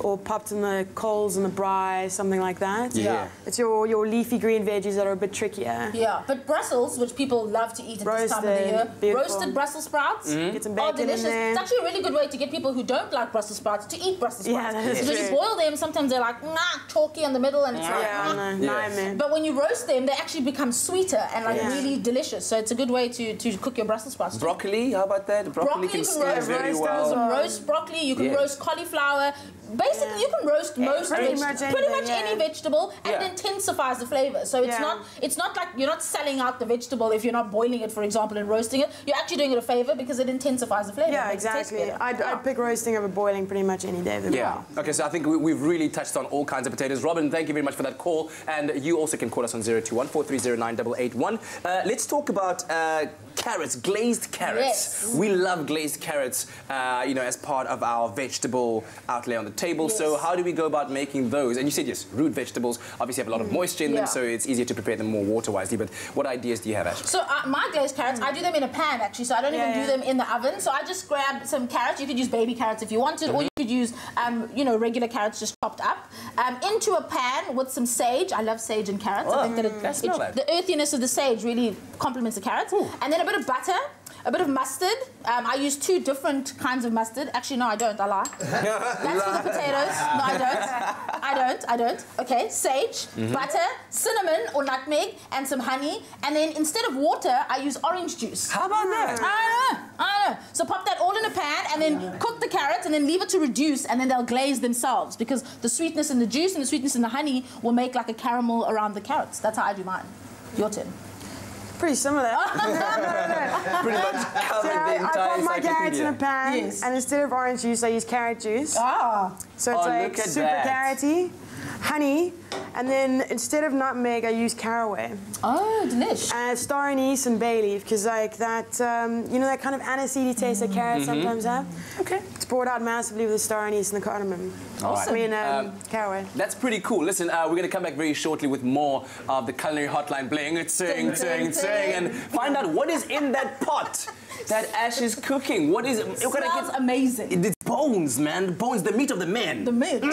Speaker 17: or popped in the coals and the braai, something like that.
Speaker 15: Yeah.
Speaker 17: It's your leafy green veggies that are a bit trickier.
Speaker 15: Yeah, but Brussels, which people love to eat at this time of the year,
Speaker 17: beautiful.
Speaker 15: roasted Brussels sprouts,
Speaker 17: Get some bacon
Speaker 15: delicious.
Speaker 17: in there.
Speaker 15: It's actually a really good way to get people who don't like Brussels sprouts to eat Brussels sprouts.
Speaker 17: Yeah, that is
Speaker 15: When you
Speaker 17: true.
Speaker 15: boil them, sometimes they're like chalky in the middle, and it's like But when you roast them, they actually become sweeter and like really delicious. So it's a good way to cook your Brussels sprouts.
Speaker 2: Broccoli, how about that? Broccoli can steam very well.
Speaker 15: You can roast broccoli, you can roast cauliflower. Basically, you can roast most
Speaker 17: pretty
Speaker 15: pretty much
Speaker 17: much
Speaker 15: any vegetable, and it intensifies the flavor. So it's not like you're not selling out the vegetable if you're not boiling it, for example, and roasting it. You're actually doing it a favor because it intensifies the flavor.
Speaker 17: Yeah, exactly. I'd pick roasting over boiling pretty much any day of the week.
Speaker 2: Okay, so I think we've really touched on all kinds of potatoes. Robin, thank you very much for that call. And you also can call us on 021 4309 881. Let's talk about carrots, glazed carrots.
Speaker 15: Yes.
Speaker 2: We love glazed carrots, you know, as part of our vegetable outlay on the table.
Speaker 15: Yes.
Speaker 2: So how do we go about making those? And you said, yes, root vegetables obviously have a lot of moisture in them, so it's easier to prepare them more water-wisely. But what ideas do you have, Ash?
Speaker 15: So my glazed carrots, I do them in a pan, actually, so I don't even do them in the oven. So I just grab some carrots. You could use baby carrots if you wanted, or you could use, you know, regular carrots just chopped up, into a pan with some sage. I love sage and carrots. I think that the earthiness of the sage really complements the carrots. And then a bit of butter, a bit of mustard. I use 2 different kinds of mustard. Actually, no, I don't. I lie. That's for the potatoes. No, I don't. Okay, sage, butter, cinnamon or nutmeg, and some honey. And then instead of water, I use orange juice.
Speaker 2: How about that?
Speaker 15: I know. So pop that all in a pan and then cook the carrots and then leave it to reduce, and then they'll glaze themselves because the sweetness in the juice and the sweetness in the honey will make like a caramel around the carrots. That's how I do mine. Your turn.
Speaker 17: Pretty similar.
Speaker 2: Pretty much covered the
Speaker 17: I
Speaker 2: entire
Speaker 17: put my carrots in a pan, and instead of orange juice, I use carrot juice. So it's like super carroty, honey, and then instead of nutmeg, I use caraway.
Speaker 15: Oh, delish.
Speaker 17: Star anise and bay leaf, because like that, you know, that kind of aniseedy taste that carrots sometimes have.
Speaker 15: Okay.
Speaker 17: It's brought out massively with the star anise and the cardamom.
Speaker 2: Awesome.
Speaker 17: I mean, caraway.
Speaker 2: That's pretty cool. Listen, we're going to come back very shortly with more of the Culinary Hotline bling. It's sing, and find out what is in that pot that Ash is cooking. What is it?
Speaker 15: Smells amazing.
Speaker 2: It's bones, man. Bones, the meat of the men.
Speaker 15: The meat.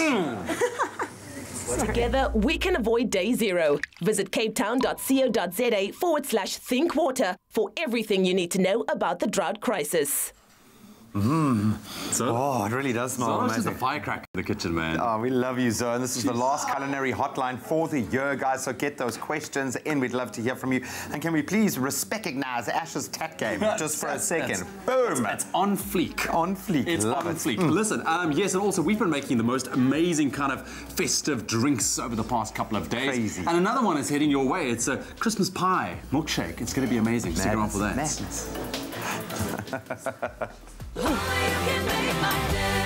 Speaker 3: Together, we can avoid day zero. Visit capetown.co.za/thinkwater for everything you need to know about the drought crisis.
Speaker 4: So, it really does smell
Speaker 6: Zoe's
Speaker 4: amazing.
Speaker 6: just a firecracker in the kitchen, man.
Speaker 4: Oh, we love you, Zoe. And this is the last Culinary Hotline for the year, guys. So get those questions in. We'd love to hear from you. And can we please recognize Ash's tat game just for a second? Boom!
Speaker 6: It's on fleek.
Speaker 4: On fleek.
Speaker 6: It's
Speaker 4: love
Speaker 6: on
Speaker 4: it.
Speaker 6: fleek. Listen, yes, and also we've been making the most amazing kind of festive drinks over the past couple of days.
Speaker 4: Crazy.
Speaker 6: And another one is heading your way. It's a Christmas pie milkshake. It's going to be amazing. Stick around for that.
Speaker 4: Madness.
Speaker 1: You can make my day.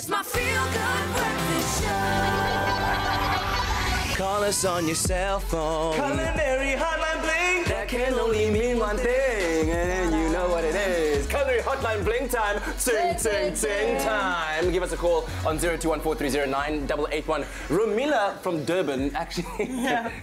Speaker 1: It's my feel-good breakfast show.
Speaker 2: Call us on your cell phone. Culinary hotline bling. That can only mean one thing, and you know what it is. Culinary hotline bling time. Ting, ting, ting time. Give us a call on 0214309881. Romila from Durban, actually,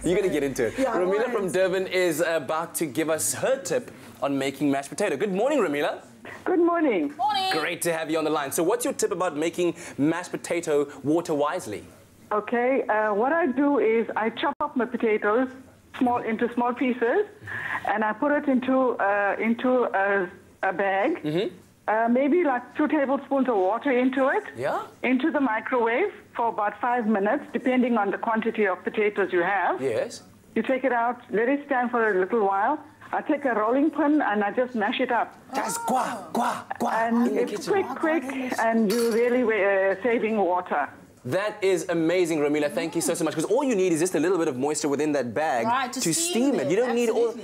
Speaker 2: you're gonna get into it.
Speaker 8: Yeah,
Speaker 2: Romila from Durban is about to give us her tip on making mashed potato. Good morning, Romila.
Speaker 8: Good morning.
Speaker 15: Morning.
Speaker 2: Great to have you on the line. So what's your tip about making mashed potato water wisely?
Speaker 8: Okay, what I do is I chop up my potatoes into small pieces, and I put it into a bag. Maybe like 2 tablespoons of water into it.
Speaker 2: Yeah.
Speaker 8: Into the microwave for about 5 minutes, depending on the quantity of potatoes you have.
Speaker 2: Yes.
Speaker 8: You take it out, let it stand for a little while. I take a rolling pin and I just mash it up.
Speaker 2: That's gua.
Speaker 8: And
Speaker 2: in the
Speaker 8: it's
Speaker 2: kitchen.
Speaker 8: quick, and you're really saving water.
Speaker 2: That is amazing, Romila. Thank you so much. Because all you need is just a little bit of moisture within that bag to steam it. You don't need all.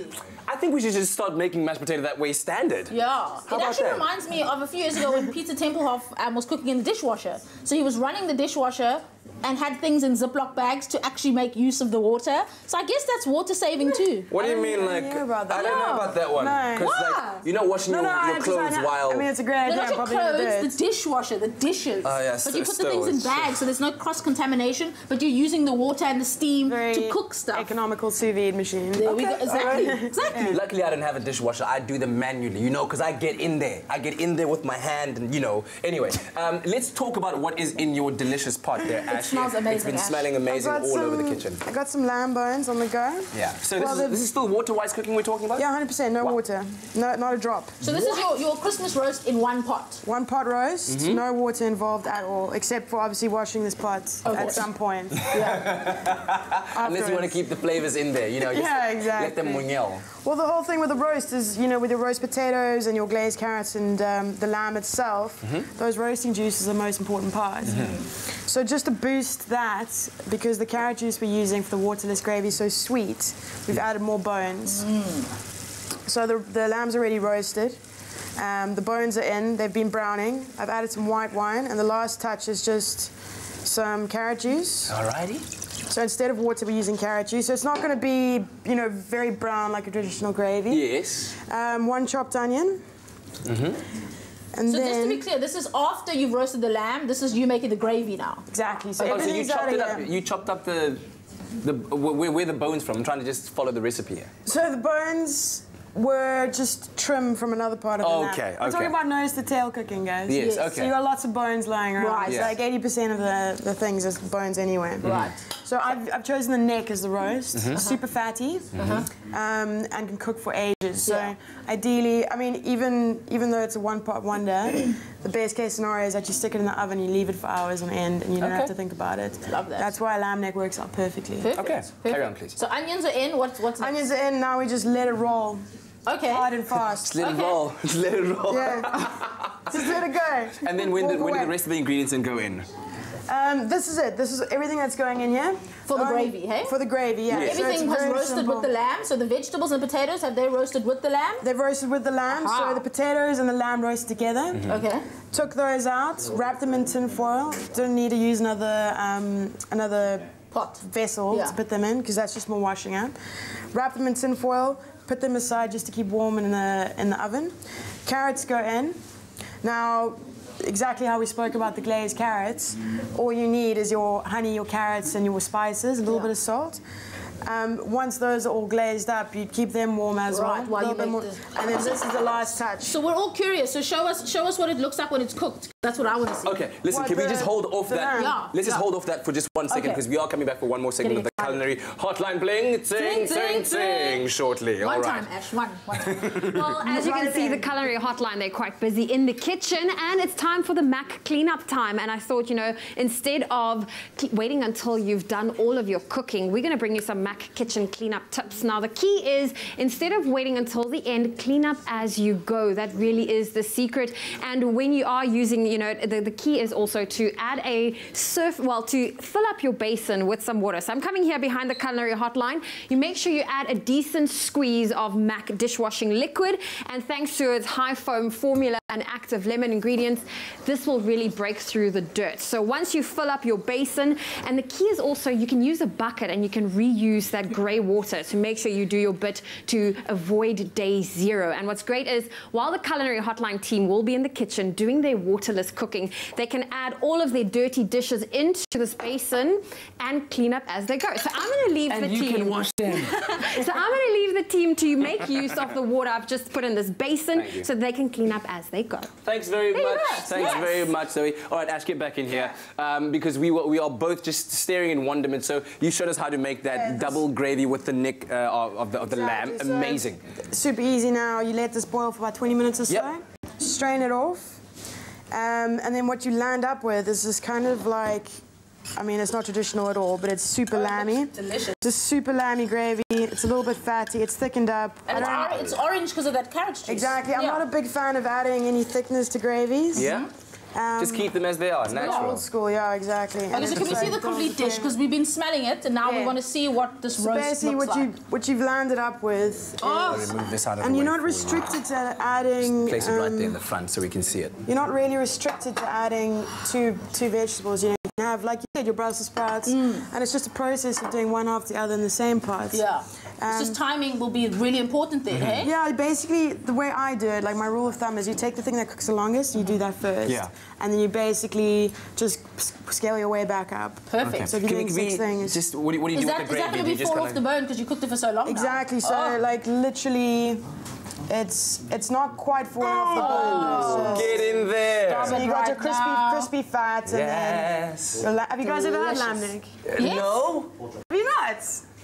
Speaker 2: I think we should just start making mashed potato that way standard.
Speaker 15: Yeah.
Speaker 2: How
Speaker 15: It
Speaker 2: about
Speaker 15: actually
Speaker 2: that?
Speaker 15: reminds me of a few years ago when Peter Tempelhoff was cooking in the dishwasher. So he was running the dishwasher and had things in Ziploc bags to actually make use of the water. So I guess that's water saving too.
Speaker 2: What do you mean, like? I don't know about that one.
Speaker 15: No.
Speaker 2: Because like, you're not washing your clothes while.
Speaker 17: I mean, it's a great idea.
Speaker 15: Not your
Speaker 17: probably gonna do
Speaker 15: clothes,
Speaker 17: it.
Speaker 15: the dishwasher, the dishes.
Speaker 2: Oh, yeah,
Speaker 15: but you put the
Speaker 2: still,
Speaker 15: things in
Speaker 2: it's
Speaker 15: bags, so there's no cross-contamination, but you're using the water and the steam to cook stuff.
Speaker 17: Economical sous vide machine.
Speaker 15: There we go. Exactly. Exactly.
Speaker 2: Luckily, I don't have a dishwasher. I do them manually, you know, because I get in there. I get in there with my hand, and you know. Anyway, let's talk about what is in your delicious pot there, Ashley.
Speaker 15: It smells amazing.
Speaker 2: It's been smelling amazing all over the kitchen.
Speaker 17: I got some lamb bones on the go.
Speaker 2: Yeah. So this is still water-wise cooking we're talking about?
Speaker 17: Yeah, 100%. No water. No, not a drop.
Speaker 15: So this is your Christmas roast in one pot.
Speaker 17: One pot roast. No water involved at all, except for obviously washing this pot at some point.
Speaker 2: Unless you want to keep the flavors in there, you know. Just
Speaker 17: exactly.
Speaker 2: Let them muñel.
Speaker 17: Well, the whole thing with the roast is, you know, with your roast potatoes and your glazed carrots and the lamb itself, those roasting juices are the most important part. So just to boost that, because the carrot juice we're using for the waterless gravy is so sweet, we've added more bones. So the lamb's already roasted. The bones are in, they've been browning. I've added some white wine, and the last touch is just some carrot juice.
Speaker 2: Alrighty.
Speaker 17: So instead of water, we're using carrot juice. So it's not going to be, you know, very brown like a traditional gravy.
Speaker 2: Yes.
Speaker 17: 1 chopped onion. And
Speaker 15: so
Speaker 17: then,
Speaker 15: just to be clear, this is after you've roasted the lamb. This is you making the gravy now.
Speaker 17: Exactly. So,
Speaker 2: So you
Speaker 17: everything's
Speaker 2: chopped
Speaker 17: out
Speaker 2: it
Speaker 17: of
Speaker 2: up.
Speaker 17: here.
Speaker 2: You chopped up where the bones from? I'm trying to just follow the recipe here.
Speaker 17: So the bones were just trimmed from another part of the lamb.
Speaker 2: Okay,
Speaker 17: We're talking about nose to tail cooking, guys.
Speaker 2: Yes, okay.
Speaker 17: So you got lots of bones lying around.
Speaker 15: Right.
Speaker 17: So
Speaker 2: Yeah.
Speaker 17: like 80% of the things is bones anyway.
Speaker 15: Right.
Speaker 17: So I've chosen the neck as the roast. Super fatty. And can cook for ages. So ideally, I mean, even though it's a one-pot wonder, the best case scenario is that you stick it in the oven, you leave it for hours on end, and you don't have to think about it.
Speaker 15: Love that.
Speaker 17: That's why a lamb neck works out perfectly.
Speaker 2: Okay, carry on, please.
Speaker 15: So onions are in. What's next?
Speaker 17: Onions are in. Now we just let it roll.
Speaker 15: Okay.
Speaker 17: Hard and fast.
Speaker 2: Just let it roll. Just let it roll.
Speaker 17: Yeah. Just let it go.
Speaker 2: And then when do the rest of the ingredients then go in?
Speaker 17: This is it. This is everything that's going in here.
Speaker 15: For the gravy, hey?
Speaker 17: For the gravy, yeah.
Speaker 2: Yes.
Speaker 17: So
Speaker 15: Everything
Speaker 17: it's
Speaker 15: was
Speaker 17: very
Speaker 15: roasted
Speaker 17: simple.
Speaker 15: with the lamb. So the vegetables and potatoes, have they roasted with the lamb?
Speaker 17: They've roasted with the lamb, so the potatoes and the lamb roast together.
Speaker 15: Okay.
Speaker 17: Took those out, wrapped them in tin foil. Didn't need to use another
Speaker 15: pot
Speaker 17: vessel to put them in, because that's just more washing up. Wrap them in tin foil, put them aside just to keep warm in the oven. Carrots go in. Now, exactly how we spoke about the glazed carrots, all you need is your honey, your carrots, and your spices, a little bit of salt. Once those are all glazed up, you keep them warm as well.
Speaker 15: While you make
Speaker 17: and then this is the last touch.
Speaker 15: So we're all curious. So show us what it looks like when it's cooked. That's what I want to see.
Speaker 2: Okay, listen, can we just hold off that? Let's just hold off that for just 1 second, because we are coming back for one more segment of the Culinary Hotline Bling. Ting, ting, ting, shortly.
Speaker 15: One
Speaker 2: All
Speaker 15: time,
Speaker 2: right.
Speaker 15: Ash. One time.
Speaker 19: Well, as you can see, the Culinary Hotline, they're quite busy in the kitchen, and it's time for the Mac cleanup time. And I thought, you know, instead of waiting until you've done all of your cooking, we're going to bring you some Mac kitchen cleanup tips. Now, the key is, instead of waiting until the end, clean up as you go. That really is the secret. And when you are using, you know, the key is also to add to fill up your basin with some water. So I'm coming here behind the Culinary Hotline. You make sure you add a decent squeeze of Mac dishwashing liquid, and thanks to its high foam formula, and active lemon ingredients, this will really break through the dirt. So once you fill up your basin, and the key is also you can use a bucket and you can reuse that grey water to make sure you do your bit to avoid day zero. And what's great is while the Culinary Hotline team will be in the kitchen doing their waterless cooking, they can add all of their dirty dishes into this basin and clean up as they go. So I'm going to leave the team.
Speaker 2: And you can wash them.
Speaker 19: So I'm going to leave the team to make use of the water I've just put in this basin so they can clean up as they go.
Speaker 2: Thanks very much. Thanks very much, Zoe. All right, Ash, get back in here because we are both just staring in wonderment. So you showed us how to make that double gravy with the neck of the lamb.
Speaker 17: So
Speaker 2: amazing.
Speaker 17: Super easy now. You let this boil for about 20 minutes or so. Strain it off. And then what you land up with is this kind of like, I mean, it's not traditional at all, but it's super lammy.
Speaker 15: Delicious.
Speaker 17: Just super lammy gravy. It's a little bit fatty. It's thickened up.
Speaker 15: And it's orange because of that carrot juice.
Speaker 17: Exactly. I'm not a big fan of adding any thickness to gravies.
Speaker 2: Yeah? Just keep them as they are, natural.
Speaker 17: Old school, yeah, exactly.
Speaker 15: Okay, so can we see the complete dish? Because we've been smelling it, and now we want to see what this roast looks like.
Speaker 17: What you've landed up with.
Speaker 2: I'll remove this out of the way.
Speaker 17: And you're not restricted to adding.
Speaker 2: Place it right there in the front so we can see it.
Speaker 17: You're not really restricted to adding two vegetables. You know, you can have, like you said, your Brussels sprouts, and it's just a process of doing one after the other in the same pot.
Speaker 15: Yeah. It's just timing will be really important there, hey?
Speaker 17: Yeah, basically, the way I do it, like my rule of thumb is you take the thing that cooks the longest, you do that first. Yeah. And then you basically just scale your way back up.
Speaker 15: Perfect.
Speaker 17: Okay. So if you're doing 6 things...
Speaker 2: Just, what do you do with the gravy?
Speaker 15: Is that going to be fall off the bone because you cooked it for so long
Speaker 17: Exactly. So, like, literally... It's not quite falling off the bone.
Speaker 2: So. Get in there.
Speaker 17: So you got your crispy fat and then... Have you guys ever had lamb neck?
Speaker 2: Yes. No.
Speaker 17: Have you not?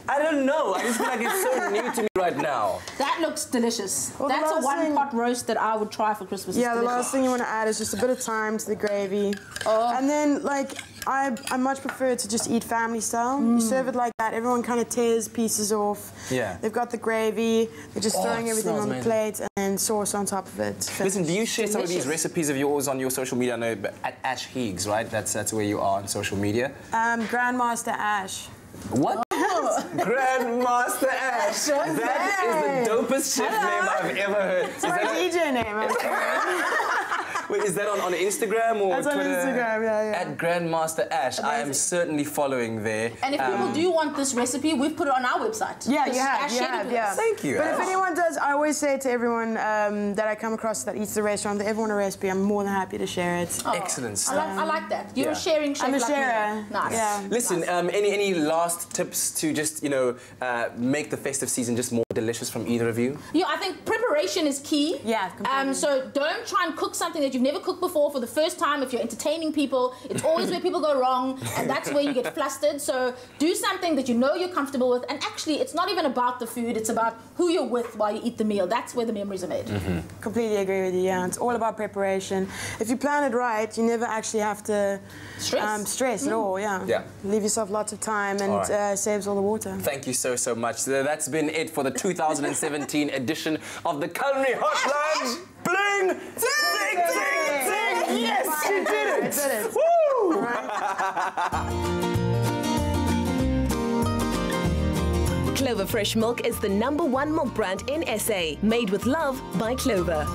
Speaker 2: I don't know. I just feel like it's so new to me right now.
Speaker 15: That looks delicious.
Speaker 17: Well,
Speaker 15: that's a one-pot roast that I would try for Christmas.
Speaker 17: Yeah, the last thing you want to add is just a bit of thyme to the gravy. And then, like, I much prefer to just eat family style. You serve it like that. Everyone kind of tears pieces off.
Speaker 2: Yeah.
Speaker 17: They've got the gravy. They're just throwing everything on the plate and sauce on top of it.
Speaker 2: Listen, do you share some of these recipes of yours on your social media? I know at Ash Higgs, right? That's where you are on social media.
Speaker 17: Grandmaster Ash.
Speaker 2: What? Grandmaster Ash. That is the dopest chef name I've ever heard.
Speaker 17: It's my DJ name.
Speaker 2: Wait, is that on Instagram or
Speaker 17: That's
Speaker 2: Twitter?
Speaker 17: on Instagram, yeah.
Speaker 2: At Grandmaster Ash. I am certainly following there.
Speaker 15: And if people do want this recipe, we've put it on our website.
Speaker 17: Yeah, you have, yeah.
Speaker 2: Thank you,
Speaker 17: But
Speaker 2: Ash.
Speaker 17: if anyone does, I always say to everyone that I come across that eats the restaurant, that everyone a recipe, I'm more than happy to share it.
Speaker 2: Excellent stuff.
Speaker 15: I like that. You're a sharing chef.
Speaker 17: I'm a
Speaker 15: like
Speaker 17: sharer.
Speaker 15: Me. Nice.
Speaker 17: Yeah.
Speaker 2: Listen, any last tips to just, you know, make the festive season just more delicious from either of you?
Speaker 15: Yeah, I think preparation is key.
Speaker 17: Yeah, completely.
Speaker 15: So don't try and cook something that you've never cooked before for the first time. If you're entertaining people, it's always where people go wrong, and that's where you get flustered. So do something that you know you're comfortable with, and actually, it's not even about the food, it's about who you're with while you eat the meal. That's where the memories are made.
Speaker 17: Completely agree with you, yeah. It's all about preparation. If you plan it right, you never actually have to stress at all, yeah. Leave yourself lots of time and saves all the water.
Speaker 2: Thank you so much. That's been it for the 2017 edition of the Culinary Hotline. Bling! Ding, ding, ding! Yes, you did it!
Speaker 17: I did it.
Speaker 2: Woo!
Speaker 11: Clover Fresh Milk is the #1 milk brand in SA. Made with love by Clover.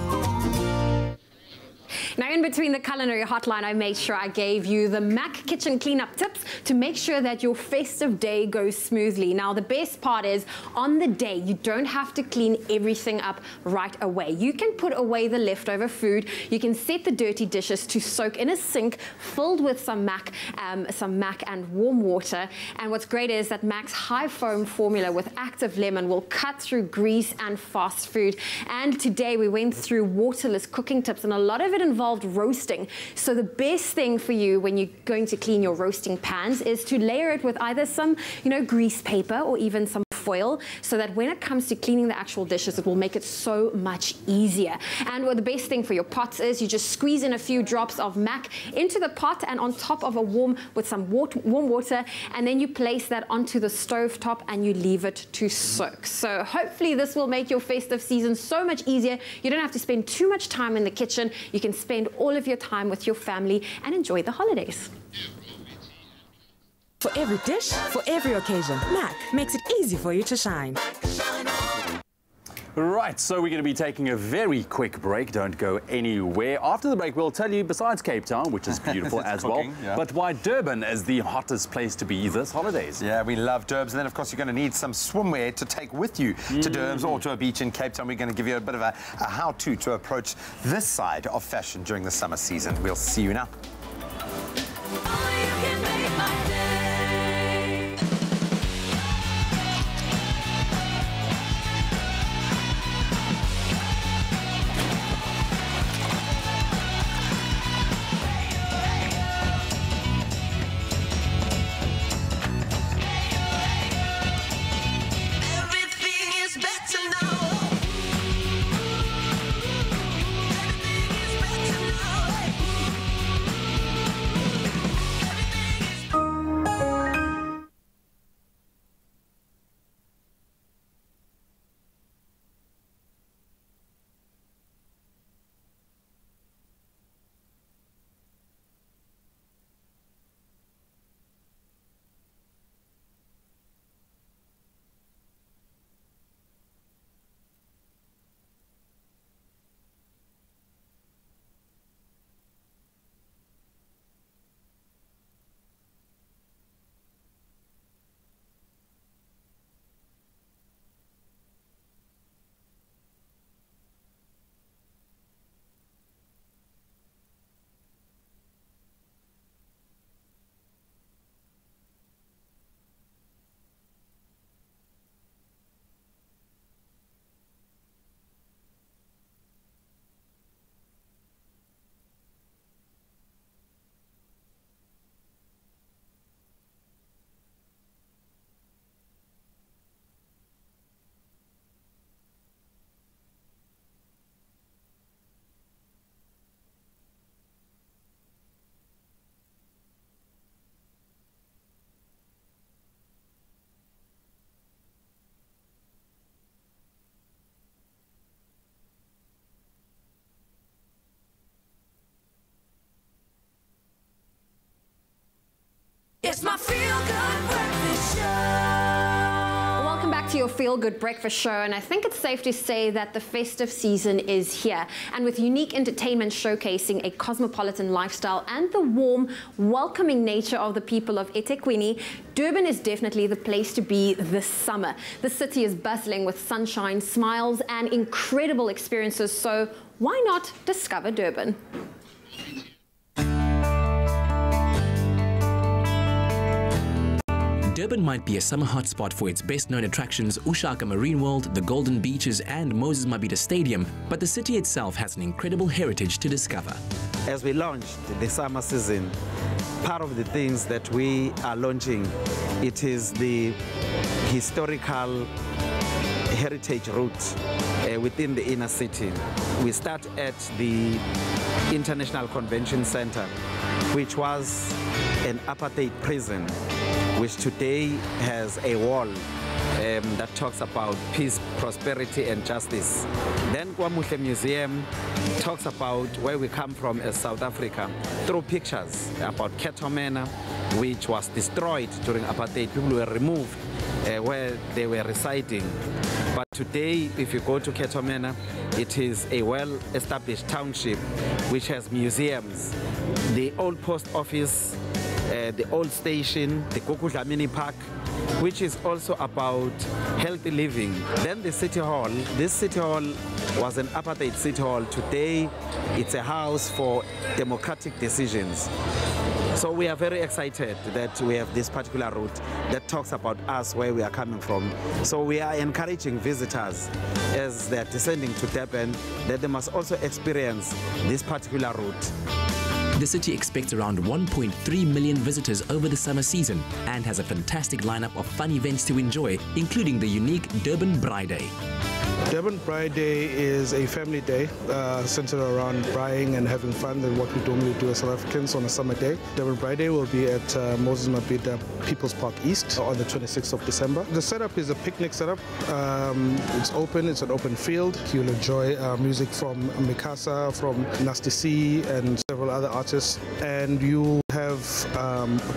Speaker 19: Now, in between the Culinary Hotline, I made sure I gave you the Mac kitchen cleanup tips to make sure that your festive day goes smoothly. Now, the best part is, on the day, you don't have to clean everything up right away. You can put away the leftover food. You can set the dirty dishes to soak in a sink filled with some Mac and warm water. And what's great is that Mac's high foam formula with active lemon will cut through grease and fast food. And today, we went through waterless cooking tips, and a lot of it involved roasting. So the best thing for you when you're going to clean your roasting pans is to layer it with either some, grease paper or even some foil, so that when it comes to cleaning the actual dishes, it will make it so much easier. And what the best thing for your pots is, you just squeeze in a few drops of Mac into the pot and on top of warm water, and then you place that onto the stove top and you leave it to soak. So hopefully this will make your festive season so much easier. You don't have to spend too much time in the kitchen. You can spend all of your time with your family and enjoy the holidays.
Speaker 11: For every dish, for every occasion, Mac makes it easy for you to shine.
Speaker 6: Right, so we're going to be taking a very quick break. Don't go anywhere. After the break, we'll tell you, besides Cape Town, which is beautiful as
Speaker 4: cooking,
Speaker 6: well, but why Durban is the hottest place to be this holidays.
Speaker 4: Yeah, we love Durbs. And then, of course, you're going to need some swimwear to take with you to Durbs or to a beach in Cape Town. We're going to give you a bit of a how-to to approach this side of fashion during the summer season. We'll see you now.
Speaker 1: It's my feel-good breakfast show.
Speaker 19: Welcome back to your Feel Good Breakfast Show, and I think it's safe to say that the festive season is here. And with unique entertainment showcasing a cosmopolitan lifestyle and the warm, welcoming nature of the people of eThekwini, Durban is definitely the place to be this summer. The city is bustling with sunshine, smiles, and incredible experiences, so why not discover Durban?
Speaker 14: Durban might be a summer hotspot for its best-known attractions, Ushaka Marine World, the Golden Beaches and Moses Mabhida Stadium, but the city itself has an incredible heritage to discover.
Speaker 12: As we launched the summer season, part of the things that we are launching, it is the historical heritage route within the inner city. We start at the International Convention Center, which was an apartheid prison, which today has a wall that talks about peace, prosperity and justice. Then Kwamuhle Museum talks about where we come from as South Africa through pictures about Ketomena, which was destroyed during apartheid. People were removed where they were residing. But today, if you go to Ketomena, it is a well-established township which has museums, the old post office, the old station, the Kokudlamini Park, which is also about healthy living. Then the City Hall. This City Hall was an apartheid City Hall. Today, it's a house for democratic decisions. So we are very excited that we have this particular route that talks about us, where we are coming from. So we are encouraging visitors as they're descending to Durban that they must also experience this particular route.
Speaker 14: The city expects around 1.3 million visitors over the summer season and has a fantastic lineup of fun events to enjoy, including the unique Durban Braai Day.
Speaker 13: Durban Braai Day is a family day centered around braaiing and having fun than what we normally do as South Africans on a summer day. Durban Braai Day will be at Moses Mabhida People's Park East on the 26th of December. The setup is a picnic setup. It's open, it's an open field. You'll enjoy music from Mikasa, from Nasty C and several other artists. And you have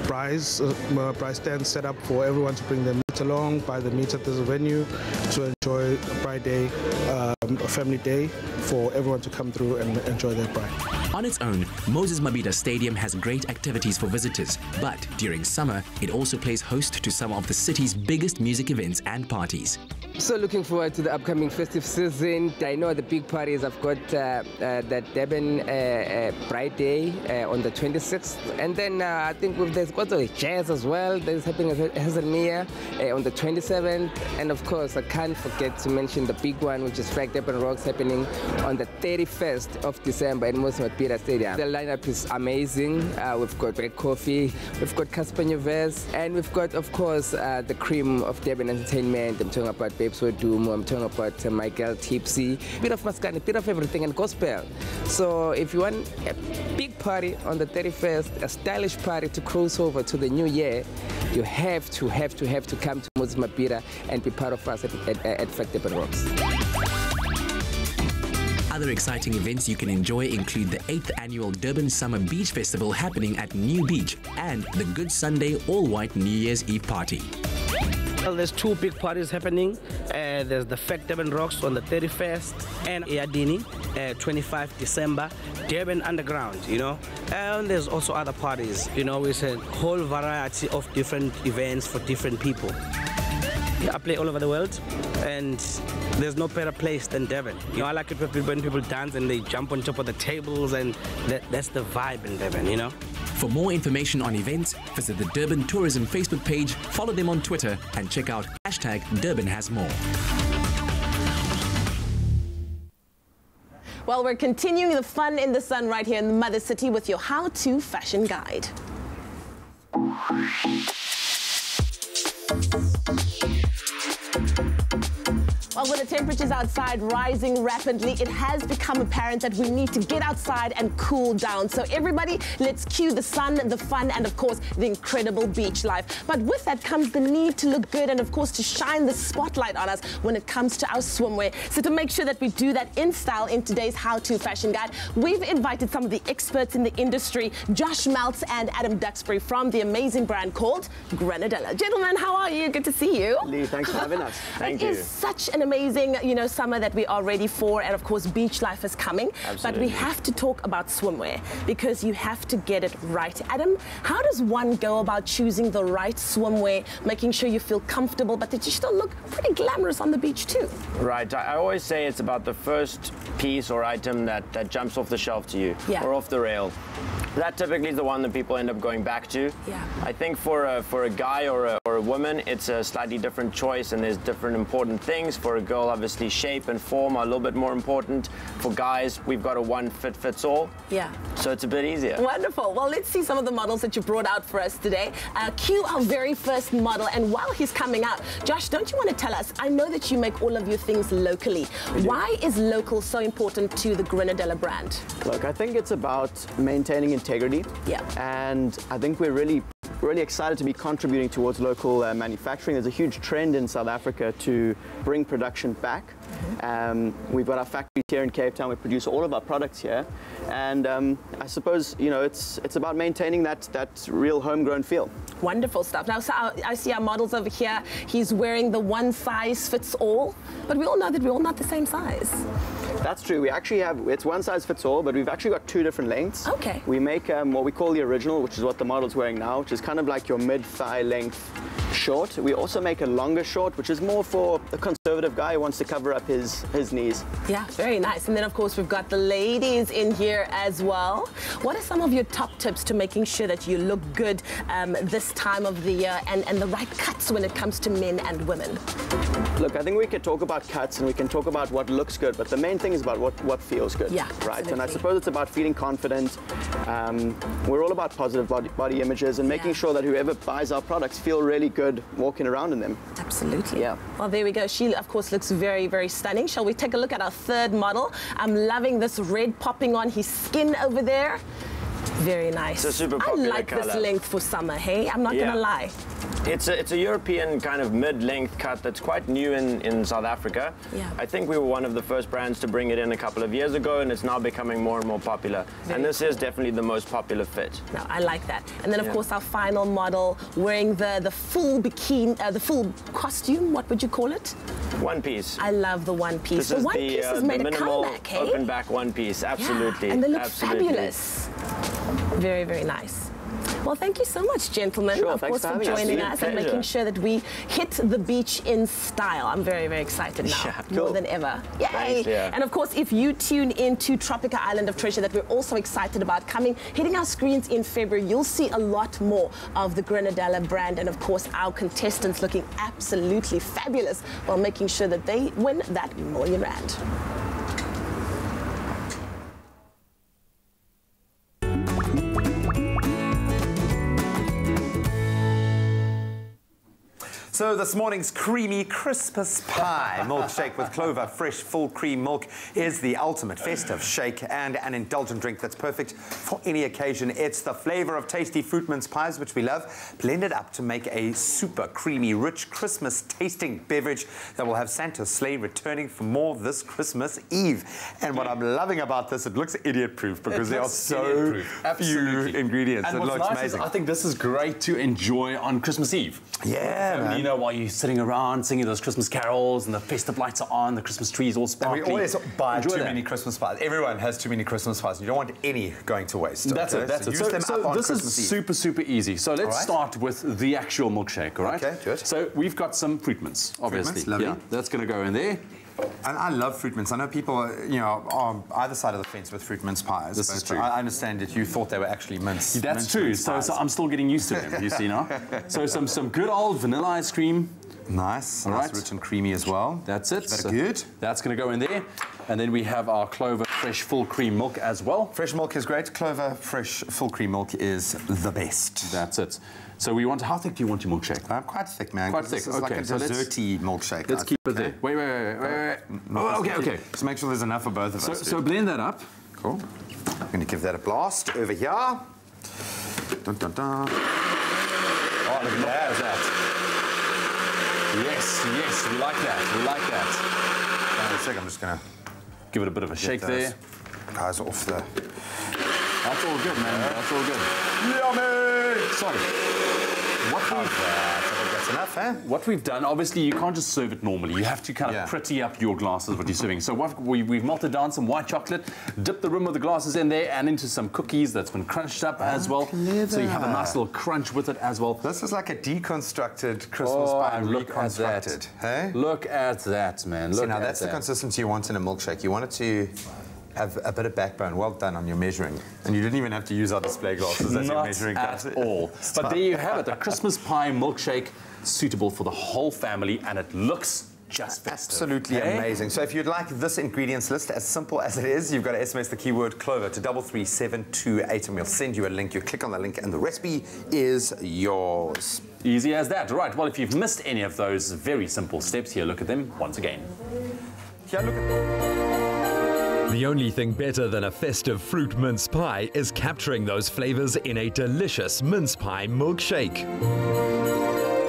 Speaker 13: braai stands set up for everyone to bring their meat It's a long by the meet at this venue to enjoy a bride day, a family day for everyone to come through and enjoy their bride.
Speaker 14: On its own, Moses Mabhida Stadium has great activities for visitors, but during summer, it also plays host to some of the city's biggest music events and parties.
Speaker 9: So looking forward to the upcoming festive season. I know the big parties. I've got the Durban Bride Day on the 26th, and then I think there's also jazz as well. There's happening at Hazelmere on the 27th, and of course I can't forget to mention the big one, which is Flag Durban Rocks, happening on the 31st of December in Moses Mabhida Stadium. The lineup is amazing. We've got Red Coffee, we've got Casper Nyuvez, and we've got, of course, the cream of Durban Entertainment. I'm talking about Doom, I'm talking about Michael Tipsy, bit of Maskani, bit of everything, and gospel. So if you want a big party on the 31st, a stylish party to cross over to the new year, you have to come to Moses Mabhida and be part of us at Flag Durban Rocks.
Speaker 14: Other exciting events you can enjoy include the 8th annual Durban Summer Beach Festival happening at New Beach and the Good Sunday All-White New Year's Eve Party.
Speaker 10: Well, there's two big parties happening. There's the Flag Durban Rocks on the 31st and Iadini, 25 December, Durban Underground, you know. And there's also other parties, you know, it's a whole variety of different events for different people. I play all over the world, and there's no better place than Durban. You know, I like it when people dance and they jump on top of the tables, and that's the vibe in Durban, you know.
Speaker 14: For more information on events, visit the Durban Tourism Facebook page, follow them on Twitter, and check out #DurbanHasMore.
Speaker 3: Well, we're continuing the fun in the sun right here in the Mother City with your how-to fashion guide. Well, with the temperatures outside rising rapidly, it has become apparent that we need to get outside and cool down. So everybody, let's cue the sun, the fun, and of course, the incredible beach life. But with that comes the need to look good and of course to shine the spotlight on us when it comes to our swimwear. So to make sure that we do that in style in today's how-to fashion guide, we've invited some of the experts in the industry, Josh Meltz and Adam Duxbury from the amazing brand called Granadella. Gentlemen, how are you? Good to see you.
Speaker 16: Lee, thanks for having us. Thank you.
Speaker 3: It is such an amazing, you know, summer that we are ready for, and of course beach life is coming.
Speaker 16: Absolutely.
Speaker 3: But we have to talk about swimwear because you have to get it right. Adam, how does one go about choosing the right swimwear, making sure you feel comfortable but that you still look pretty glamorous on the beach too?
Speaker 16: Right, I always say it's about the first piece or item that jumps off the shelf to you, or off the rail. That typically is the one that people end up going back to.
Speaker 3: Yeah.
Speaker 16: I think for a guy or a woman, it's a slightly different choice, and there's different important things. For a girl, obviously, shape and form are a little bit more important. For guys, we've got a one fit fits all.
Speaker 3: Yeah.
Speaker 16: So it's a bit easier.
Speaker 3: Wonderful. Well, let's see some of the models that you brought out for us today. Cue our very first model, and while he's coming out, Josh, don't you want to tell us, I know that you make all of your things locally. Why is local so important to the Granadella brand?
Speaker 16: Look, I think it's about maintaining integrity.
Speaker 3: Yeah.
Speaker 16: And I think we're really excited to be contributing towards local manufacturing. There's a huge trend in South Africa to bring production back. We've got our factories here in Cape Town. We produce all of our products here, and I suppose, you know, it's about maintaining that real homegrown feel.
Speaker 3: Wonderful stuff. Now, so I see our models over here. He's wearing the one size fits all, but we all know that we're all not the same size.
Speaker 16: That's true. We actually have, it's one size fits all, but we've actually got two different lengths.
Speaker 3: Okay.
Speaker 16: We make what we call the original, which is what the model's wearing now, which is kind of like your mid-thigh length short. We also make a longer short, which is more for a conservative guy who wants to cover up his knees.
Speaker 3: Yeah, very nice. And then, of course, we've got the ladies in here as well. What are some of your top tips to making sure that you look good this time of the year, and the right cuts when it comes to men and women?
Speaker 16: Look, I think we could talk about cuts and we can talk about what looks good, but the main thing is about what feels good.
Speaker 3: Yeah,
Speaker 16: right.
Speaker 3: absolutely.
Speaker 16: And I suppose it's about feeling confident. We're all about positive body images and making sure that whoever buys our products feel really good walking around in them.
Speaker 3: Absolutely.
Speaker 16: Yeah.
Speaker 3: Well, there we go. She, of course, looks very, very stunning. Shall we take a look at our third model? I'm loving this red popping on his skin over there. Very nice.
Speaker 5: It's a super popular
Speaker 3: I like
Speaker 5: color.
Speaker 3: this length for summer, hey? I'm not gonna lie.
Speaker 5: It's a European kind of mid-length cut that's quite new in South Africa.
Speaker 3: Yeah.
Speaker 5: I think we were one of the first brands to bring it in a couple of years ago, and it's now becoming more and more popular. And this is definitely the most popular fit.
Speaker 3: No, I like that. And then, of course, our final model wearing the full bikini, the full costume. What would you call it?
Speaker 5: One piece.
Speaker 3: I love the one piece.
Speaker 5: This
Speaker 3: The
Speaker 5: is
Speaker 3: one piece is made a
Speaker 5: minimal
Speaker 3: comeback, hey?
Speaker 5: open back one piece. Absolutely.
Speaker 3: Yeah, and they look
Speaker 5: Absolutely.
Speaker 3: fabulous. Very, very nice. Well, thank you so much, gentlemen,
Speaker 5: Sure,
Speaker 3: of
Speaker 5: thanks
Speaker 3: course,
Speaker 5: for
Speaker 3: for
Speaker 5: having
Speaker 3: joining
Speaker 5: us.
Speaker 3: us and making sure that we hit the beach in style. I'm very, very excited now, more than ever. Yay!
Speaker 5: Thanks, yeah.
Speaker 3: And of course, if you tune into Tropica Island of Treasure, that we're also excited about hitting our screens in February, you'll see a lot more of the Grenadella brand and, of course, our contestants looking absolutely fabulous while making sure that they win that R1 million.
Speaker 4: So this morning's creamy Christmas pie milkshake with Clover fresh full cream milk is the ultimate festive shake and an indulgent drink that's perfect for any occasion. It's the flavor of tasty fruit mince pies, which we love, blended up to make a super creamy, rich Christmas tasting beverage that will have Santa's sleigh returning for more this Christmas Eve. And what I'm loving about this, it looks idiot proof because there are so few ingredients.
Speaker 6: And
Speaker 4: it
Speaker 6: what's
Speaker 4: looks
Speaker 6: nice
Speaker 4: amazing.
Speaker 6: is I think this is great to enjoy on Christmas Eve.
Speaker 4: Yeah, man.
Speaker 6: You know, while you're sitting around singing those Christmas carols and the festive lights are on, the Christmas trees all sparkly.
Speaker 4: And we always buy
Speaker 6: Enjoy
Speaker 4: too
Speaker 6: that.
Speaker 4: many Christmas pies. Everyone has too many Christmas pies. You don't want any going to waste.
Speaker 6: That's
Speaker 4: okay?
Speaker 6: it, that's
Speaker 4: so
Speaker 6: it.
Speaker 4: Use them up on
Speaker 6: this
Speaker 4: Christmas
Speaker 6: is
Speaker 4: Eve.
Speaker 6: super easy. So let's
Speaker 4: All right.
Speaker 6: start with the actual milkshake, all right?
Speaker 4: Okay, good.
Speaker 6: So we've got some fruit mints, obviously.
Speaker 4: mints, lovely.
Speaker 6: Yeah, that's going to go in there.
Speaker 4: And I love fruit mints. I know people, you know, are either side of the fence with fruit mince pies.
Speaker 6: This
Speaker 4: but
Speaker 6: is true.
Speaker 4: I understand that you thought they were actually mince.
Speaker 6: That's true. So I'm still getting used to them, you see now. So some good old vanilla ice cream.
Speaker 4: Nice.
Speaker 6: All
Speaker 4: nice,
Speaker 6: right.
Speaker 4: rich and creamy as well.
Speaker 6: That's it.
Speaker 4: Is that
Speaker 6: So
Speaker 4: good?
Speaker 6: That's going to go in there. And then we have our Clover fresh full cream milk as well.
Speaker 4: Fresh milk is great. Clover fresh full cream milk is the best.
Speaker 6: That's it. So we want, how thick do you want your milkshake?
Speaker 4: Quite thick, man.
Speaker 6: Quite
Speaker 4: 'cause
Speaker 6: thick,
Speaker 4: This is like a
Speaker 6: so let's-
Speaker 4: desserty milkshake.
Speaker 6: Let's
Speaker 4: I
Speaker 6: keep
Speaker 4: think,
Speaker 6: it there. Wait. Oh, okay.
Speaker 4: Just make sure there's enough for both of us.
Speaker 6: So blend that up.
Speaker 4: Cool. I'm going to give that a blast over here. Dun, dun, dun.
Speaker 6: Oh, look at that. Yes, we like that.
Speaker 4: Hang on a sec, I'm just going to
Speaker 6: give it a bit of a shake there.
Speaker 4: Guys off the...
Speaker 6: That's all good, man. That's all good.
Speaker 4: Yummy!
Speaker 6: Sorry.
Speaker 4: That's enough, eh?
Speaker 6: What we've done, obviously, you can't just serve it normally. You have to kind of pretty up your glasses, what you're serving. So what we've melted down some white chocolate, dipped the rim of the glasses in there, and into some cookies that's been crunched up as well.
Speaker 4: Clever.
Speaker 6: So you have a nice little crunch with it as well.
Speaker 4: This is like a deconstructed Christmas pie,
Speaker 6: look
Speaker 4: reconstructed.
Speaker 6: at that.
Speaker 4: Hey?
Speaker 6: Look at that, man. Look
Speaker 4: See, now
Speaker 6: at
Speaker 4: that's
Speaker 6: that.
Speaker 4: the consistency you want in a milkshake. You want it to have a bit of backbone. Well done on your measuring. And you didn't even have to use our display glasses as your
Speaker 6: Not
Speaker 4: measuring
Speaker 6: at
Speaker 4: cup.
Speaker 6: all. But there you have it, a Christmas pie milkshake suitable for the whole family, and it looks just festive.
Speaker 4: Absolutely amazing. So if you'd like this ingredients list, as simple as it is, you've got to SMS the keyword Clover to 33728 and we'll send you a link. You click on the link and the recipe is yours.
Speaker 6: Easy as that. Right, well, if you've missed any of those very simple steps, here, look at them once again.
Speaker 4: Here, look at
Speaker 20: The only thing better than a festive fruit mince pie is capturing those flavors in a delicious mince pie milkshake.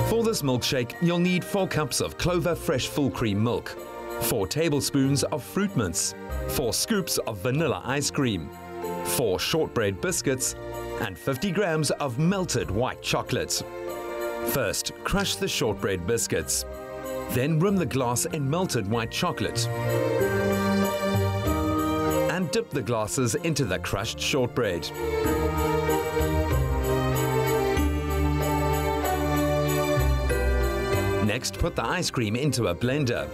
Speaker 20: For this milkshake, you'll need 4 cups of Clover fresh full cream milk, 4 tablespoons of fruit mince, 4 scoops of vanilla ice cream, 4 shortbread biscuits, and 50 grams of melted white chocolate. First, crush the shortbread biscuits. Then rim the glass in melted white chocolate. And dip the glasses into the crushed shortbread. Next, put the ice cream into a blender.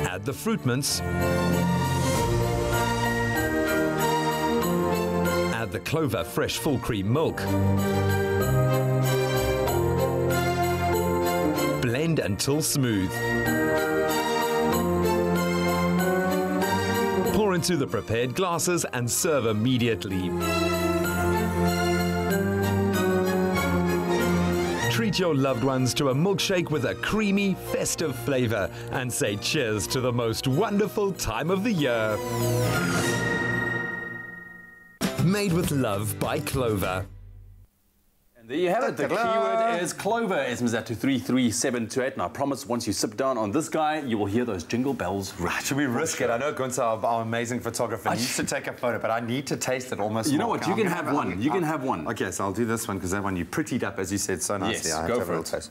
Speaker 20: Add the fruit mince. Add the Clover fresh full cream milk. Blend until smooth. Pour into the prepared glasses and serve immediately. Treat Treat your loved ones to a milkshake with a creamy, festive flavor and say cheers to the most wonderful time of the year. Made with love by Clover.
Speaker 6: There you have it. The keyword is Clover. SMS that to 33728. And I promise once you sit down on this guy, you will hear those jingle bells.
Speaker 4: Right, should we risk it? I know Gunther, our amazing photographer, needs to take a photo, but I need to taste it almost.
Speaker 6: You know what? You can have one. You can have one.
Speaker 4: Okay, so I'll do this one because that one you prettied up, as you said, so nicely.
Speaker 6: Yes,
Speaker 4: I
Speaker 6: go
Speaker 4: have
Speaker 6: for
Speaker 4: a
Speaker 6: it.
Speaker 4: taste.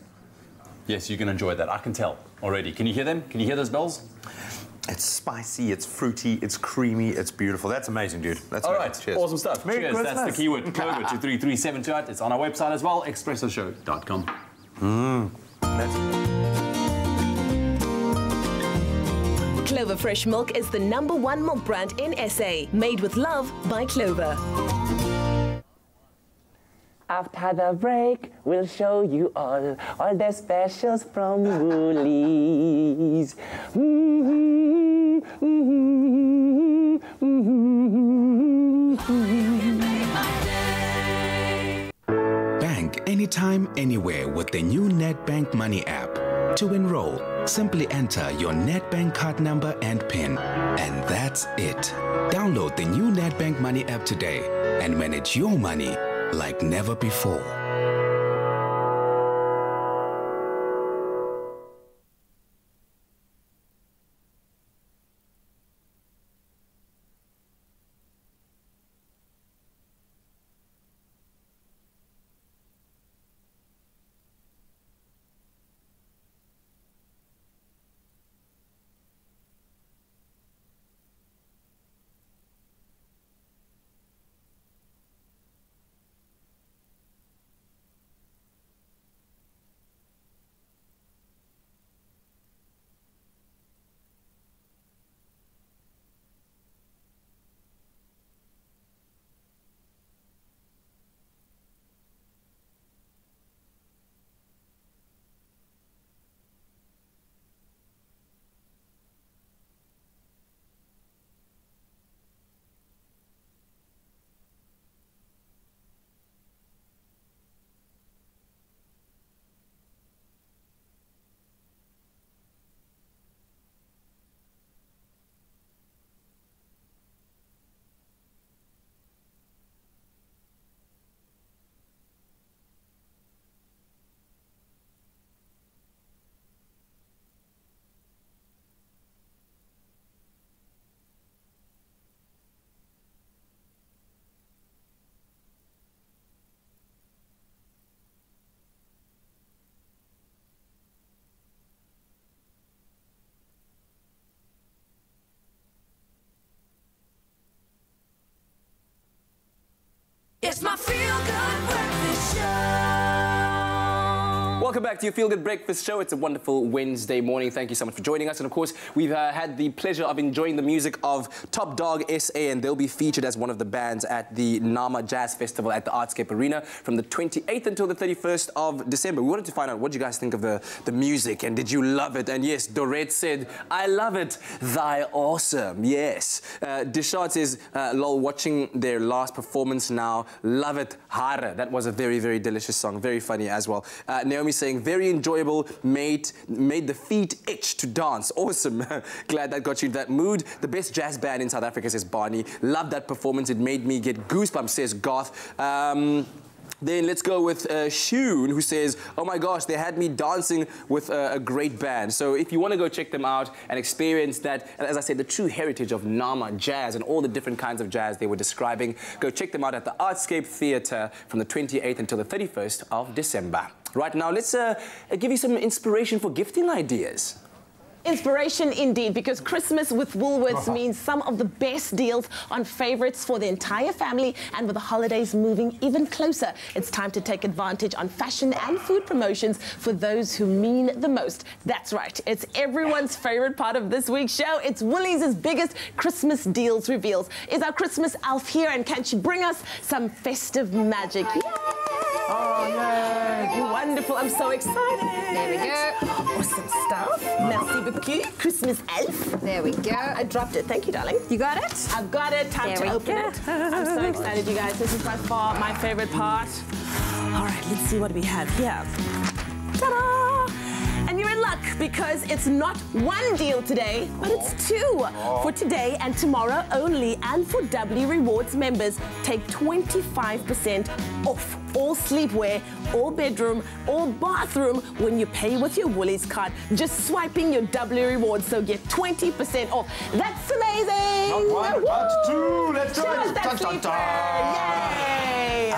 Speaker 6: Yes, you can enjoy that. I can tell already. Can you hear them? Can you hear those bells?
Speaker 4: It's spicy, it's fruity, it's creamy, it's beautiful. That's amazing, dude. That's
Speaker 6: all
Speaker 4: amazing.
Speaker 6: right.
Speaker 4: Cheers.
Speaker 6: Awesome stuff.
Speaker 4: Merry
Speaker 6: Cheers.
Speaker 4: Christmas.
Speaker 6: That's the keyword. Clover to 33728. It's on our website as well, expressoshow.com.
Speaker 11: Clover Fresh Milk is the #1 milk brand in SA. Made with love by Clover.
Speaker 21: After the break, we'll show you all the specials from Woolies.
Speaker 22: Bank anytime, anywhere with the new Nedbank Money app. To enroll, simply enter your Nedbank card number and PIN, and that's it. Download the new Nedbank Money app today and manage your money like never before.
Speaker 1: It's my feel-good breakfast show.
Speaker 2: Welcome back to your Feel Good Breakfast Show. It's a wonderful Wednesday morning. Thank you so much for joining us. And of course, we've had the pleasure of enjoying the music of Top Dog SA, and they'll be featured as one of the bands at the Nama Jazz Festival at the Artscape Arena from the 28th until the 31st of December. We wanted to find out what you guys think of the music, and did you love it? And yes, Dorette said, I love it. They're awesome. Yes. Dishart says, lol, watching their last performance now. Love it. Hare. That was a very, very delicious song. Very funny as well. Naomi saying, very enjoyable, made the feet itch to dance. Awesome. Glad that got you in that mood. The best jazz band in South Africa, says Barney. Love that performance. It made me get goosebumps, says Garth. Then let's go with Shun, who says, oh my gosh, they had me dancing with a great band. So if you want to go check them out and experience that, and as I said, the true heritage of Nama jazz and all the different kinds of jazz they were describing, go check them out at the Artscape Theatre from the 28th until the 31st of December. Right now, let's give you some inspiration for gifting ideas.
Speaker 3: Inspiration indeed, because Christmas with Woolworths means some of the best deals on favorites for the entire family, and with the holidays moving even closer, it's time to take advantage on fashion and food promotions for those who mean the most. That's right, it's everyone's favorite part of this week's show. It's Woolies' biggest Christmas deals reveals. Is our Christmas elf here, and can she bring us some festive magic? Yay! Oh, yay! Wonderful, I'm so excited.
Speaker 19: There we go.
Speaker 3: Awesome stuff. Merci beaucoup. Christmas elf.
Speaker 19: There we go.
Speaker 3: I dropped it. Thank you, darling.
Speaker 19: You got it?
Speaker 3: I've got it. Time to open it. I'm so excited, you guys. This is by far my favorite part. All right, let's see what we have here. Ta-da! And you're in luck because it's not one deal today, but it's two. For today and tomorrow only, and for W Rewards members, take 25% off all sleepwear, all bedroom, all bathroom when you pay with your Woolies card. Just swiping your W Rewards, so get 20% off. That's amazing!
Speaker 4: Not one, but two. Let's do it.
Speaker 3: That sleepwear. Yay!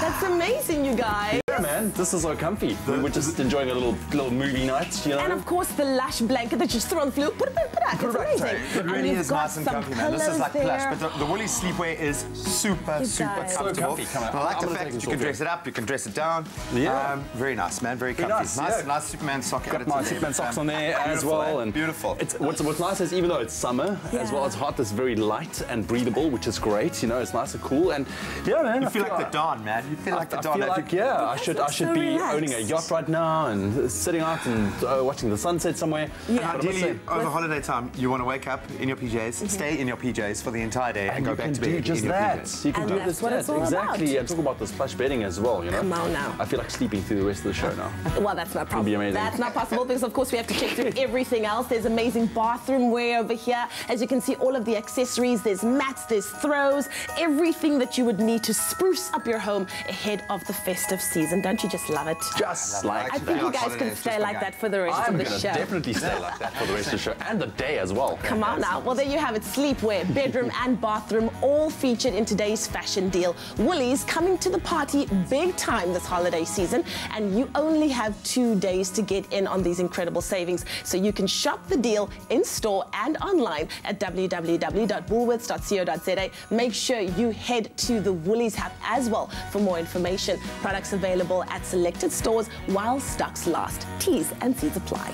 Speaker 3: That's amazing, you guys.
Speaker 6: Yeah, man, this is so comfy. We were just enjoying a little movie night, you know.
Speaker 3: And of course, the lush blanket that you just throw on the floor. Put it back. It's amazing.
Speaker 4: It really is nice and comfy, man. This is like plush, but the Woolies sleepwear is super comfortable.
Speaker 6: So comfy.
Speaker 4: And I like the fact that you can dress it up, you can dress it down. Yeah. Very nice, man. Very comfy. Nice Superman sock.
Speaker 6: Got my Superman socks on there as well. And
Speaker 4: beautiful.
Speaker 6: What's nice is even though it's summer as well, it's hot. It's very light and breathable, which is great. You know, it's nice and cool. And yeah, man,
Speaker 4: you feel like the Don, man. You feel like the Don.
Speaker 6: I should be owning a yacht right now and sitting out and watching the sunset somewhere.
Speaker 4: Yeah. Ideally, over holiday time, you want to wake up in your PJs, stay in your PJs for the entire day, and go back to bed in your PJs.
Speaker 6: You can do just that. Exactly. And talk about this plush bedding as well, you know.
Speaker 3: Come on now.
Speaker 6: I feel like sleeping through the rest of the show now.
Speaker 3: Well, that's not possible.
Speaker 6: Be amazing.
Speaker 3: That's not possible because, of course, we have to check through everything else. There's amazing bathroom wear over here. As you can see, all of the accessories. There's mats, there's throws, everything that you would need to spruce up your home ahead of the festive season. Don't you just love it?
Speaker 6: Just like
Speaker 3: I think you guys can stay like that for the rest of the show.
Speaker 6: I'm definitely stay like that for the rest of the show and the day as well.
Speaker 3: Come on now. Well, there you have it. Sleepwear, bedroom and bathroom, all featured in today's fashion deal. Woolies coming to the party big time this holiday season, and you only have 2 days to get in on these incredible savings. So you can shop the deal in store and online at www.woolworths.co.za. Make sure you head to the Woolies app as well for more information. Products available at selected stores while stocks last. T's and C's apply.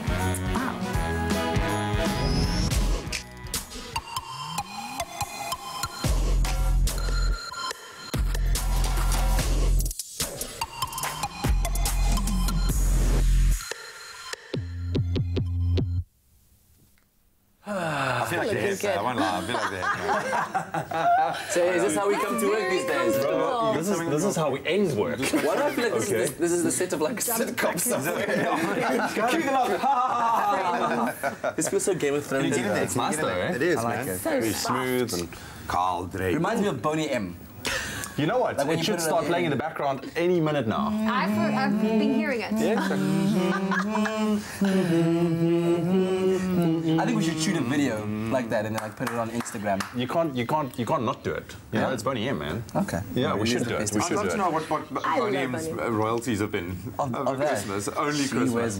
Speaker 3: Wow.
Speaker 4: I feel like they're I won't lie. I feel like they're
Speaker 2: So is this how we come to work these days?
Speaker 6: This is how we end work.
Speaker 2: Why do I feel like this is the set of like sitcom somewhere? This feels so Game of Thrones.
Speaker 6: It's nice though, eh?
Speaker 4: It is,
Speaker 2: I like
Speaker 4: man.
Speaker 2: it.
Speaker 6: Very smooth and
Speaker 4: Carl Drake.
Speaker 2: Reminds me of Boney M.
Speaker 6: You know what?
Speaker 2: Like
Speaker 6: it should start playing in the background any minute now.
Speaker 19: I've been hearing it.
Speaker 6: Yeah.
Speaker 2: I think we should shoot a video like that and then like put it on Instagram.
Speaker 6: You can't not do it. You know, it's Boney M, man.
Speaker 2: Okay.
Speaker 6: Yeah, we should do it.
Speaker 4: I'd love to know what Boney M's royalties have been over Christmas. Only Christmas.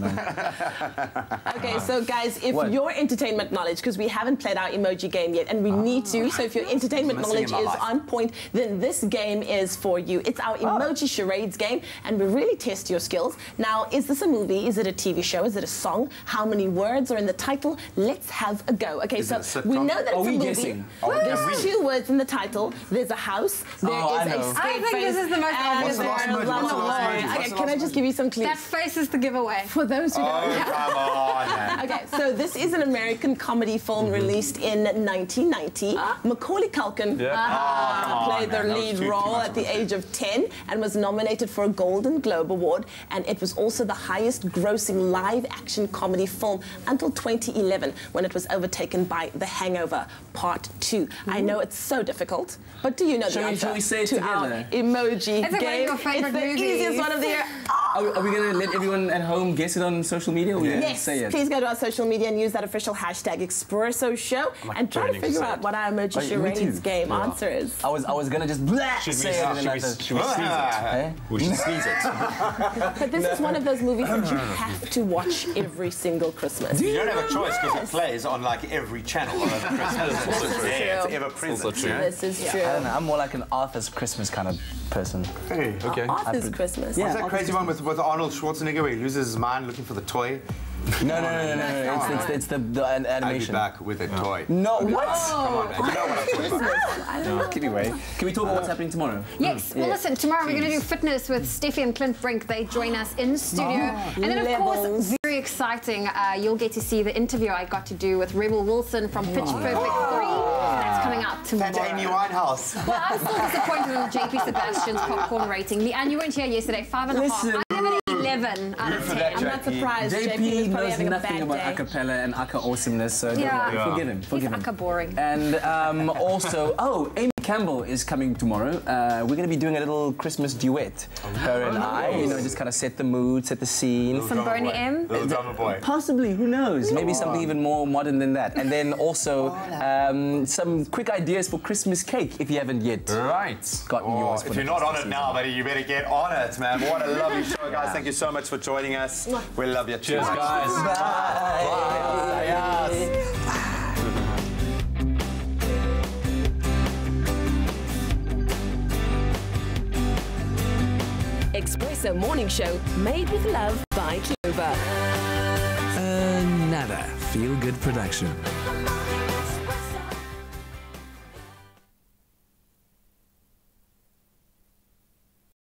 Speaker 3: Okay, so guys, if your entertainment knowledge, because we haven't played our emoji game yet, and we need to, so if your entertainment knowledge is on point, then this game is for you. It's our emoji charades game, and we really test your skills. Now, is this a movie? Is it a TV show? Is it a song? How many words are in the title? Let's have a go. Okay, so we know that it's a movie.
Speaker 2: Guessing?
Speaker 3: There's 2 words in the title. There's a house. There is a scared
Speaker 19: I think this is the most obvious one.
Speaker 3: Okay, can I just give you some clues?
Speaker 19: That face is the giveaway.
Speaker 3: For those who don't know.
Speaker 4: Come on, man.
Speaker 3: Okay, so this is an American comedy film released in 1990. Macaulay Culkin played the lead role at the age of 10 and was nominated for a Golden Globe Award, and it was also the highest grossing live action comedy film until 2011 when it was overtaken by The Hangover Part 2. I know it's so difficult, but do you know the answer
Speaker 2: shall we say it
Speaker 3: to
Speaker 2: together?
Speaker 3: Our emoji
Speaker 19: It's
Speaker 3: game?
Speaker 19: your favorite
Speaker 3: It's the easiest one of the year.
Speaker 2: Are we going to let everyone at home guess it on social media? Or
Speaker 3: Yes,
Speaker 2: say it?
Speaker 3: please go to our social media and use that official hashtag Expresso Show and try to figure out what our emoji charades game answer is.
Speaker 2: I was going to just say it.
Speaker 6: Should we sneeze it? We should sneeze it.
Speaker 3: But this is one of those movies that you have to watch every single Christmas.
Speaker 4: You don't have a choice because it plays on like every channel over Christmas. It's ever present.
Speaker 3: This is true.
Speaker 2: I don't know. I'm more like an Arthur's Christmas kind of person.
Speaker 4: Hey, okay.
Speaker 3: Arthur's Christmas.
Speaker 4: What's that crazy one with Arnold Schwarzenegger where he loses his mind looking for the toy?
Speaker 2: No. It's the animation.
Speaker 4: I'll be back with a toy.
Speaker 2: No, what?
Speaker 4: Come on, man. You know what I'm talking about.
Speaker 3: I don't know.
Speaker 2: Anyway, can we talk about what's happening tomorrow?
Speaker 19: Yes. Well, listen, tomorrow we're going to do fitness with Steffi and Clint Brink. They join us in studio. And then, of course, very exciting, you'll get to see the interview I got to do with Rebel Wilson from Pitch Perfect 3. That's coming out tomorrow.
Speaker 4: That's Amy Winehouse.
Speaker 19: Well, I'm still disappointed in JP Sebastian's popcorn rating. And you weren't here yesterday, 5.5. I give it 11. 7 out of 10.
Speaker 3: I'm not surprised.
Speaker 2: JP
Speaker 3: was probably
Speaker 2: knows
Speaker 3: having a
Speaker 2: nothing
Speaker 3: bad
Speaker 2: about
Speaker 3: day.
Speaker 2: acapella and aka awesomeness, so don't worry. Forgive him. Forgive him.
Speaker 19: Aka boring.
Speaker 2: And also, Amy Campbell is coming tomorrow. We're going to be doing a little Christmas duet. Her and I, you know, just kind of set the mood, set the scene.
Speaker 19: Some Boney M.
Speaker 4: Little drummer boy.
Speaker 2: Possibly, who knows? Maybe something even more modern than that. And then also some quick ideas for Christmas cake if you haven't yet gotten yours.
Speaker 4: If you're not on it now, buddy, you better get on it, man. What a lovely show, guys. Thank you so much for joining us. We love you.
Speaker 2: Cheers, guys.
Speaker 4: Bye.
Speaker 11: Expresso Morning Show, made with love by Clover.
Speaker 14: Another feel-good production.